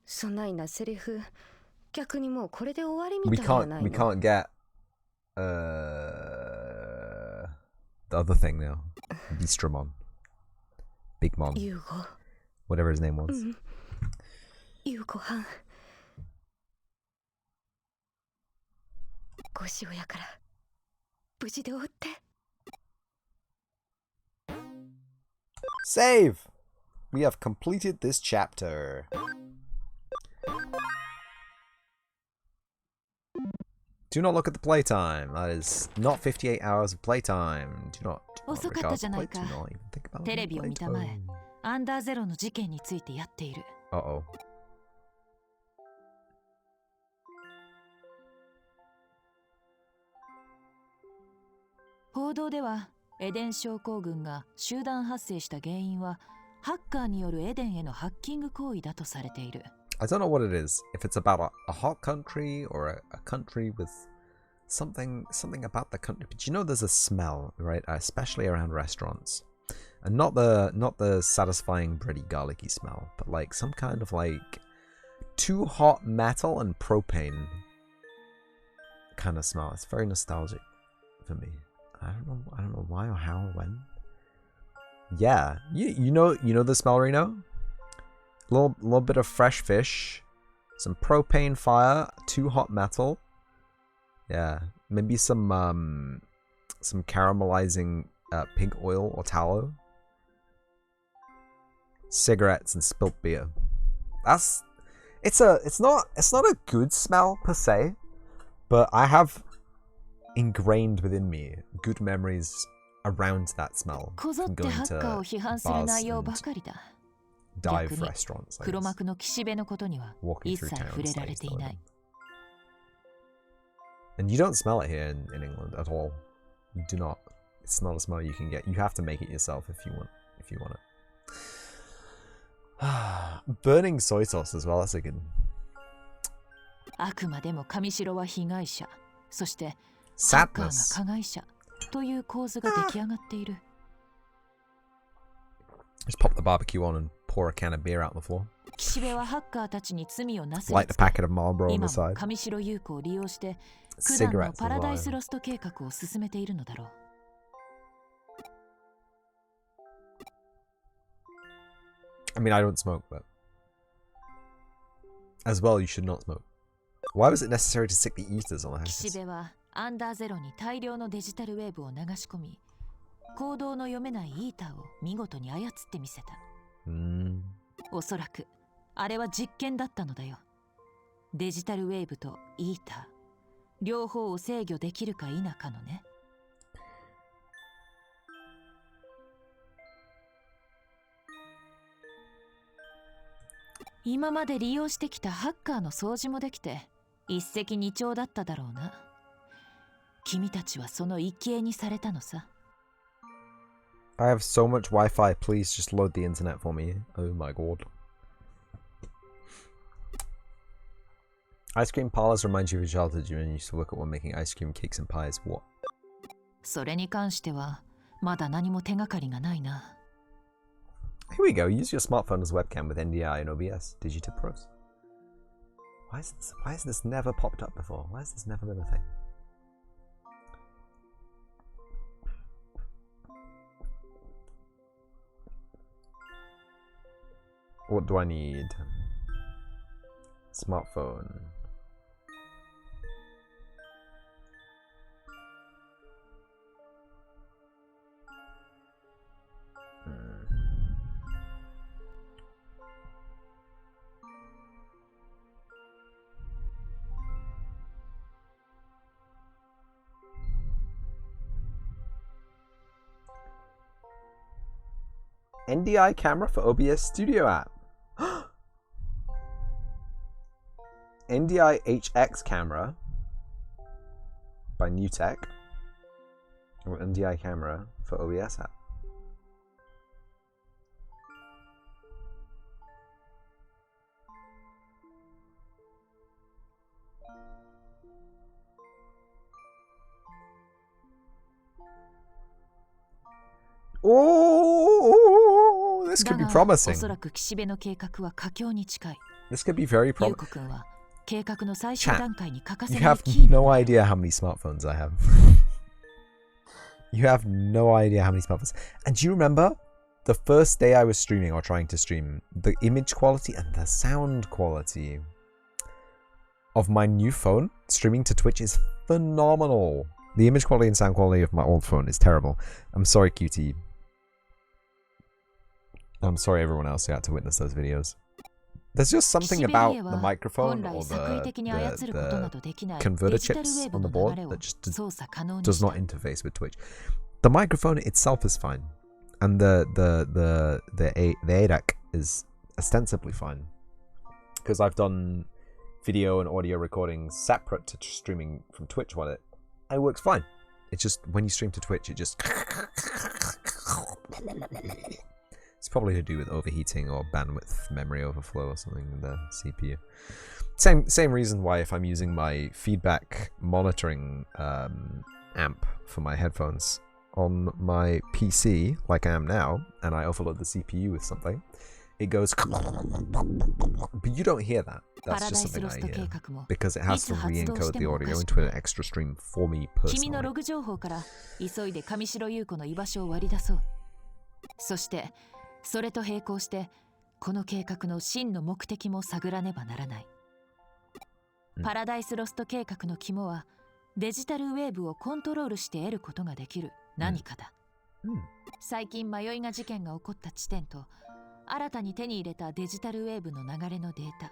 B: そないなセリフ、逆にもうこれで終わり
A: We
B: みたいじゃな
A: can't
B: い
A: we
B: の。
A: can't get the other thing now. Beastramon. Bigmon.
B: ユーゴ。
A: Whatever his name was.
B: ユーゴはん。ご塩やから無事でおって。
A: Save! We have completed this chapter. Do not look at the playtime. That is not 58 hours of playtime. Do not
C: 遅かった
A: regard
C: じゃ
A: the
C: ない
A: play.
C: か。
A: Do not even think about
C: テレビを見たまえ、
A: playtime.
C: アンダーゼロの事件についてやっている。
A: Uh-oh.
C: 報道ではエデン症候群が集団発生した原因はハッカーによるエデンへのハッキング行為だとされている。
A: I don't know what it is. If it's about a hot country or a country with something about the country. But you know there's a smell, right? Especially around restaurants. And not the satisfying bready garlicky smell, but like some kind of like too hot metal and propane kind of smell. It's very nostalgic for me. I don't know why or how or when. Yeah, you know the smell, Reno? Little bit of fresh fish, some propane fire, too hot metal. Yeah, maybe some caramelizing pig oil or tallow. Cigarettes and spilt beer. It's not a good smell per se, but I have ingrained within me good memories around that smell
C: こぞ
A: from
C: って
A: going
C: ハッカー
A: to
C: を批判する
A: bars
C: 内容ば
A: and
C: かりだ。
A: dive
C: 逆に
A: restaurants. I
C: 黒
A: guess.
C: 幕の岸辺のことには
A: Walking
C: 一
A: through
C: 切
A: town
C: 触れられ
A: stays
C: ていない。
A: And you don't smell it here in England at all. You do not. It's not a smell you can get. You have to make it yourself if you want it. Burning soy sauce as well. That's a good.
C: あくまでも上白は被害者、そしてハッカーが
A: Sadness.
C: 加害者という構図が出来上がっている。
A: Just pop the barbecue on and pour a can of beer out on the floor.
C: 岸辺はハッカーたちに罪をなすり
A: Light
C: つ
A: the
C: け、
A: packet of Marlboro on
C: 今
A: the
C: も
A: side.
C: 上白優子を利用して九段の
A: Cigarettes
C: パラダイ
A: as
C: ス
A: well.
C: ロスト計画を進めているのだろう。
A: I mean, I don't smoke, but as well, you should not smoke. Why was it necessary to stick the ethers on the
C: 岸
A: hackers?
C: 辺はアンダーゼロに大量のデジタルウェーブを流し込み、行動の読めないイーターを見事に操ってみせた。おそらくあれは実験だったのだよ。デジタルウェーブとイーター、両方を制御できるか否かのね。今まで利用してきたハッカーの掃除もできて一石二鳥だっただろうな。君たちはその生贄にされたのさ。
A: I have so much Wi-Fi. Please just load the internet for me. Oh my god. Ice cream parlors remind you of your childhood. You used to work at one making ice cream cakes and pies. What?
C: それに関してはまだ何も手がかりがないな。
A: Here we go. Use your smartphone as a webcam with NDI and OBS. Digitip Pros. Why has this never popped up before? Why has this never been a thing? What do I need? Smartphone. NDI camera for OBS Studio app. NDI HX camera by NewTek. Or NDI camera for OBS app. Oh, this could be
C: だが
A: promising.
C: おそらく岸辺の計画は佳境に近い。
A: This could be very
C: 優
A: promising.
C: 子くんは計画の最終段階に欠かせ
A: You
C: ない
A: have
C: キー
A: no
C: なんだ。
A: idea how many smartphones I have. You have no idea how many smartphones. And do you remember the first day I was streaming or trying to stream, the image quality and the sound quality of my new phone streaming to Twitch is phenomenal. The image quality and sound quality of my old phone is terrible. I'm sorry, QT. I'm sorry everyone else who had to witness those videos. There's just something about the microphone or the converter chips on the board that just does not interface with Twitch. The microphone itself is fine, and the ADAC is ostensibly fine, because I've done video and audio recordings separate to streaming from Twitch on it. It works fine. It's just when you stream to Twitch, it just it's probably to do with overheating or bandwidth memory overflow or something in the CPU. Same reason why if I'm using my feedback monitoring amp for my headphones on my PC, like I am now, and I overload the CPU with something, it goes, but you don't hear that. That's just something I hear, because it has to re-encode the audio into an extra stream for me
C: 君の
A: personally.
C: ログ情報から急いで上白優子の居場所を割り出そう。そしてそれと並行してこの計画の真の目的も探らねばならない。パラダイスロスト計画の肝はデジタルウェーブをコントロールして得ることができる何かだ。最近迷いが事件が起こった地点と新たに手に入れたデジタルウェーブの流れのデータ、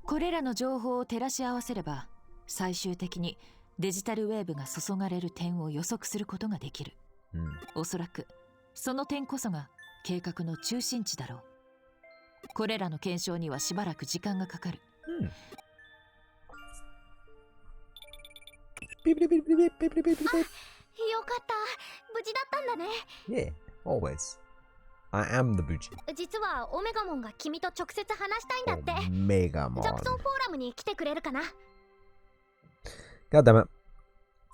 C: これらの情報を照らし合わせれば最終的にデジタルウェーブが注がれる点を予測することができる。おそらくその点こそが計画の中心地だろう。これらの検証にはしばらく時間がかかる。
F: よかった、無事だったんだね。
A: Yeah, always. I am the Buji.
F: 実はオメガモンが君と直接話したいんだって。
A: Megamon.
F: ジャクソンフォーラムに来てくれるかな。
A: God damn it.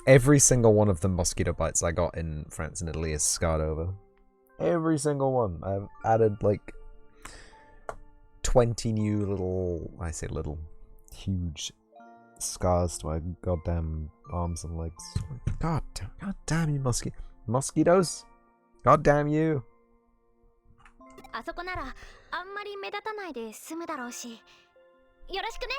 A: Every single one of the mosquito bites I got in France and Italy is scarred over. Every single one. I've added like 20 new little, I say little, huge scars to my goddamn arms and legs. God damn you mosquitoes. God damn you.
F: あそこならあんまり目立たないで済むだろうし、よろしくね。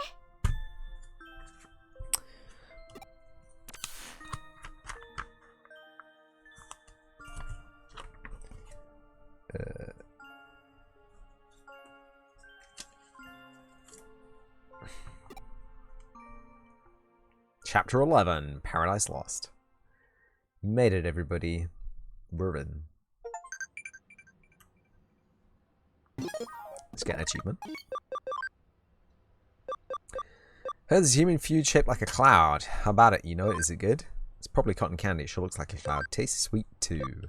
A: Chapter 11, Paradise Lost. Made it, everybody. We're in. Let's get an achievement. Heard this human food shaped like a cloud. How about it? You know it? Is it good? It's probably cotton candy. It sure looks like a cloud. Tastes sweet too.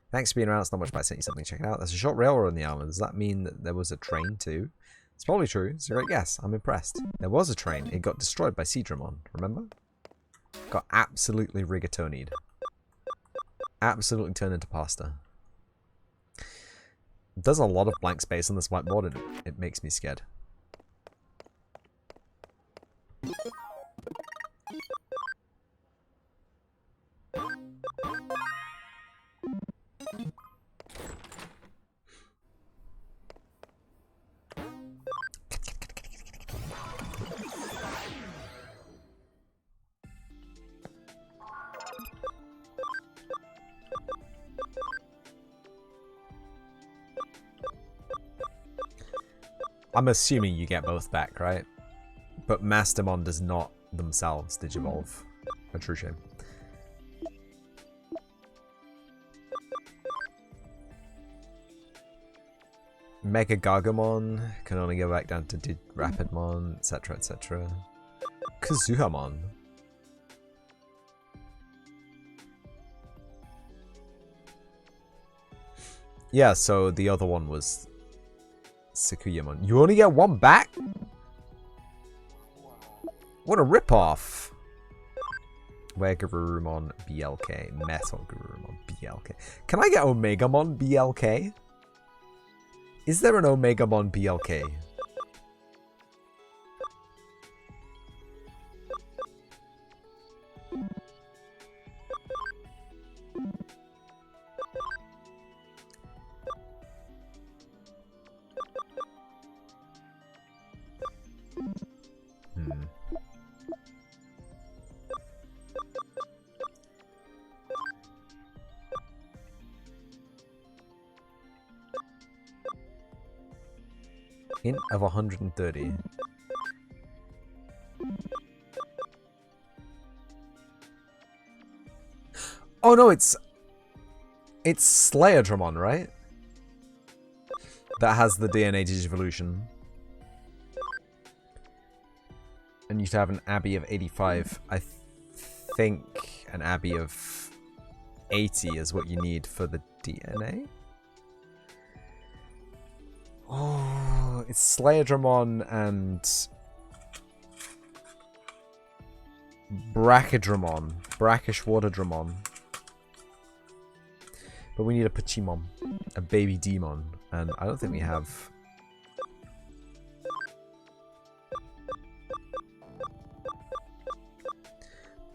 A: Thanks for being around. It's not much, but I sent you something. Check it out. There's a short railroad on the island. Does that mean that there was a train too? It's probably true. It's a great guess. I'm impressed. There was a train. It got destroyed by Dejimon. Remember? Got absolutely rigatonied. Absolutely turned into pasta. There's a lot of blank space on this whiteboard and it makes me scared. I'm assuming you get both back, right? But Mastermon does not themselves digivolve. A true shame. Mega Gargamon can only go back down to Rapidmon, etc, etc. Kazuhamon. Yeah, so the other one was Sakuyamon. You only get one back? What a ripoff! Where Garurumon BLK? Metal Garurumon BLK. Can I get Omegamon BLK? Is there an Omegamon BLK? Int of 130. Oh no, it's Slayerdramon, right? That has the DNA Digivolution. And you should have an Abbey of 85. I think an Abbey of 80 is what you need for the DNA. Oh, it's Slayerdramon and Brachydramon. Brachishwardadramon. But we need a Pachimon. A baby demon. And I don't think we have...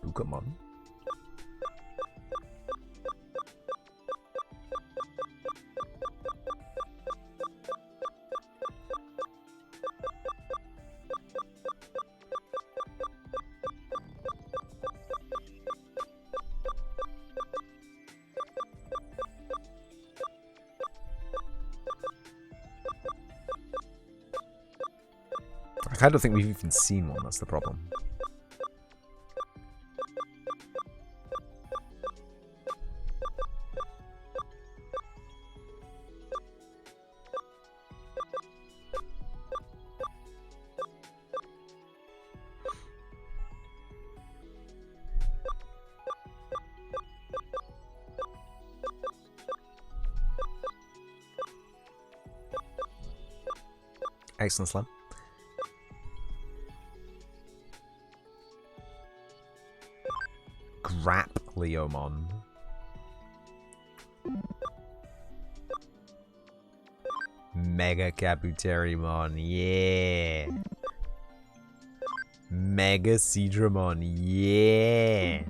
A: Bukamon. I don't think we've even seen one, that's the problem. Excellent, Slam. Leomon. Mega Kabuterimon, yeah. Mega Seadramon, yeah.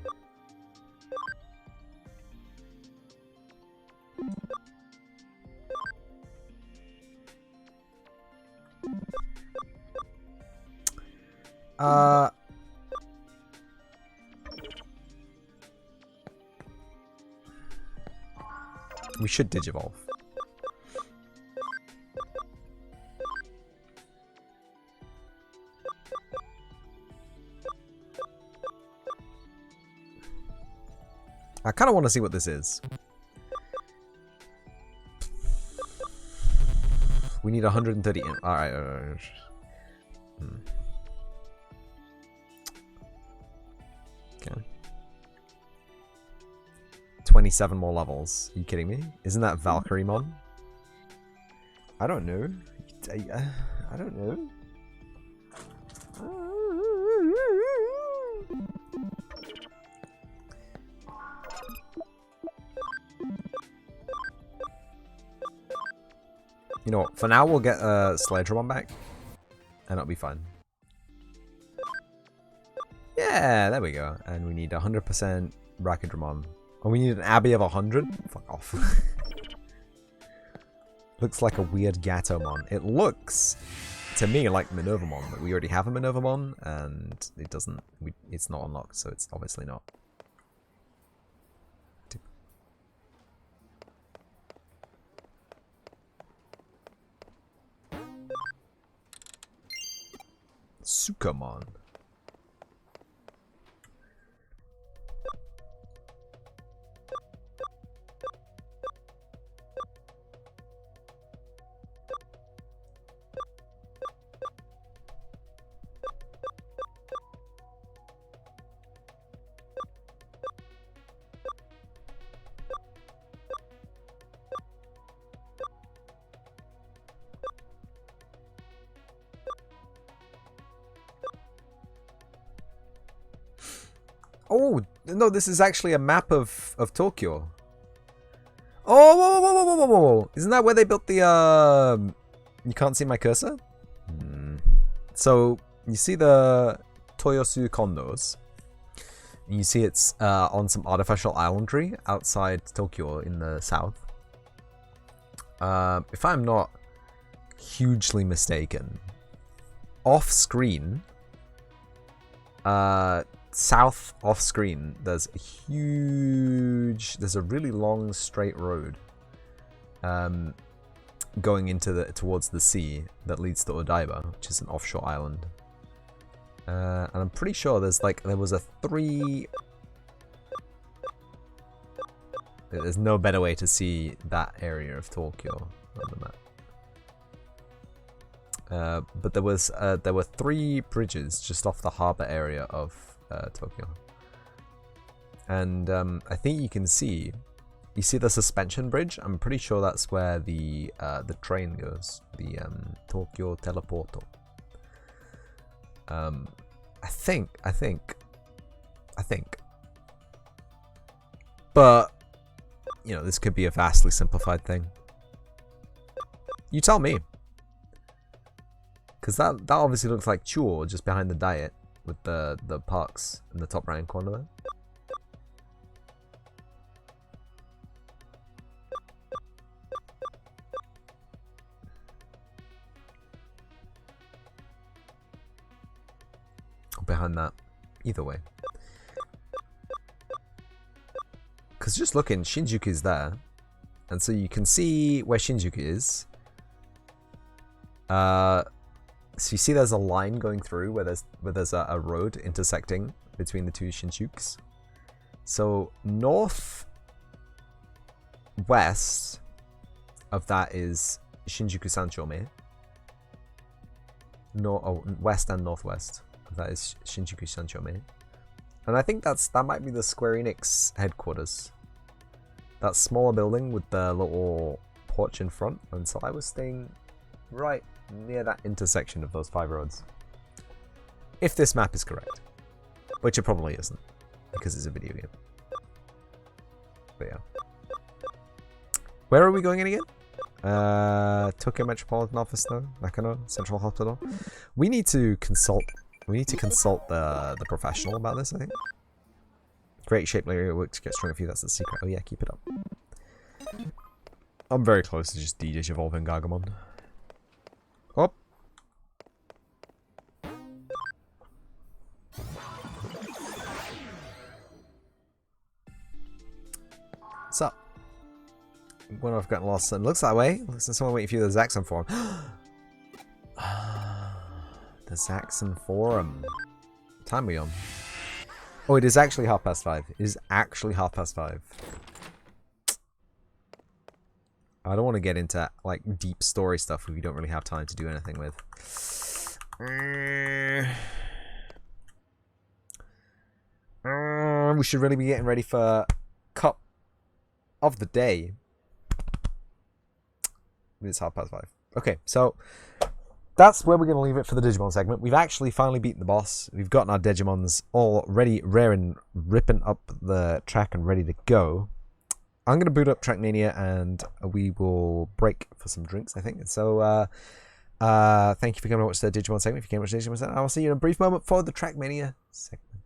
A: We should digivolve. I kind of want to see what this is. We need 130. Alright. Okay. 27 more levels. Are you kidding me? Isn't that Valkyriemon? I don't know. I don't know. You know what? For now, we'll get Sledgehamon back, and it'll be fine. Yeah, there we go. And we need 100% Rakudramon. Oh, we need an Abbey of 100? Fuck off. Looks like a weird Gatomon. It looks, to me, like Minervamon, but we already have a Minervamon, and it doesn't, it's not unlocked, so it's obviously not. Sukamon. Oh, no, this is actually a map of Tokyo. Oh, whoa, whoa, whoa, whoa, whoa, whoa. Isn't that where they built the, You can't see my cursor? So, you see the Toyosu condos. You see it's on some artificial islandry outside Tokyo in the south. If I'm not hugely mistaken, off-screen, south off screen, there's a really long straight road going into towards the sea that leads to Odaiba, which is an offshore island. And I'm pretty sure there's there's no better way to see that area of Tokyo on the map. But there were 3 bridges just off the harbor area of Tokyo, and I think you can see the suspension bridge. I'm pretty sure that's where the train goes, the Tokyo Teleporto. I think, but you know, this could be a vastly simplified thing. You tell me, because that obviously looks like Chuo just behind the diet. With the parks in the top right corner there. Or behind that. Either way. Because just looking, Shinjuku is there. And so you can see where Shinjuku is. So you see there's a line going through where there's a road intersecting between the 2 Shinjukus. So north west of that is Shinjuku Sanchome. West and northwest of that is Shinjuku Sanchome. And I think that might be the Square Enix headquarters. That smaller building with the little porch in front. And so I was staying right near that intersection of those 5 roads. If this map is correct. Which it probably isn't, because it's a video game. But yeah. Where are we going in again? Tokyo Metropolitan Office though? Nakano Central Hospital. We need to consult the professional about this, I think. Great shape layer work to get stronger for you, that's the secret. Oh yeah, keep it up. I'm very close to just de-digivolving Gargamon. Oh. What's up? Wonder if I've gotten lost. It looks that way. Looks like someone waiting for you. The Zaxxon Forum. The Zaxxon Forum. What time are we on? Oh, it is actually 5:30. It is actually 5:30. I don't want to get into like deep story stuff if we don't really have time to do anything with. We should really be getting ready for Cup of the Day. It's 5:30. Okay, so that's where we're going to leave it for the Digimon segment. We've actually finally beaten the boss. We've gotten our Digimons all ready, raring, ripping up the track and ready to go. I'm going to boot up Trackmania and we will break for some drinks, I think. So, thank you for coming to watch the Digimon segment. If you came to watch the Digimon segment, I will see you in a brief moment for the Trackmania segment.